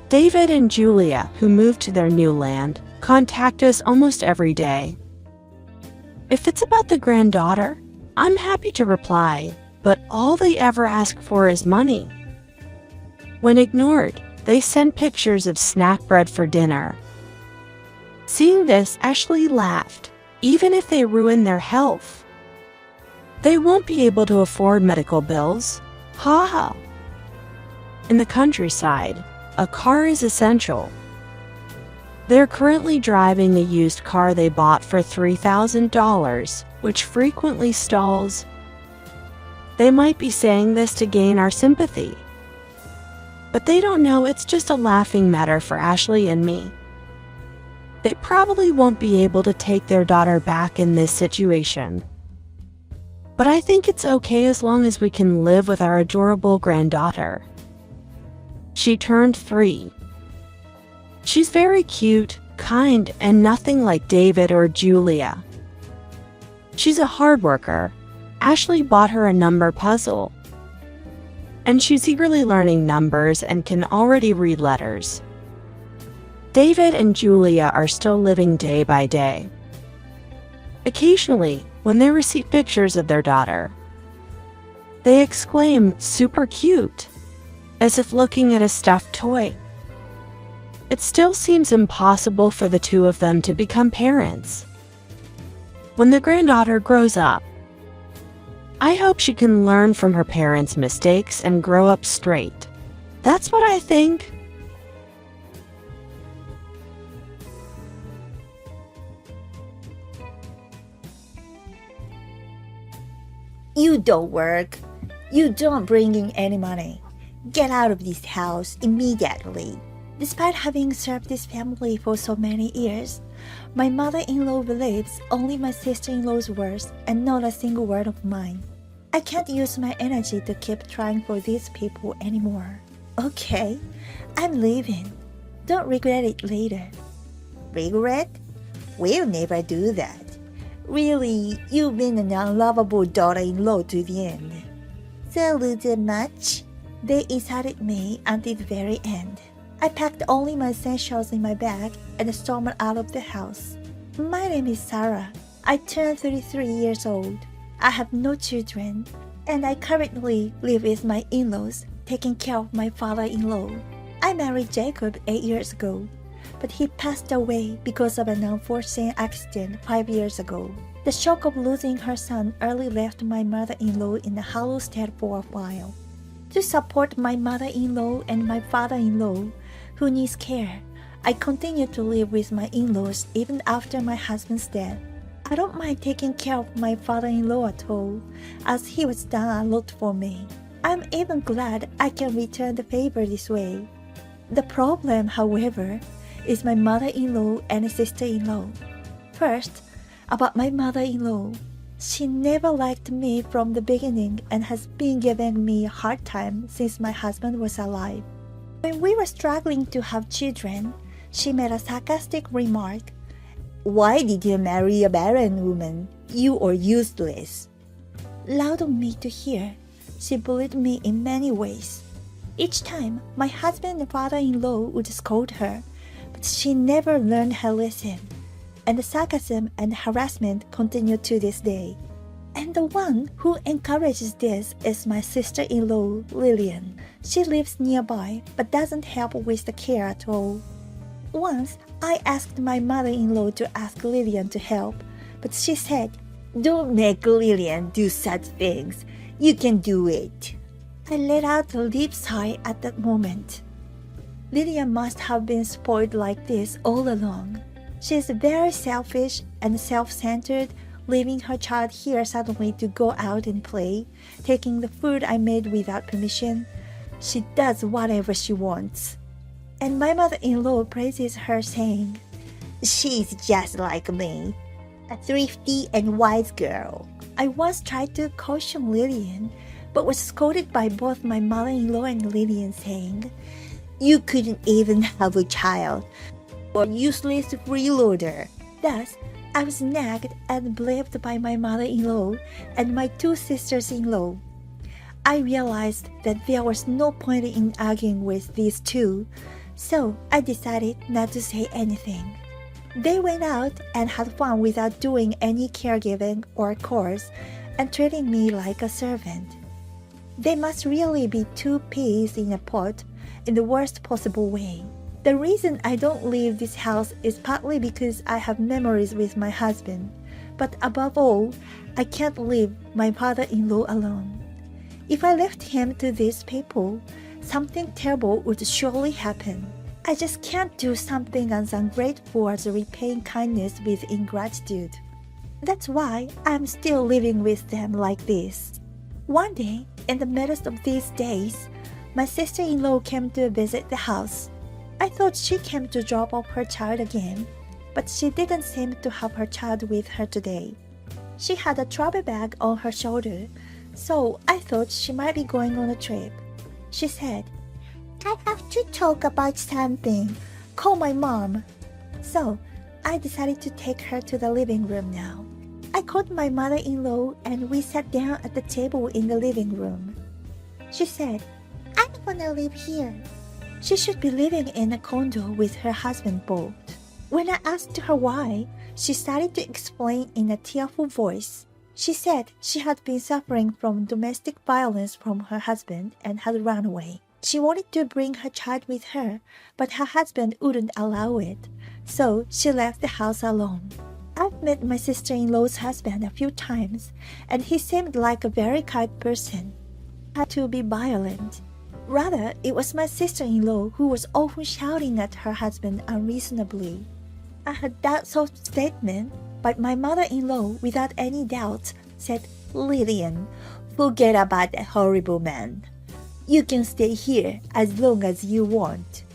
David and Julia, who moved to their new land, contact us almost every day. If it's about the granddaughter, I'm happy to reply, but all they ever ask for is money. When ignored, they send pictures of snack bread for dinner. Seeing this, Ashley laughed. Even if they ruin their health, they won't be able to afford medical bills. Ha ha. In the countryside, a car is essential. They're currently driving a used car they bought for $3,000, which frequently stalls. They might be saying this to gain our sympathy, but they don't know it's just a laughing matter for Ashley and me. They probably won't be able to take their daughter back in this situation. But I think it's okay as long as we can live with our adorable granddaughter. She turned 3. She's very cute, kind, and nothing like David or Julia. She's a hard worker. Ashley bought her a number puzzle, and she's eagerly learning numbers and can already read letters. David and Julia are still living day by day. Occasionally, when they receive pictures of their daughter, they exclaim, "Super cute," as if looking at a stuffed toy. It still seems impossible for the two of them to become parents. When the granddaughter grows up, I hope she can learn from her parents' mistakes and grow up straight. That's what I think. You don't work. You don't bring in any money. Get out of this house immediately. Despite having served this family for so many years, my mother-in-law believes only my sister-in-law's words and not a single word of mine. I can't use my energy to keep trying for these people anymore. Okay, I'm leaving. Don't regret it later. Regret? We'll never do that. Really, you've been an unlovable daughter-in-law to the end. So little much. They insulted me until the very end. I packed only my essentials in my bag and stormed out of the house. My name is Sarah. I turned 33 years old. I have no children, and I currently live with my in-laws, taking care of my father-in-law. I married Jacob 8 years ago, but he passed away because of an unforeseen accident 5 years ago. The shock of losing her son early left my mother-in-law in a hollow state for a while. To support my mother-in-law and my father-in-law, who needs care, I continue to live with my in-laws even after my husband's death. I don't mind taking care of my father-in-law at all, as he has done a lot for me. I'm even glad I can return the favor this way. The problem, however, is my mother-in-law and sister-in-law. First, about my mother-in-law. She never liked me from the beginning and has been giving me a hard time since my husband was alive. When we were struggling to have children, she made a sarcastic remark. "Why did you marry a barren woman? You are useless." Loud on me to hear, she bullied me in many ways. Each time, my husband and father-in-law would scold her, but she never learned her lesson, and the sarcasm and harassment continue to this day. And the one who encourages this is my sister-in-law, Lillian. She lives nearby but doesn't help with the care at all. Once, I asked my mother-in-law to ask Lillian to help, but she said, "Don't make Lillian do such things. You can do it." I let out a deep sigh at that moment. Lillian must have been spoiled like this all along. She is very selfish and self-centered, leaving her child here suddenly to go out and play, taking the food I made without permission. She does whatever she wants. And my mother-in-law praises her, saying, "She's just like me, a thrifty and wise girl." I once tried to caution Lillian, but was scolded by both my mother-in-law and Lillian, saying, "You couldn't even have a child, or useless freeloader." Thus, I was nagged and blamed by my mother-in-law and my two sisters-in-law. I realized that there was no point in arguing with these two, so I decided not to say anything. They went out and had fun without doing any caregiving or chores and treating me like a servant. They must really be two peas in a pod in the worst possible way. The reason I don't leave this house is partly because I have memories with my husband, but above all, I can't leave my father-in-law alone. If I left him to these people, something terrible would surely happen. I just can't do something as ungrateful as repaying kindness with ingratitude. That's why I'm still living with them like this. One day, in the midst of these days, my sister-in-law came to visit the house. I thought she came to drop off her child again, but she didn't seem to have her child with her today. She had a travel bag on her shoulder, so I thought she might be going on a trip. She said, "I have to talk about something. Call my mom." So I decided to take her to the living room now. I called my mother-in-law and we sat down at the table in the living room. She said, "I'm gonna live here." She should be living in a condo with her husband both. When I asked her why, she started to explain in a tearful voice. She said she had been suffering from domestic violence from her husband and had run away. She wanted to bring her child with her, but her husband wouldn't allow it, so she left the house alone. I've met my sister-in-law's husband a few times, and he seemed like a very kind person. Had to be violent. Rather, it was my sister-in-law who was often shouting at her husband unreasonably. I had doubts of statement, but my mother-in-law, without any doubt, said, "Lillian, forget about that horrible man. You can stay here as long as you want."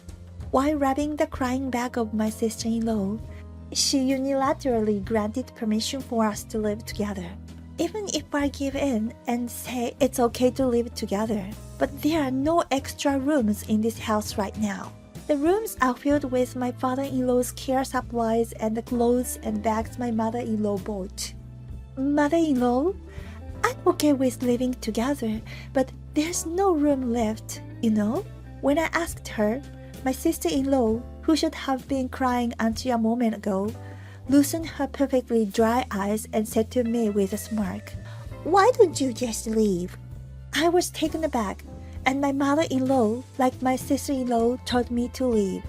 While rubbing the crying back of my sister-in-law, she unilaterally granted permission for us to live together. Even if I give in and say it's okay to live together, but there are no extra rooms in this house right now. The rooms are filled with my father-in-law's care supplies and the clothes and bags my mother-in-law bought. "Mother-in-law, I'm okay with living together, but there's no room left, you know?" When I asked her, my sister-in-law, who should have been crying until a moment ago, loosened her perfectly dry eyes and said to me with a smirk, "Why don't you just leave?" I was taken aback, and my mother-in-law, like my sister-in-law, told me to leave.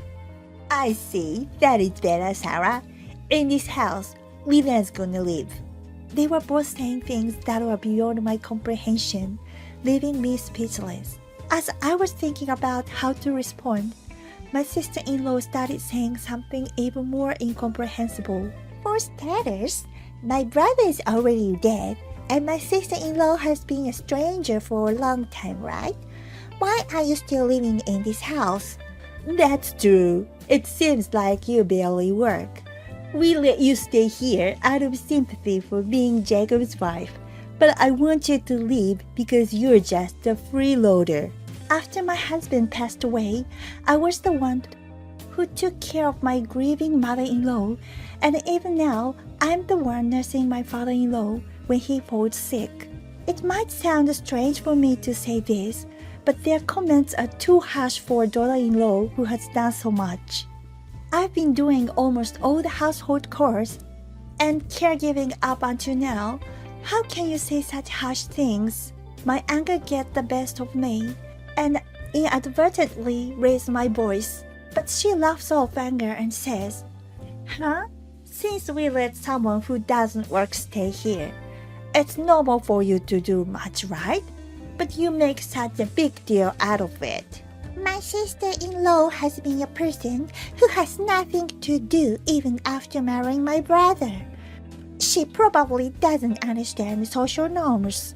"I see. That is better, Sarah. In this house, Lillian's gonna live." They were both saying things that were beyond my comprehension, leaving me speechless. As I was thinking about how to respond, my sister-in-law started saying something even more incomprehensible. "For starters, my brother is already dead, and my sister-in-law has been a stranger for a long time, right? Why are you still living in this house?" "That's true. It seems like you barely work. We let you stay here out of sympathy for being Jacob's wife, but I want you to leave because you're just a freeloader." After my husband passed away, I was the one who took care of my grieving mother-in-law, and even now, I'm the one nursing my father-in-law when he falls sick. It might sound strange for me to say this, but their comments are too harsh for a daughter-in-law who has done so much. I've been doing almost all the household chores and caregiving up until now, How can you say such harsh things? My anger gets the best of me, and inadvertently raise my voice. But she laughs off anger and says, Huh? Since we let someone who doesn't work stay here, it's normal for you to do much, right? But you make such a big deal out of it. My sister-in-law has been a person who has nothing to do even after marrying my brother. She probably doesn't understand social norms.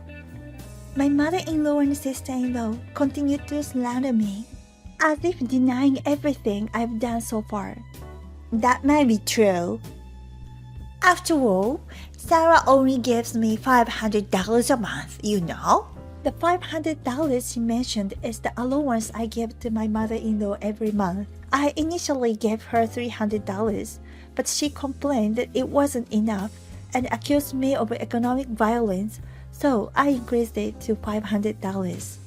My mother-in-law and sister-in-law continue to slander me, as if denying everything I've done so far. That may be true. After all, Sarah only gives me $500 a month, you know? The $500 she mentioned is the allowance I give to my mother-in-law every month. I initially gave her $300, but she complained that it wasn't enough and accused me of economic violence, so I increased it to $500.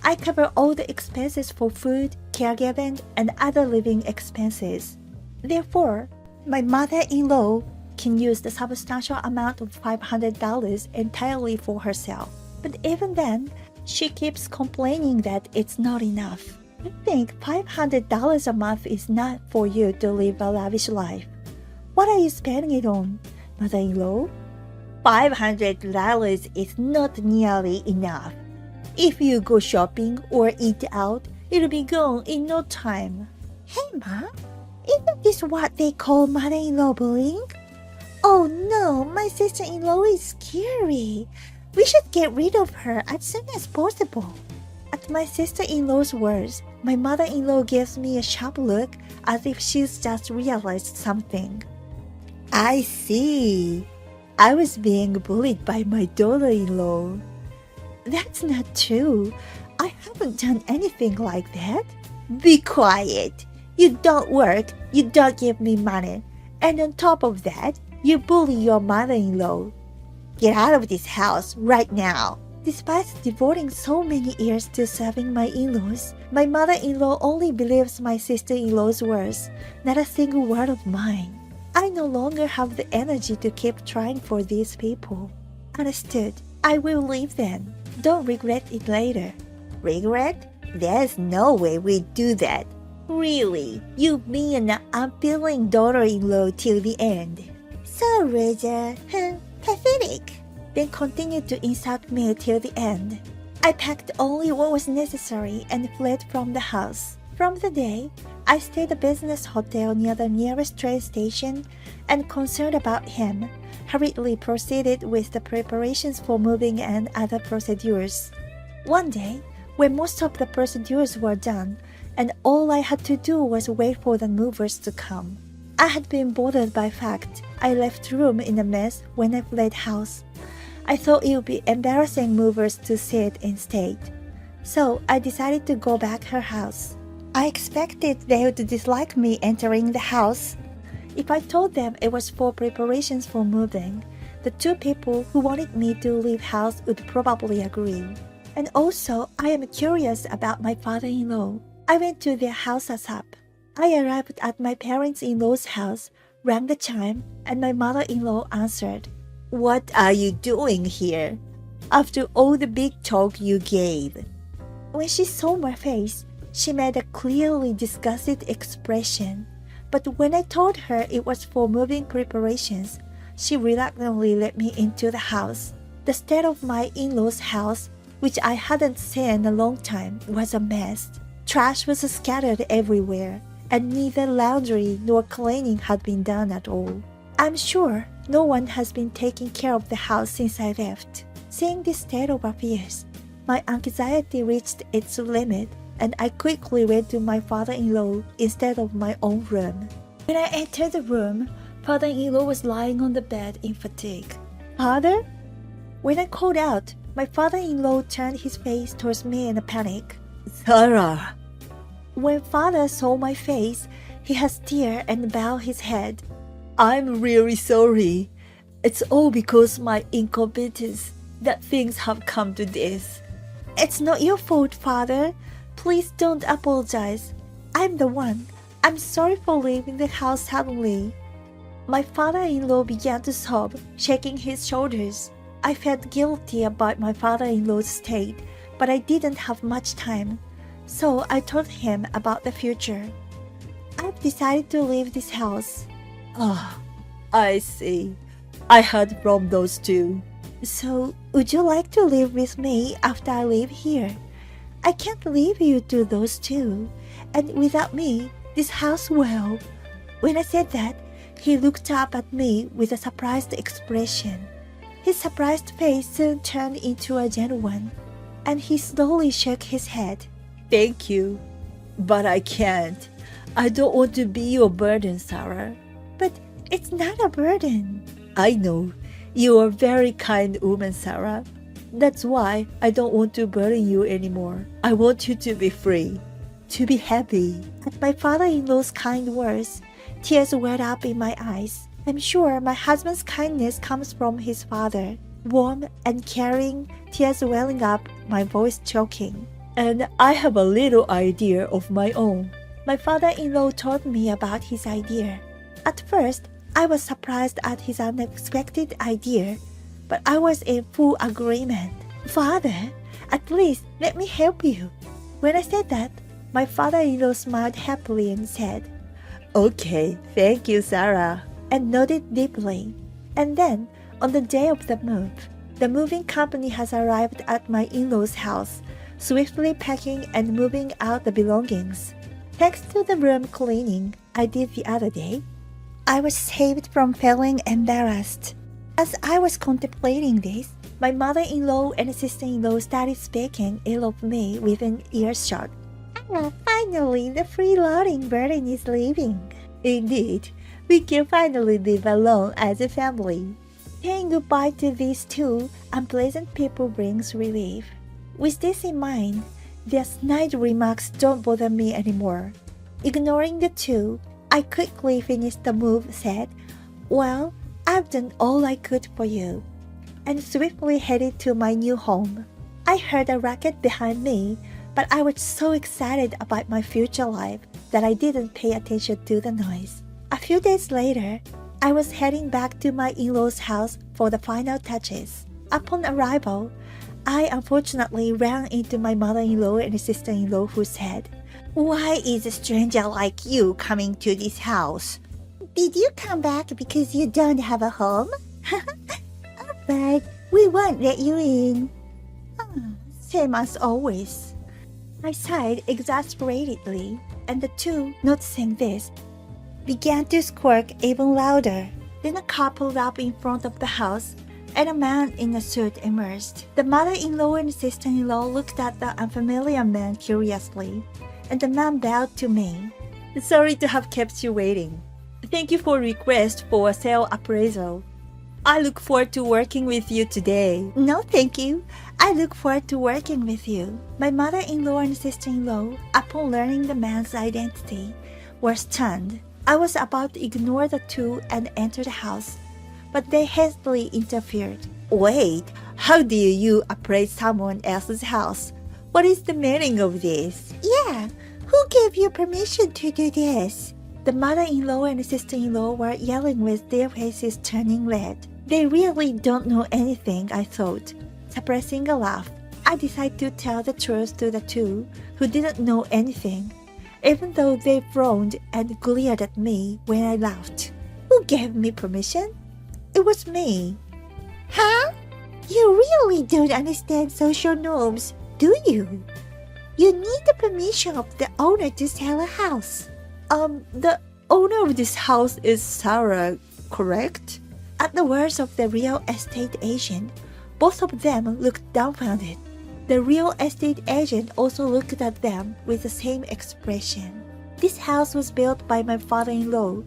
I cover all the expenses for food, caregiving, and other living expenses. Therefore, my mother-in-law can use the substantial amount of $500 entirely for herself. But even then, she keeps complaining that it's not enough. I think $500 a month is not for you to live a lavish life. What are you spending it on, mother-in-law? $500 is not nearly enough. If you go shopping or eat out, it'll be gone in no time. Hey, Ma, isn't this what they call mother-in-law bullying? Oh no, my sister-in-law is scary. We should get rid of her as soon as possible. At my sister-in-law's words, my mother-in-law gives me a sharp look as if she's just realized something. I see. I was being bullied by my daughter-in-law. That's not true. I haven't done anything like that. Be quiet. You don't work, you don't give me money, and on top of that, you bully your mother-in-law. Get out of this house right now. Despite devoting so many years to serving my in-laws, my mother-in-law only believes my sister-in-law's words, not a single word of mine. I no longer have the energy to keep trying for these people. Understood. I will leave then. Don't regret it later. Regret? There's no way we do that. Really, you've been an unfeeling daughter-in-law till the end. So rude, pathetic. Then continued to insult me till the end. I packed only what was necessary and fled from the house. From the day, I stayed at a business hotel near the nearest train station and, concerned about him, hurriedly proceeded with the preparations for moving and other procedures. One day, when most of the procedures were done, and all I had to do was wait for the movers to come, I had been bothered by fact I left room in a mess when I fled house. I thought it would be embarrassing movers to see it in state, so I decided to go back her house. I expected they would dislike me entering the house. If I told them it was for preparations for moving, the two people who wanted me to leave house would probably agree. And also, I am curious about my father-in-law. I went to their house ASAP. I arrived at my parents-in-law's house, rang the chime, and my mother-in-law answered. What are you doing here? After all the big talk you gave. When she saw my face, she made a clearly disgusted expression. But when I told her it was for moving preparations, she reluctantly let me into the house. The state of my in-laws' house, which I hadn't seen in a long time, was a mess. Trash was scattered everywhere, and neither laundry nor cleaning had been done at all. I'm sure no one has been taking care of the house since I left. Seeing this state of affairs, my anxiety reached its limit, and I quickly went to my father-in-law instead of my own room. When I entered the room, father-in-law was lying on the bed in fatigue. Father? When I called out, my father-in-law turned his face towards me in a panic. Sarah! When father saw my face, he had stared and bowed his head. I'm really sorry. It's all because my incompetence that things have come to this. It's not your fault, father. Please don't apologize. I'm the one. I'm sorry for leaving the house suddenly. My father-in-law began to sob, shaking his shoulders. I felt guilty about my father-in-law's state, but I didn't have much time, so I told him about the future. I've decided to leave this house. Ah, I see. I heard from those two. So, would you like to live with me after I leave here? I can't leave you to those two, and without me, this house will. When I said that, he looked up at me with a surprised expression. His surprised face soon turned into a gentle one, and he slowly shook his head. Thank you, but I can't. I don't want to be your burden, Sarah. But it's not a burden. I know. You are a very kind woman, Sarah. That's why I don't want to burden you anymore. I want you to be free, to be happy. At my father-in-law's kind words, tears welled up in my eyes. I'm sure my husband's kindness comes from his father. Warm and caring, tears welling up, my voice choking. And I have a little idea of my own. My father-in-law told me about his idea. At first, I was surprised at his unexpected idea, but I was in full agreement. Father, at least let me help you. When I said that, my father-in-law smiled happily and said, Okay, thank you, Sarah, and nodded deeply. And then, on the day of the move, the moving company has arrived at my in-laws' house, swiftly packing and moving out the belongings. Thanks to the room cleaning I did the other day, I was saved from feeling embarrassed. As I was contemplating this, my mother-in-law and sister-in-law started speaking ill of me within earshot. Finally, the freeloading burden is leaving. Indeed, we can finally live alone as a family. Saying goodbye to these two unpleasant people brings relief. With this in mind, their snide remarks don't bother me anymore. Ignoring the two, I quickly finished the move, said, Well, I've done all I could for you, and swiftly headed to my new home. I heard a racket behind me, but I was so excited about my future life that I didn't pay attention to the noise. A few days later, I was heading back to my in-laws' house for the final touches. Upon arrival, I unfortunately ran into my mother-in-law and sister-in-law who said, Why is a stranger like you coming to this house? Did you come back because you don't have a home? But we won't let you in. Same as always. I sighed exasperatedly, and the two, noticing this, began to squawk even louder. Then a car pulled up in front of the house, and a man in a suit emerged. The mother-in-law and sister-in-law looked at the unfamiliar man curiously, and the man bowed to me. Sorry to have kept you waiting. Thank you for request for a sale appraisal. I look forward to working with you today. No, thank you. I look forward to working with you. My mother-in-law and sister-in-law, upon learning the man's identity, were stunned. I was about to ignore the two and enter the house, but they hastily interfered. Wait, how do you appraise someone else's house? What is the meaning of this? Yeah, who gave you permission to do this? The mother-in-law and sister-in-law were yelling with their faces turning red. They really don't know anything, I thought. Suppressing a laugh, I decided to tell the truth to the two who didn't know anything, even though they frowned and glared at me when I laughed. Who gave me permission? It was me. Huh? You really don't understand social norms, do you? You need the permission of the owner to sell a house. The owner of this house is Sarah, correct? At the words of the real estate agent, both of them looked dumbfounded. The real estate agent also looked at them with the same expression. This house was built by my father-in-law,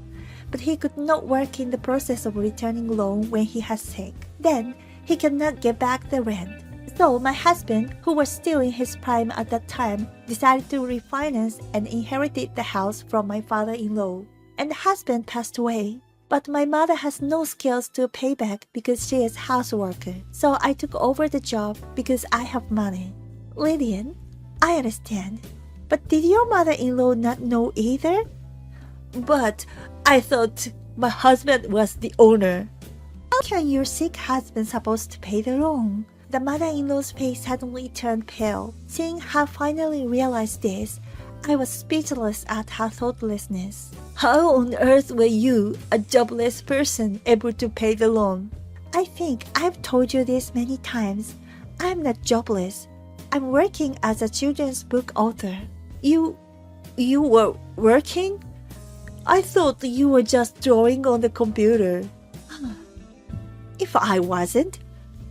but he could not work in the process of returning loan when he has sick. Then, he cannot get back the rent. So my husband, who was still in his prime at that time, decided to refinance and inherited the house from my father-in-law. And the husband passed away. But my mother has no skills to pay back because she is houseworker. So I took over the job because I have money. Lillian, I understand. But did your mother-in-law not know either? But I thought my husband was the owner. How can your sick husband supposed to pay the loan? The mother-in-law's face suddenly turned pale. Seeing her finally realize this, I was speechless at her thoughtlessness. How on earth were you, a jobless person, able to pay the loan? I think I've told you this many times. I'm not jobless. I'm working as a children's book author. You were working? I thought you were just drawing on the computer. If I wasn't,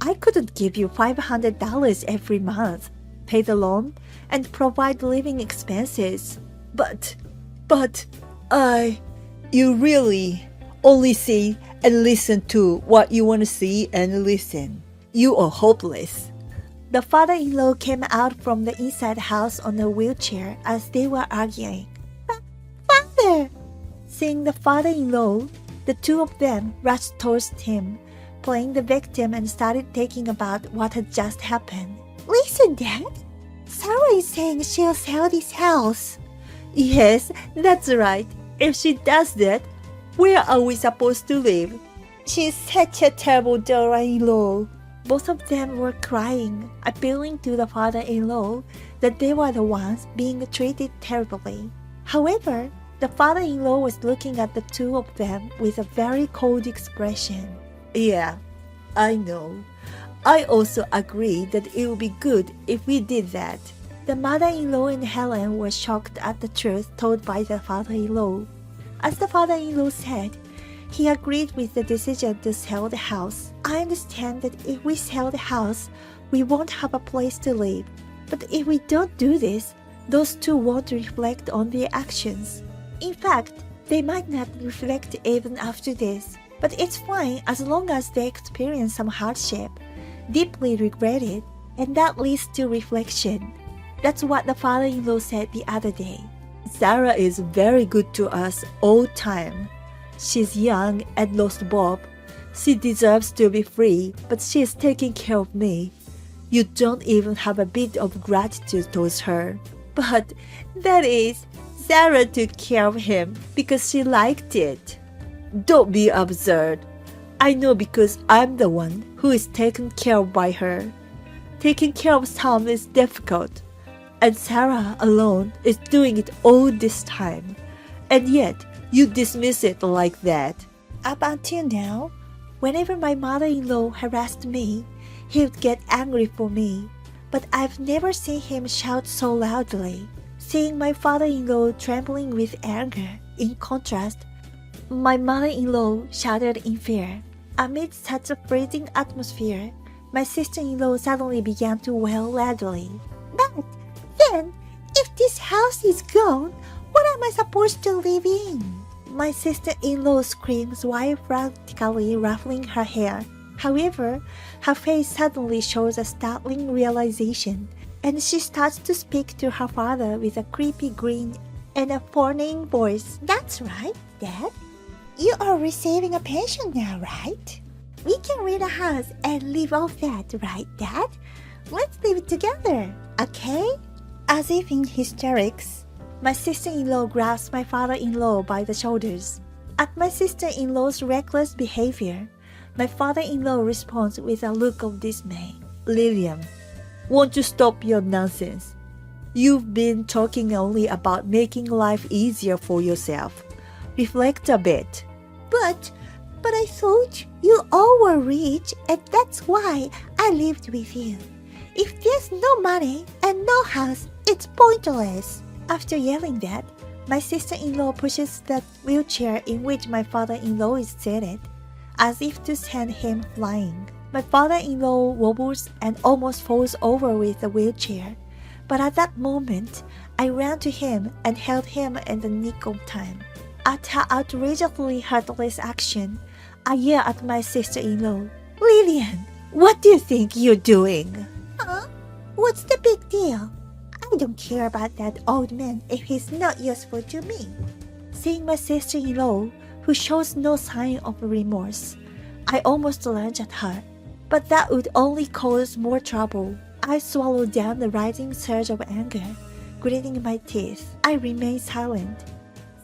I couldn't give you $500 every month, pay the loan, and provide living expenses. But you really only see and listen to what you want to see and listen. You are hopeless. The father-in-law came out from the inside house on a wheelchair as they were arguing. Father! Seeing the father-in-law, the two of them rushed towards him, playing the victim and started thinking about what had just happened. Listen, Dad. Sarah is saying she'll sell this house. Yes, that's right. If she does that, where are we supposed to live? She's such a terrible daughter-in-law. Both of them were crying, appealing to the father-in-law that they were the ones being treated terribly. However, the father-in-law was looking at the two of them with a very cold expression. Yeah, I know. I also agree that it would be good if we did that. The mother-in-law and Helen were shocked at the truth told by the father-in-law. As the father-in-law said, he agreed with the decision to sell the house. I understand that if we sell the house, we won't have a place to live. But if we don't do this, those two won't reflect on their actions. In fact, they might not reflect even after this. But it's fine as long as they experience some hardship, deeply regret it, and that leads to reflection. That's what the father-in-law said the other day. Sarah is very good to us all time. She's young and lost Bob. She deserves to be free, but she's taking care of me. You don't even have a bit of gratitude towards her. But that is, Sarah took care of him because she liked it. Don't be absurd. I know because I'm the one who is taken care of by her. Taking care of Tom is difficult, and Sarah alone is doing it all this time. And yet, you dismiss it like that. Up until now, whenever my mother-in-law harassed me, he would get angry for me. But I've never seen him shout so loudly. Seeing my father-in-law trembling with anger, in contrast, my mother-in-law shuddered in fear. Amid such a freezing atmosphere, my sister-in-law suddenly began to wail loudly. But then, if this house is gone, what am I supposed to live in? My sister-in-law screams while frantically ruffling her hair. However, her face suddenly shows a startling realization, and she starts to speak to her father with a creepy grin and a fawning voice. That's right, Dad. You are receiving a pension now, right? We can rent a house and live off that, right, Dad? Let's live together, okay? As if in hysterics, my sister-in-law grabs my father-in-law by the shoulders. At my sister-in-law's reckless behavior, my father-in-law responds with a look of dismay. Lillian, won't you stop your nonsense? You've been talking only about making life easier for yourself. Reflect a bit. But I thought you all were rich, and that's why I lived with you. If there's no money and no house, it's pointless. After yelling that, my sister-in-law pushes the wheelchair in which my father-in-law is seated, as if to send him flying. My father-in-law wobbles and almost falls over with the wheelchair. But at that moment, I ran to him and held him in the nick of time. At her outrageously heartless action, I yelled at my sister-in-law, Lillian, what do you think you're doing? Huh? What's the big deal? I don't care about that old man if he's not useful to me. Seeing my sister-in-law, who shows no sign of remorse, I almost lunged at her. But that would only cause more trouble. I swallowed down the rising surge of anger, gritting my teeth. I remained silent.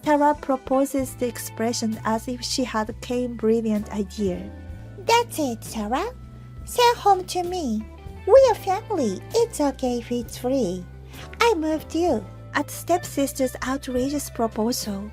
Sarah proposes the expression as if she had a brilliant idea. That's it, Sarah. Send home to me. We're a family. It's okay if it's free. I moved you. At stepsister's outrageous proposal,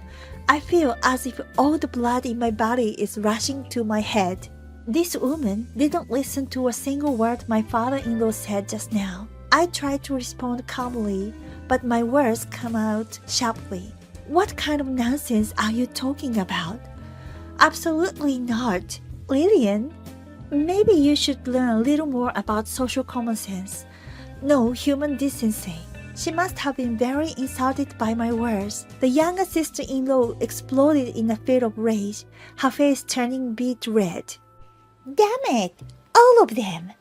I feel as if all the blood in my body is rushing to my head. This woman didn't listen to a single word my father-in-law said just now. I tried to respond calmly, but my words come out sharply. What kind of nonsense are you talking about? Absolutely not. Lillian, maybe you should learn a little more about social common sense. No human decency. She must have been very insulted by my words. The younger sister-in-law exploded in a fit of rage, her face turning beet red. Damn it! All of them!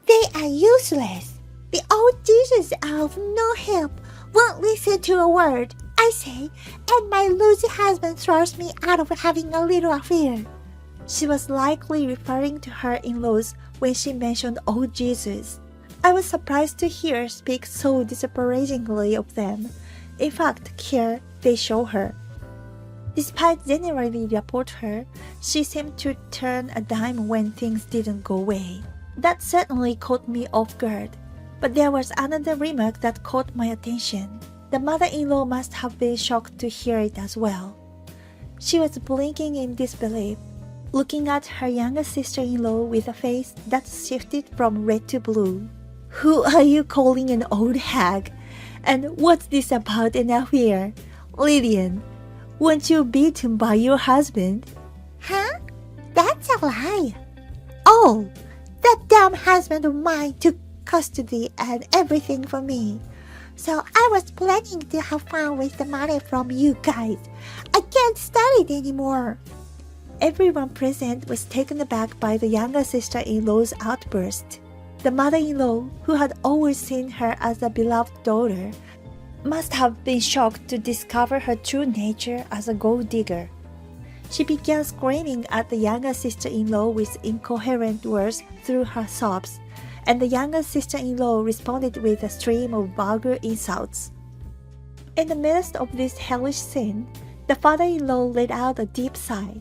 They are useless! The old Jesus are of no help, won't listen to a word, I say, and my lousy husband throws me out of having a little affair. She was likely referring to her in-laws when she mentioned old Jesus. I was surprised to hear her speak so disparagingly of them. In fact, here they show her. Despite generally report her, she seemed to turn a dime when things didn't go away. That certainly caught me off guard. But there was another remark that caught my attention. The mother-in-law must have been shocked to hear it as well. She was blinking in disbelief, looking at her younger sister-in-law with a face that shifted from red to blue. Who are you calling an old hag? And what's this about an affair? Lillian, weren't you beaten by your husband? Huh? That's a lie. Oh, that damn husband of mine took custody and everything for me. So I was planning to have fun with the money from you guys. I can't stand it anymore. Everyone present was taken aback by the younger sister-in-law's outburst. The mother-in-law, who had always seen her as a beloved daughter, must have been shocked to discover her true nature as a gold digger. She began screaming at the younger sister-in-law with incoherent words through her sobs, and the younger sister-in-law responded with a stream of vulgar insults. In the midst of this hellish scene, the father-in-law let out a deep sigh.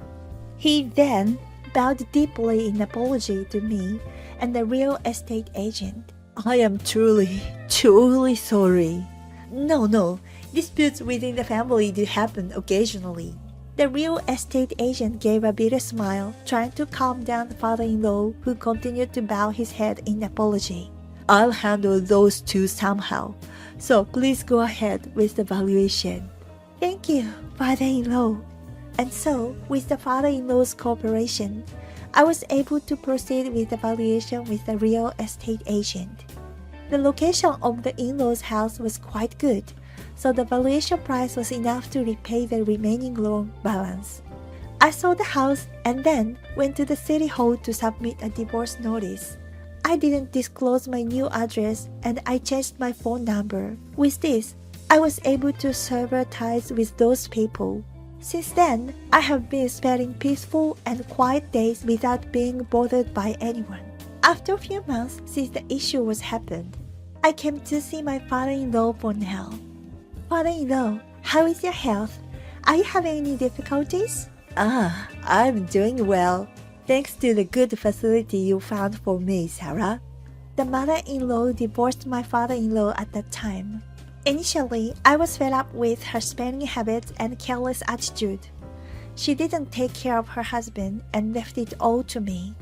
He then bowed deeply in apology to me and the real estate agent. I am truly sorry. No, disputes within the family do happen occasionally. The real estate agent gave a bitter smile, trying to calm down the father-in-law, who continued to bow his head in apology. I'll handle those two somehow, so please go ahead with the valuation. Thank you, father-in-law. And so, with the father-in-law's cooperation, I was able to proceed with the valuation with the real estate agent. The location of the in-laws' house was quite good, so the valuation price was enough to repay the remaining loan balance. I sold the house and then went to the city hall to submit a divorce notice. I didn't disclose my new address and I changed my phone number. With this, I was able to sever ties with those people. Since then, I have been spending peaceful and quiet days without being bothered by anyone. After a few months since the issue was happened, I came to see my father-in-law for now. Father-in-law, how is your health? Are you having any difficulties? I'm doing well, thanks to the good facility you found for me, Sarah. The mother-in-law divorced my father-in-law at that time. Initially, I was fed up with her spending habits and careless attitude. She didn't take care of her husband and left it all to me.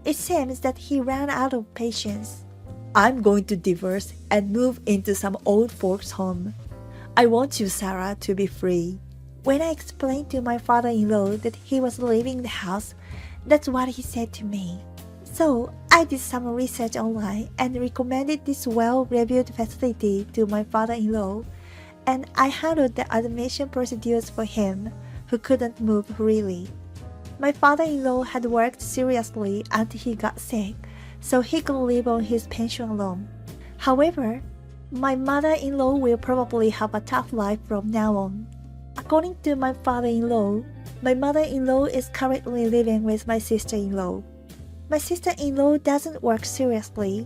It seems that he ran out of patience. I'm going to divorce and move into some old folks' home. I want you, Sarah, to be free. When I explained to my father-in-law that he was leaving the house, that's what he said to me. So, I did some research online and recommended this well-reviewed facility to my father-in-law, and I handled the admission procedures for him, who couldn't move freely. My father-in-law had worked seriously until he got sick, so he could live on his pension alone. However, my mother-in-law will probably have a tough life from now on. According to my father-in-law, my mother-in-law is currently living with my sister-in-law. My sister-in-law doesn't work seriously,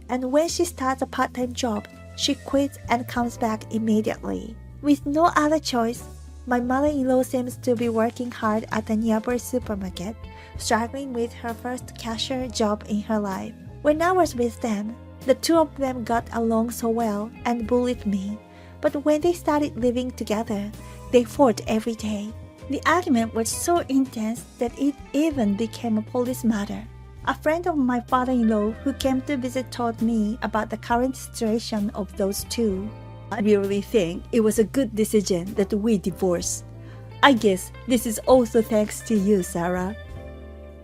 and when she starts a part-time job, she quits and comes back immediately. With no other choice, My mother-in-law seems to be working hard at a nearby supermarket, struggling with her first cashier job in her life. When I was with them, the two of them got along so well and bullied me. But when they started living together, they fought every day. The argument was so intense that it even became a police matter. A friend of my father-in-law who came to visit told me about the current situation of those two. I really think it was a good decision that we divorced. I guess this is also thanks to you, Sarah.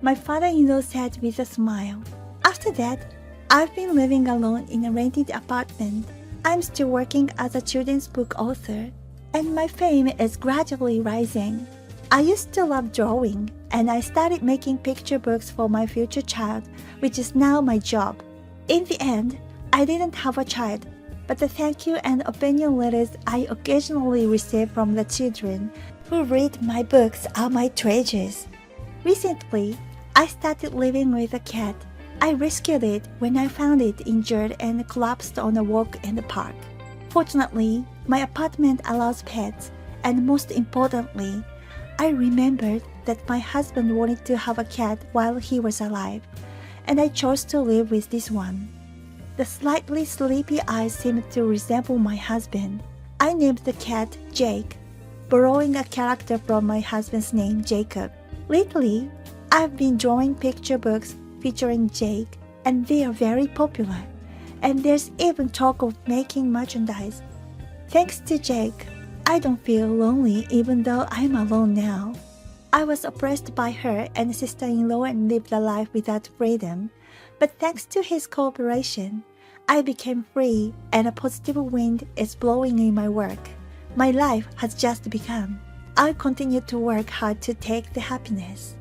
My father-in-law said with a smile. After that, I've been living alone in a rented apartment. I'm still working as a children's book author, and my fame is gradually rising. I used to love drawing, and I started making picture books for my future child, which is now my job. In the end, I didn't have a child, but the thank you and opinion letters I occasionally receive from the children who read my books are my treasures. Recently, I started living with a cat. I rescued it when I found it injured and collapsed on a walk in the park. Fortunately, my apartment allows pets, and most importantly, I remembered that my husband wanted to have a cat while he was alive, and I chose to live with this one. The slightly sleepy eyes seemed to resemble my husband. I named the cat Jake, borrowing a character from my husband's name, Jacob. Lately, I've been drawing picture books featuring Jake, and they are very popular, and there's even talk of making merchandise. Thanks to Jake, I don't feel lonely even though I'm alone now. I was oppressed by her and sister-in-law and lived a life without freedom, but thanks to his cooperation, I became free and a positive wind is blowing in my work. My life has just begun. I'll continue to work hard to take the happiness.